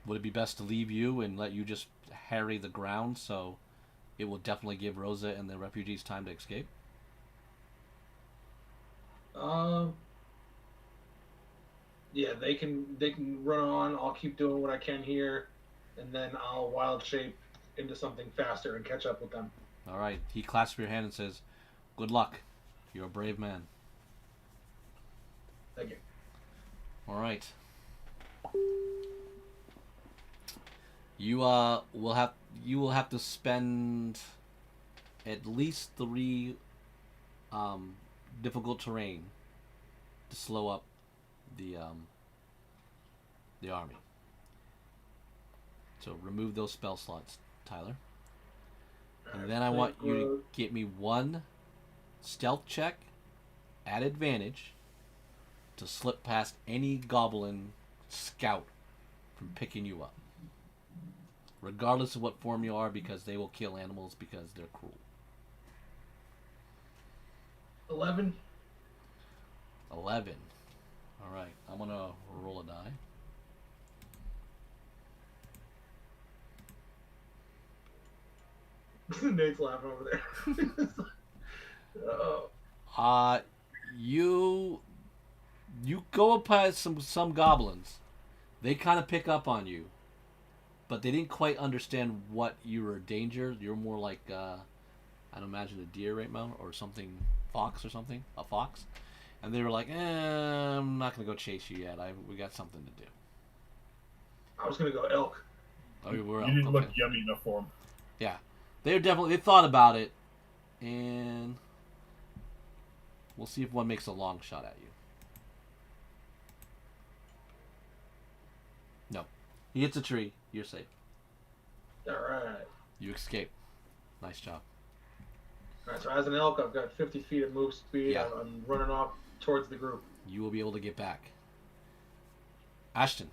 Would it be best to leave you and let you just harry the ground so it will definitely give Rosa and the refugees time to escape? Yeah, they can run on. I'll keep doing what I can here, and then I'll wild shape into something faster and catch up with them. All right. He clasps your hand and says, "Good luck. You're a brave man." Thank you. All right. You will have to spend at least 3 difficult terrain to slow up the army. So remove those spell slots, Tyler. And then I want you to get me 1 stealth check at advantage to slip past any goblin scout from picking you up. Regardless of what form you are, because they will kill animals because they're cruel. 11. 11. Alright, I'm going to roll a die. Nate's laughing over there. Oh. You go up past some goblins. They kind of pick up on you, but they didn't quite understand what you were in danger. You're more like I'd imagine a deer right now, or something, fox or something, a fox. And they were like, I'm not gonna go chase you yet. We got something to do. I was gonna go elk. Oh, you were You elk. didn't look Okay. yummy enough for him. Yeah, they thought about it, and we'll see if one makes a long shot at you. No, he hits a tree. You're safe. All right. You escape. Nice job. All right. So as an elk, I've got 50 feet of move speed. Yeah. I'm running off towards the group. You will be able to get back. Ashton,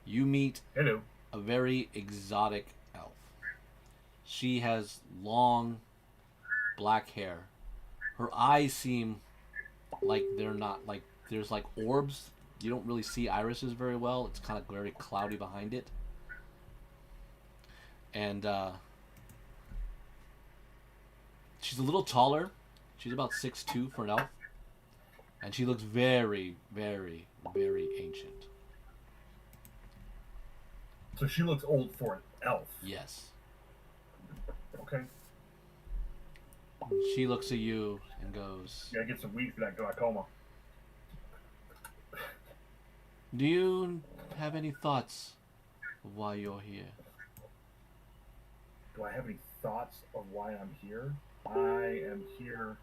you meet Hello. a very exotic elf. She has long black hair. Her eyes seem like they're not like there's like orbs. You don't really see irises very well. It's kind of very cloudy behind it. And she's a little taller. She's about 6'2" for an elf. And she looks very, very, very ancient. So she looks old for an elf. Yes. Okay. She looks at you and goes, Gotta get some weed for that glaucoma. "Do you have any thoughts of why you're here?" Do I have any thoughts of why I'm here? I am here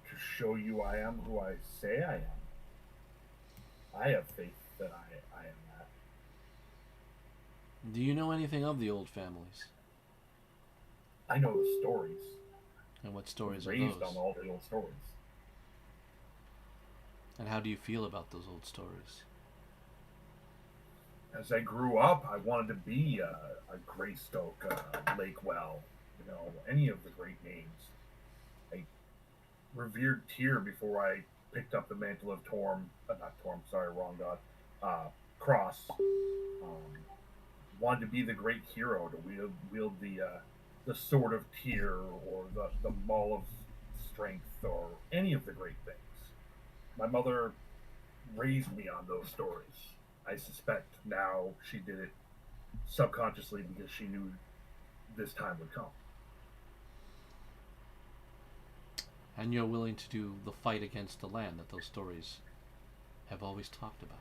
to show you I am who I say I am. I have faith that I am that. Do you know anything of the old families? I know the stories. And what stories are Raised those? on all the old stories. And how do you feel about those old stories? As I grew up, I wanted to be a Greystoke, Lakewell, any of the great names. I revered Tyr before I picked up the mantle of Cross. Wanted to be the great hero, to wield the sword of Tyr, or the maul of strength, or any of the great things. My mother raised me on those stories. I suspect now she did it subconsciously because she knew this time would come. And you're willing to do the fight against the land that those stories have always talked about.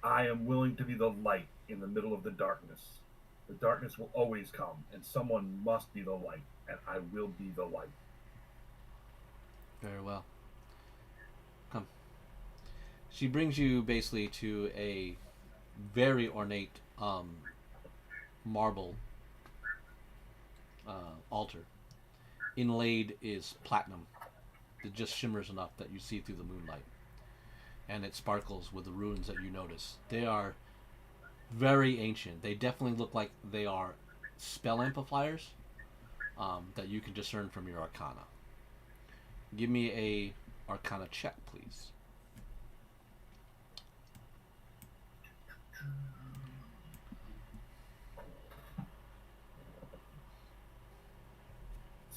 I am willing to be the light in the middle of the darkness. The darkness will always come, and someone must be the light, and I will be the light. Very well. Come. She brings you basically to a very ornate marble altar. Inlaid is platinum. It just shimmers enough that you see through the moonlight. And it sparkles with the runes that you notice. They are very ancient. They definitely look like they are spell amplifiers that you can discern from your arcana. Give me a arcana check, please.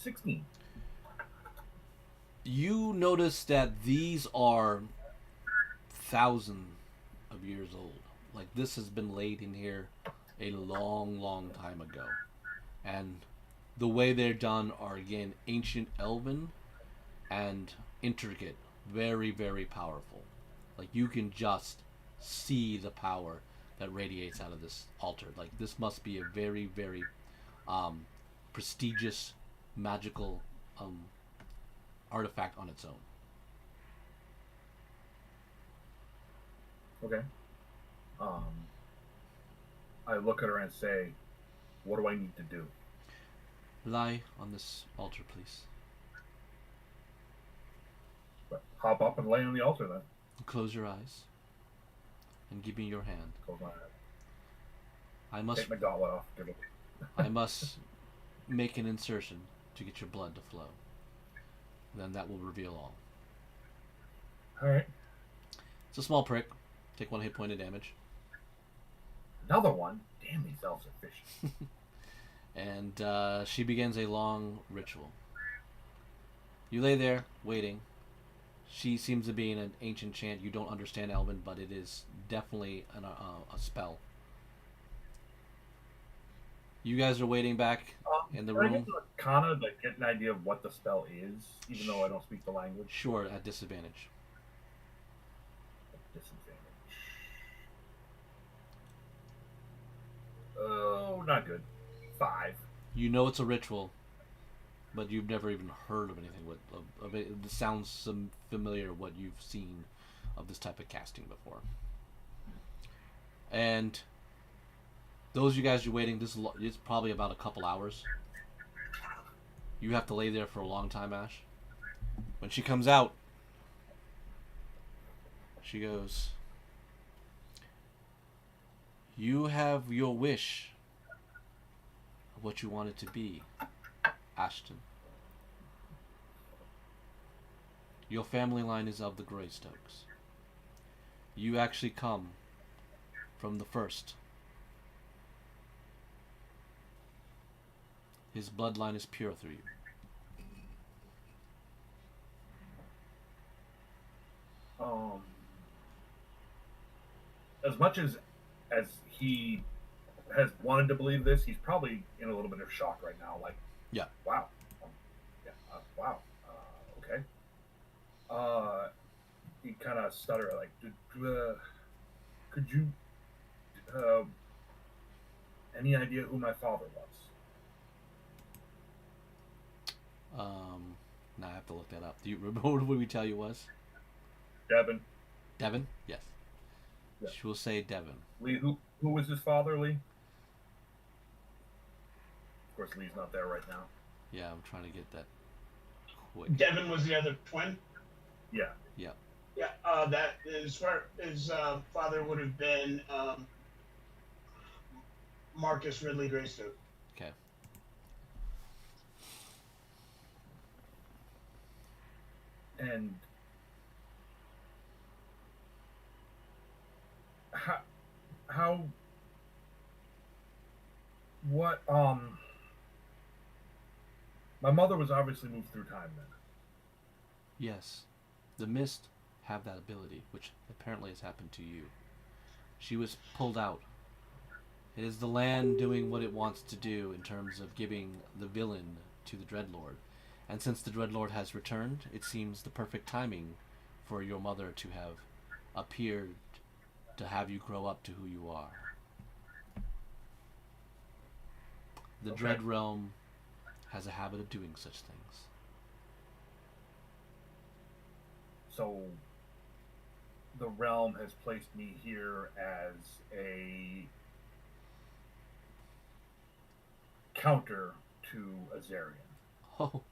$16. You notice that these are thousands of years old. Like, this has been laid in here a long, long time ago. And the way they're done are, again, ancient elven and intricate. Very, very powerful. Like, you can just see the power that radiates out of this altar. Like, this must be a very, very prestigious, magical artifact on its own. Okay. I look at her and say, what do I need to do? Lie on this altar, please. But hop up and lay on the altar then. Close your eyes and give me your hand. Close my eyes. I must Take my gauntlet off. Give it. I must make an insertion to get your blood to flow. Then that will reveal all. Alright. It's a small prick. Take 1 hit point of damage. Another one? Damn, these elves are fishy. And she begins a long ritual. You lay there, waiting. She seems to be in an ancient chant. You don't understand Elven, but it is definitely a spell. You guys are waiting back in the Can I room. get to Arcana to get an idea of what the spell is, even though I don't speak the language? Sure, at disadvantage. Disadvantage. Oh, not good. 5. You know it's a ritual, but you've never even heard of anything of it. It sounds some familiar what you've seen of this type of casting before. And those of you guys are waiting, it's probably about a couple hours. You have to lay there for a long time, Ash. When she comes out, she goes, "You have your wish of what you want it to be, Ashton. Your family line is of the Greystokes. You actually come from the first. His bloodline is pure through you." As much as he has wanted to believe this, he's probably in a little bit of shock right now. Like, Yeah. wow, wow, okay. He kind of stutter like, could you, any idea who my father was? Now I have to look that up. Do you remember what we tell you was? Devin. Devin? Yes. Yeah. She will say Devin. Lee, who was his father, Lee? Of course, Lee's not there right now. Yeah, I'm trying to get that quick. Devin was the other twin. Yeah. Yeah. Yeah, that is where his father would have been Marcus Ridley Greystoke. Okay. And my mother was obviously moved through time then. Yes. The Mist have that ability, which apparently has happened to you. She was pulled out. It is the land doing what it wants to do in terms of giving the villain to the Dreadlord. And since the Dreadlord has returned, it seems the perfect timing for your mother to have appeared to have you grow up to who you are. The Okay. Dread Realm has a habit of doing such things. So the realm has placed me here as a counter to Azarian. Oh,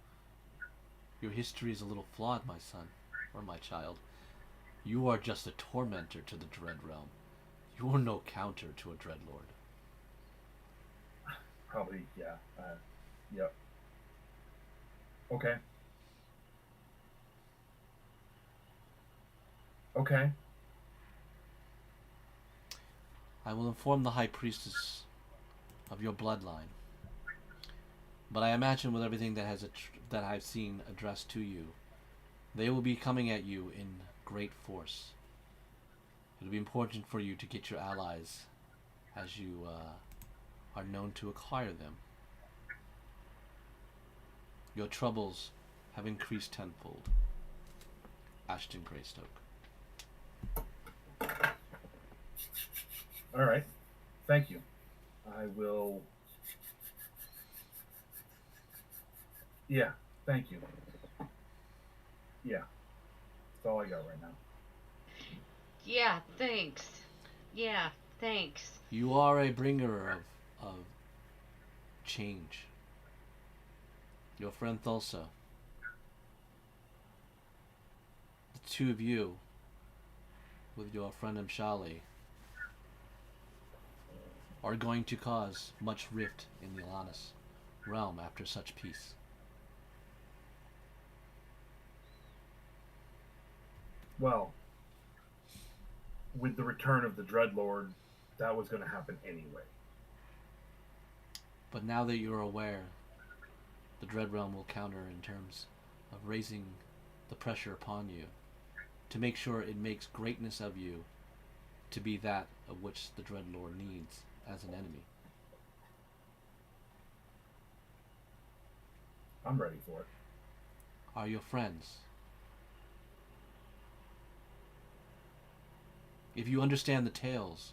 your history is a little flawed, my son, or my child. You are just a tormentor to the Dread Realm. You are no counter to a Dreadlord. Probably, yeah. Yep. Okay. Okay. I will inform the High Priestess of your bloodline. But I imagine with everything that I've seen addressed to you, they will be coming at you in great force. It'll be important for you to get your allies as you are known to acquire them. Your troubles have increased tenfold. Ashton Greystoke. All right. Thank you. I will. Yeah. Thank you. Yeah. That's all I got right now. Yeah, thanks. Yeah, thanks. You are a bringer of change. Your friend Thulsa. The two of you, with your friend Mshali, are going to cause much rift in the Alanis realm after such peace. Well, with the return of the Dreadlord, that was going to happen anyway. But now that you're aware, the Dread Realm will counter in terms of raising the pressure upon you to make sure it makes greatness of you to be that of which the Dreadlord needs as an enemy. I'm ready for it. Are your friends? If you understand the tales,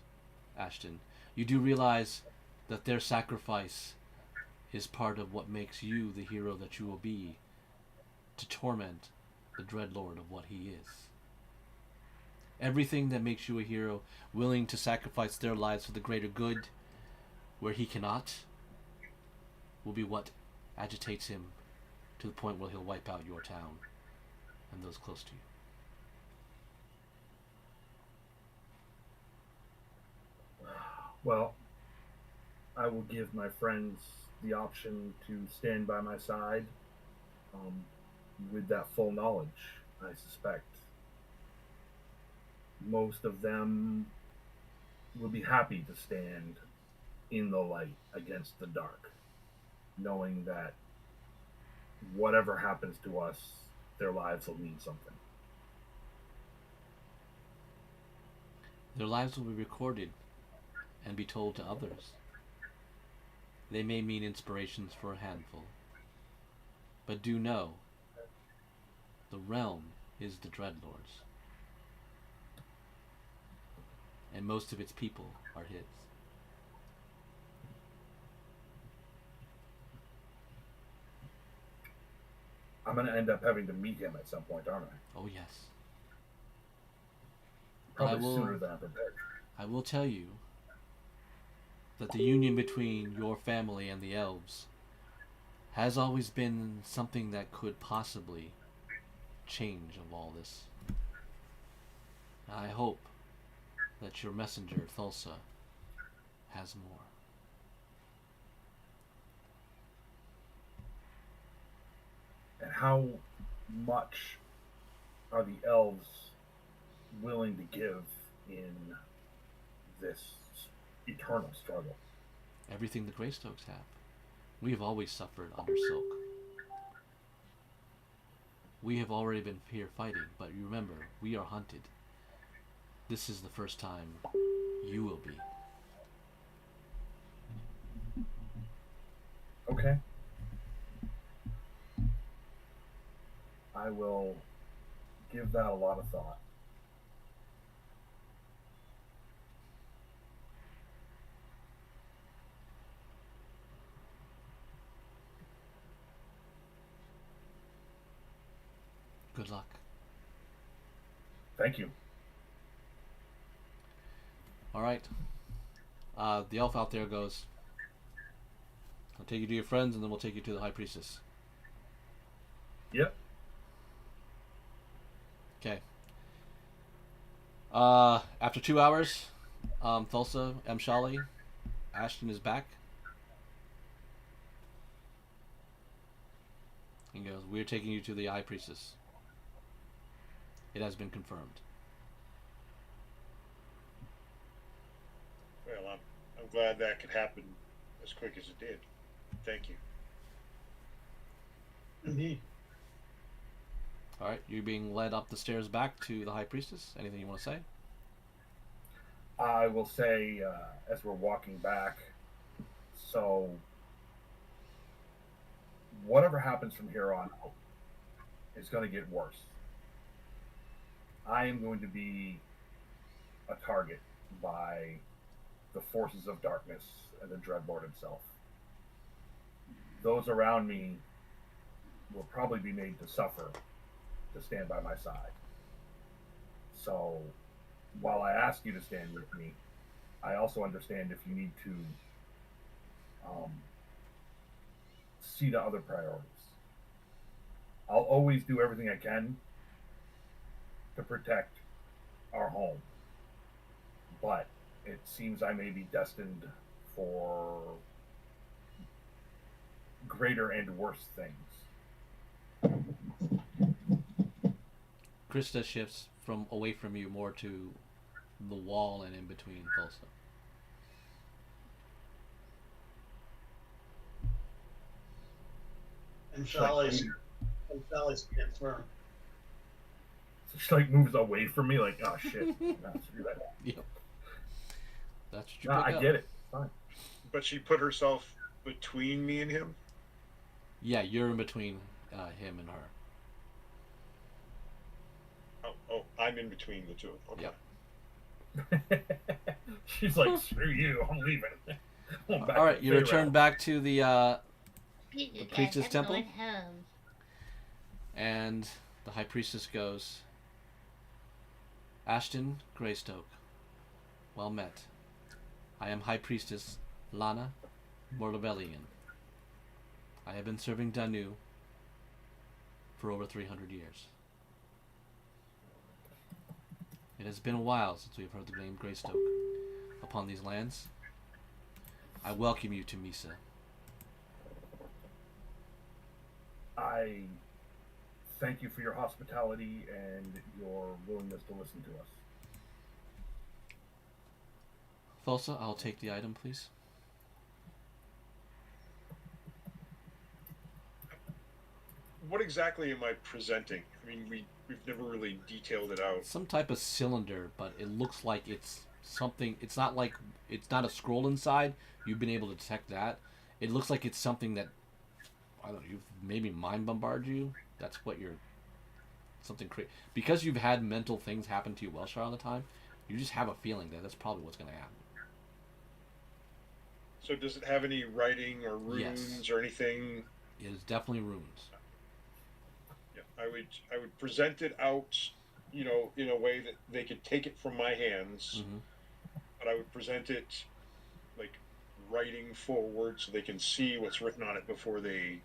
Ashton, you do realize that their sacrifice is part of what makes you the hero that you will be to torment the Dreadlord of what he is. Everything that makes you a hero, willing to sacrifice their lives for the greater good, where he cannot, will be what agitates him to the point where he'll wipe out your town and those close to you. Well, I will give my friends the option to stand by my side with that full knowledge, I suspect. Most of them will be happy to stand in the light against the dark, knowing that whatever happens to us, their lives will mean something. Their lives will be recorded and be told to others. They may mean inspirations for a handful, but do know the realm is the Dreadlord's, and most of its people are his. I'm going to end up having to meet him at some point, aren't I? Oh yes. Probably sooner than I'm prepared. I will tell you that the union between your family and the elves has always been something that could possibly change of all this. I hope that your messenger, Thulsa, has more. And how much are the elves willing to give in this eternal struggle? Everything the Greystokes have. We have always suffered under Silk. We have already been here fighting, but you remember, we are hunted. This is the first time You will be. Okay. I will give that a lot of thought. Good luck. Thank you. All right. The elf out there goes, I'll take you to your friends, and then we'll take you to the High Priestess. Yep. Okay. After 2 hours, Thulsa, Mshali, Ashton is back. He goes, we're taking you to the High Priestess. It has been confirmed. Well, I'm glad that could happen as quick as it did. Thank you. Indeed. All right, you're being led up the stairs back to the High Priestess. Anything you want to say? I will say, as we're walking back, so whatever happens from here on out is going to get worse. I am going to be a target by the forces of darkness and the Dreadlord himself. Those around me will probably be made to suffer to stand by my side. So, while I ask you to stand with me, I also understand if you need to see to other priorities. I'll always do everything I can to protect our home, but it seems I may be destined for greater and worse things. Krista shifts from away from you more to the wall and in between Thulsa. And Charlie's stand firm. So she like moves away from me, like, oh shit, nah, screw that. Yep. That's what you Nah, pick I up. get it. Fine. But she put herself between me and him. Yeah, you're in between him and her. Oh, I'm in between the two. Okay. Yep. She's like, screw you, I'm leaving. I'm back All right, to you Fey return realm. back to the You guys, priestess I'm temple? going home. and the High Priestess goes, Ashton Greystoke, well met. I am High Priestess Lana Morlebellian. I have been serving Danu for over 300 years. It has been a while since we have heard the name Greystoke upon these lands. I welcome you to Misa. I thank you for your hospitality and your willingness to listen to us. Thulsa, I'll take the item, please. What exactly am I presenting? I mean, we've never really detailed it out. Some type of cylinder, but it looks like it's something. It's not like it's not a scroll inside. You've been able to detect that. It looks like it's something that I don't know. You've maybe mind bombard you. That's what you're. Something crazy because you've had mental things happen to you Welshire all the time. You just have a feeling that that's probably what's going to happen. So does it have any writing or runes Yes. or anything? It is definitely runes. Yeah, I would present it out, in a way that they could take it from my hands, Mm-hmm. but I would present it like writing forward so they can see what's written on it before they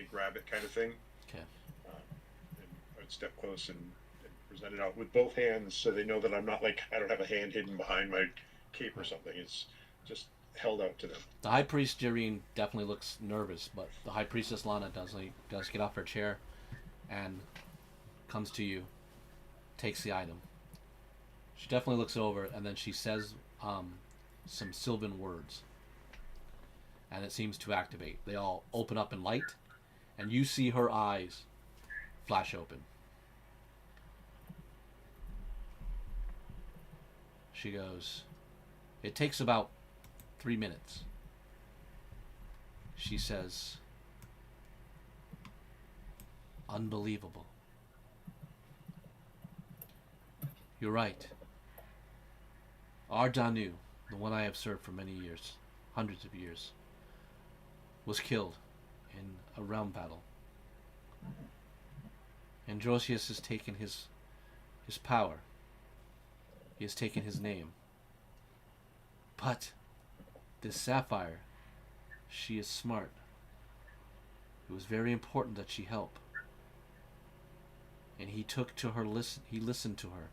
grab it, kind of thing. Okay. And I would step close and present it out with both hands so they know that I'm not like I don't have a hand hidden behind my cape or something. It's just held out to them. The High Priest Jireen definitely looks nervous, but the High Priestess Lana does get off her chair and comes to you, takes the item. She definitely looks it over, and then she says some Sylvan words, and it seems to activate. They all open up in light, and you see her eyes flash open. She goes, It takes about 3 minutes. She says, unbelievable. You're right. Our Danu, the one I have served for many years, hundreds of years, was killed in a realm battle. Androsius has taken his power. He has taken his name. But this Sapphire, she is smart. It was very important that she help. And he took to her he listened to her.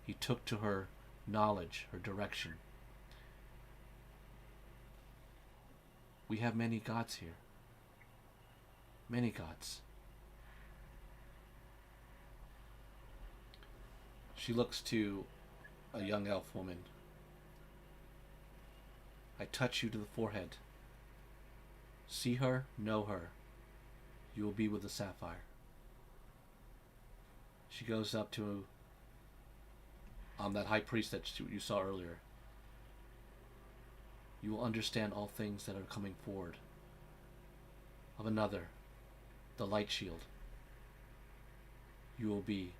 He took to her knowledge, her direction. We have many gods here. Many gods. She looks to a young elf woman. I touch you to the forehead. See her, know her. You will be with the Sapphire. She goes up to that high priest that you saw earlier. You will understand all things that are coming forward. Of another, the light shield. You will be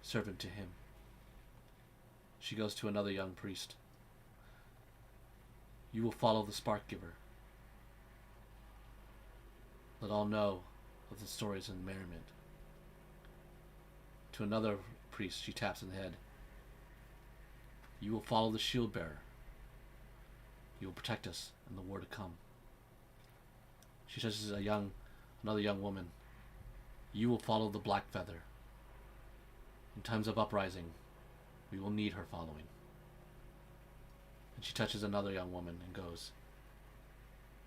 servant to him. She goes to another young priest. You will follow the spark giver. Let all know of the stories and merriment. To another priest, she taps in the head. You will follow the shield bearer. You will protect us in the war to come. She says to another young woman, you will follow the black feather. In times of uprising, we will need her following. And she touches another young woman and goes,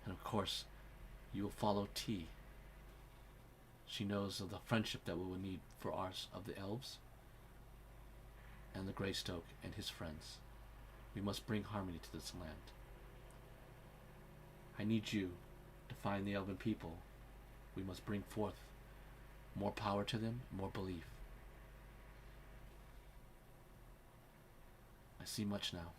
and of course, you will follow T. She knows of the friendship that we will need for ours of the elves and the Greystoke and his friends. We must bring harmony to this land. I need you to find the elven people. We must bring forth more power to them, more belief. I see much now.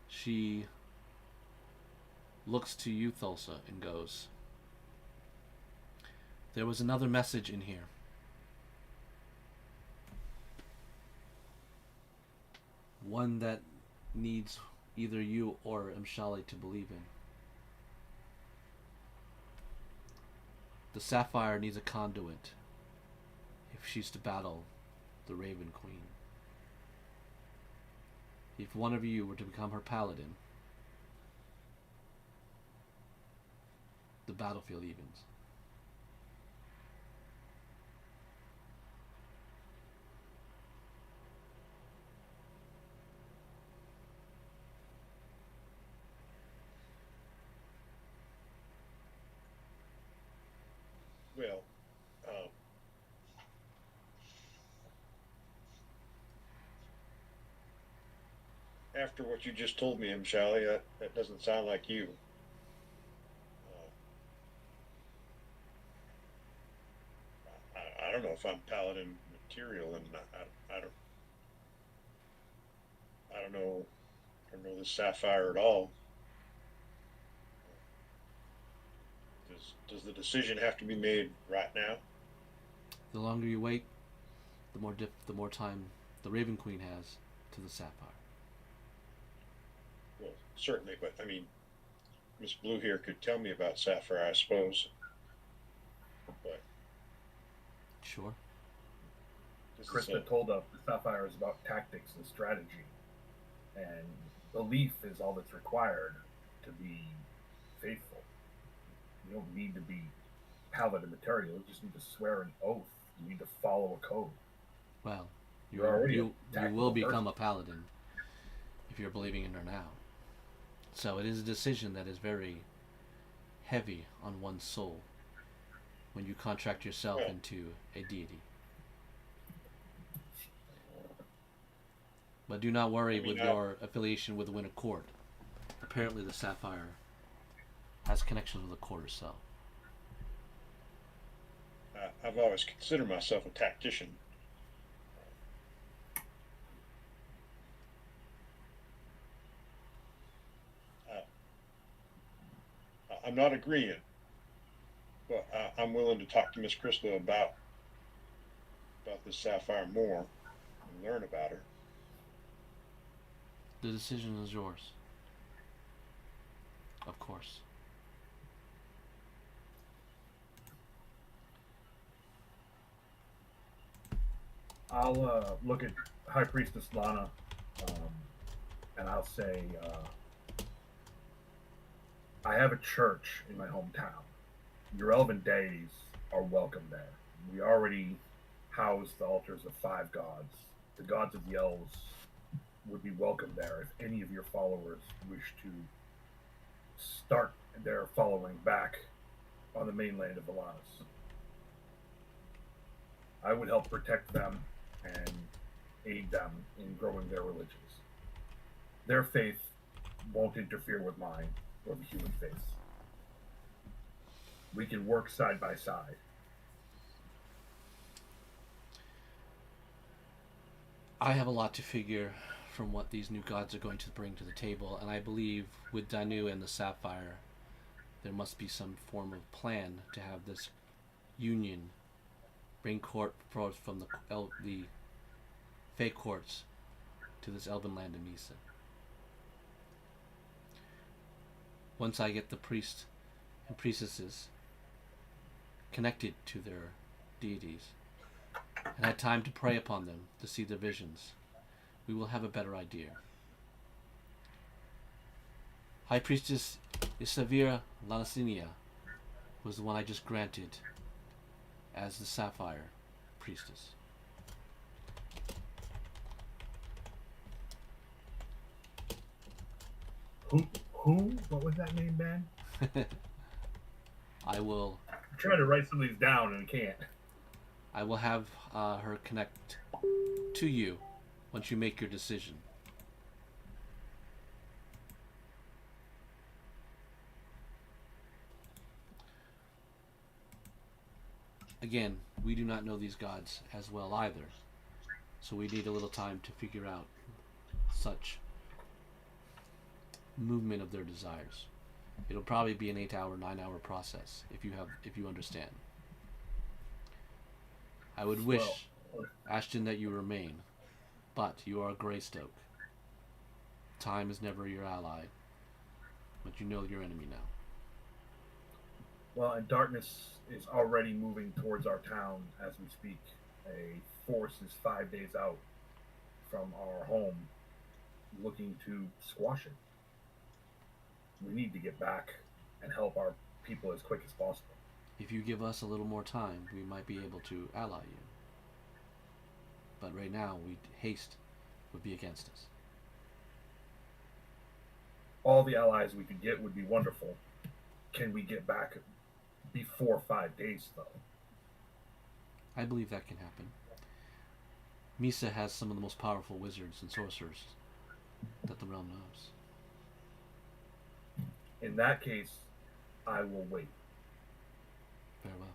She looks to you, Thulsa, and goes, there was another message in here. One that needs either you or Mshali to believe in. The Sapphire needs a conduit if she's to battle the Raven Queen. If one of you were to become her paladin, the battlefield evens. Well, after what you just told me, Mshali, that doesn't sound like you. I don't know if I'm paladin material, and I don't know the Sapphire at all. Does the decision have to be made right now? The longer you wait, the more time the Raven Queen has to the Sapphire. Well, certainly, but I mean, Miss Blue here could tell me about Sapphire, I suppose. But sure. Krista told us the Sapphire is about tactics and strategy, and belief is all that's required to be faithful. You don't need to be paladin material. You just need to swear an oath. You need to follow a code. Well, you will become a paladin if you're believing in her now. So it is a decision that is very heavy on one's soul when you contract yourself into a deity. But do not worry with your affiliation with the Winter Court. Apparently the Sapphire has connections with the court herself. I've always considered myself a tactician. I'm not agreeing, but I'm willing to talk to Miss Crystal about this sapphire more and learn about her. The decision is yours. Of course. I'll look at High Priestess Lana, and I'll say, I have a church in my hometown. Your elven deities are welcome there. We already house the altars of 5 gods. The gods of the elves would be welcome there if any of your followers wish to start their following back on the mainland of Valanus. I would help protect them and aid them in growing their religions. Their faith won't interfere with mine or the human faith. We can work side by side. I have a lot to figure from what these new gods are going to bring to the table, and I believe with Danu and the Sapphire, there must be some form of plan to have this union bring court from the Fey courts to this elven land of Misa. Once I get the priests and priestesses connected to their deities and had time to pray upon them to see their visions, we will have a better idea. High Priestess Isavira Lanasinia was the one I just granted as the Sapphire Priestess. Who? What was that name, Ben? I will I'm trying to write some of these down and can't. I will have her connect to you once you make your decision. Again, we do not know these gods as well either, so we need a little time to figure out such movement of their desires. It'll probably be an 8-hour, 9-hour process if you understand. I would wish, Ashton, that you remain, but you are a Greystoke. Time is never your ally, but you know your enemy now. Well, and darkness is already moving towards our town as we speak. A force is 5 days out from our home looking to squash it. We need to get back and help our people as quick as possible. If you give us a little more time, we might be able to ally you. But right now, haste would be against us. All the allies we could get would be wonderful. Can we get back before 5 days, though? I believe that can happen. Misa has some of the most powerful wizards and sorcerers that the realm knows. In that case, I will wait. Farewell.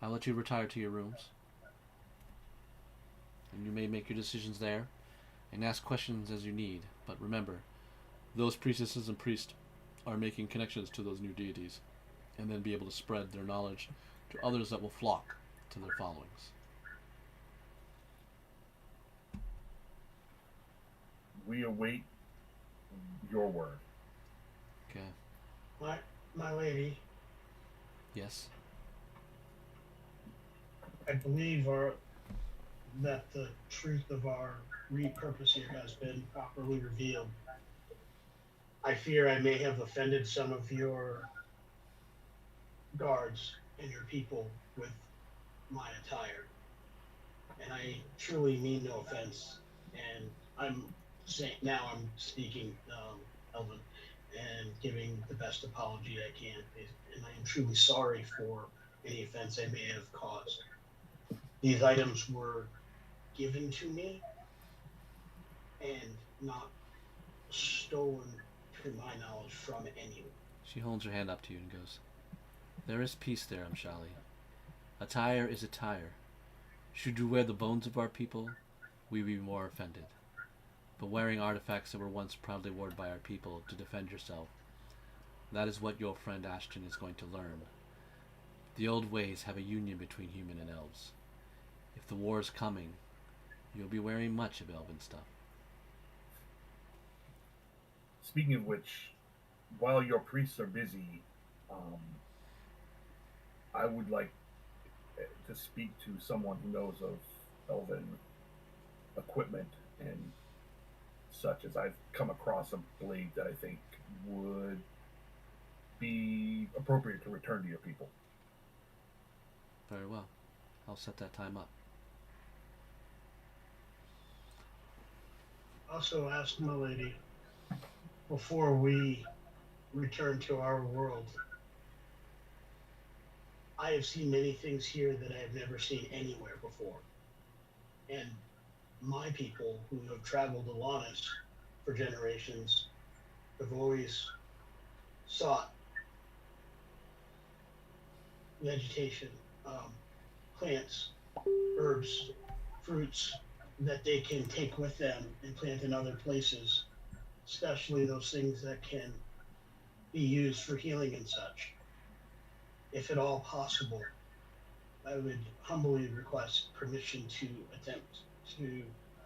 I'll let you retire to your rooms. And you may make your decisions there and ask questions as you need. But remember, those priestesses and priests are making connections to those new deities and then be able to spread their knowledge to others that will flock to their followings. We await your word. Okay. My lady, Yes? I believe that the truth of our repurpose here has been properly revealed. I fear I may have offended some of your guards and your people with my attire. And I truly mean no offense. And I'm speaking Elven and giving the best apology I can. And I am truly sorry for any offense I may have caused. These items were given to me and not stolen, to my knowledge, from anyone. She holds her hand up to you and goes, "There is peace there, Amshali. Attire is attire. Should you wear the bones of our people, we would be more offended. but wearing artifacts that were once proudly worn by our people to defend yourself. That is what your friend Ashton is going to learn. The old ways have a union between human and elves. If the war is coming, you'll be wearing much of elven stuff. Speaking of which, while your priests are busy, I would like to speak to someone who knows of elven equipment and such, as I've come across a blade that I think would be appropriate to return to your people. Very well. I'll set that time up. Also ask Milady, before we return to our world, I have seen many things here that I have never seen anywhere before. And my people who have traveled along us for generations have always sought vegetation, plants, herbs, fruits that they can take with them and plant in other places, especially those things that can be used for healing and such. If at all possible, I would humbly request permission to attempt to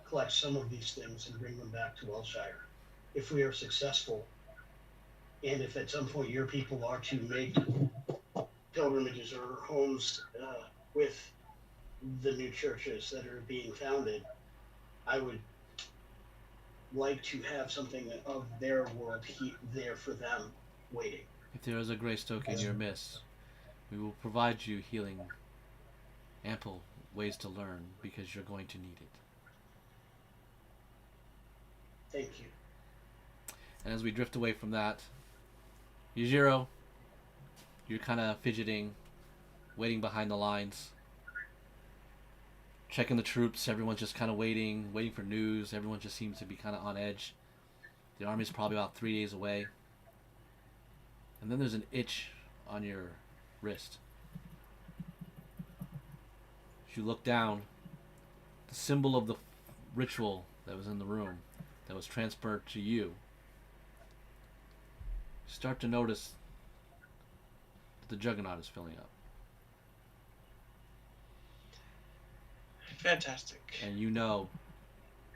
collect some of these things and bring them back to Wellshire. If we are successful, and if at some point your people are to make pilgrimages or homes with the new churches that are being founded, I would like to have something of their world there for them waiting. If there is a Greystoke in your midst, we will provide you healing, ample ways to learn, because you're going to need it. Thank you. And as we drift away from that, Yujiro, you're kind of fidgeting, waiting behind the lines, checking the troops. Everyone's just kind of waiting for news. Everyone just seems to be kind of on edge. The army's probably about 3 days away. And then there's an itch on your wrist. As you look down, the symbol of the ritual that was in the room, that was transferred to you, you start to notice that the Juggernaut is filling up. Fantastic. And you know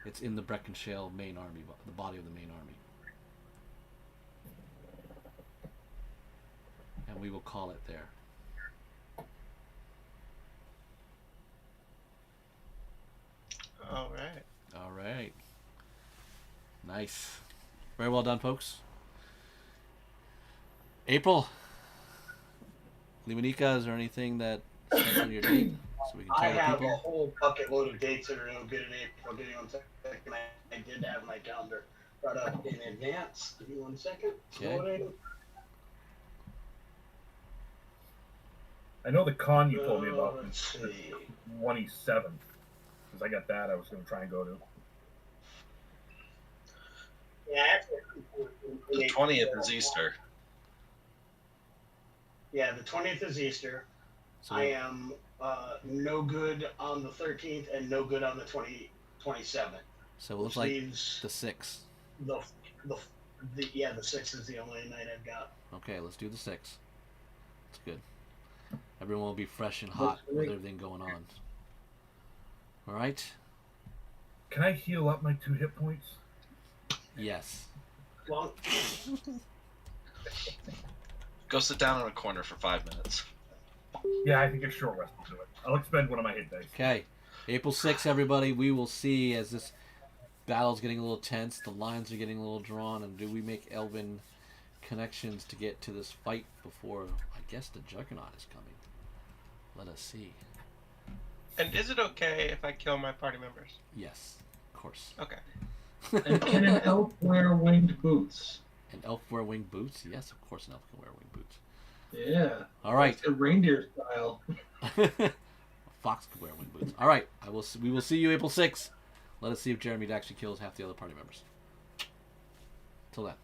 it's in the Breckinvale main army, the body of the main army. And we will call it there. All right. All right. Nice. Very well done, folks. April, Limanika, is there anything that stands on your date so we can I tell the have a people? whole bucket load of dates that are no good in April. Give me 1 second. I did have my calendar brought up in advance. Give me 1 second. Okay. Loading. I know the con you told me about Let's is the see. 27th. Since I got that, I was going to try and go to. Yeah, actually, The 20th is Easter. Yeah, the 20th is Easter. So, I am no good on the 13th and no good on the 27th. so it looks Which like leaves the 6th. the 6th is the only night I've got. Okay, let's do the 6th. That's good. Everyone will be fresh and hot with everything going on. All right? Can I heal up my 2 hit points? Yes. Well, Go sit down in a corner for 5 minutes. Yeah, I think a short rest will do it. I'll expend one of my hit dice. Okay. April 6th, everybody. We will see as this battle's getting a little tense. The lines are getting a little drawn. And do we make elven connections to get to this fight before, I guess, the Juggernaut is coming? Let us see. And is it okay if I kill my party members? Yes, of course. Okay. And can an elf wear winged boots? An elf wear winged boots? Yes, of course an elf can wear winged boots. Yeah. All right. It's a reindeer style. A fox can wear winged boots. All right. We will see you April 6th. Let us see if Jeremy actually kills half the other party members. Till then.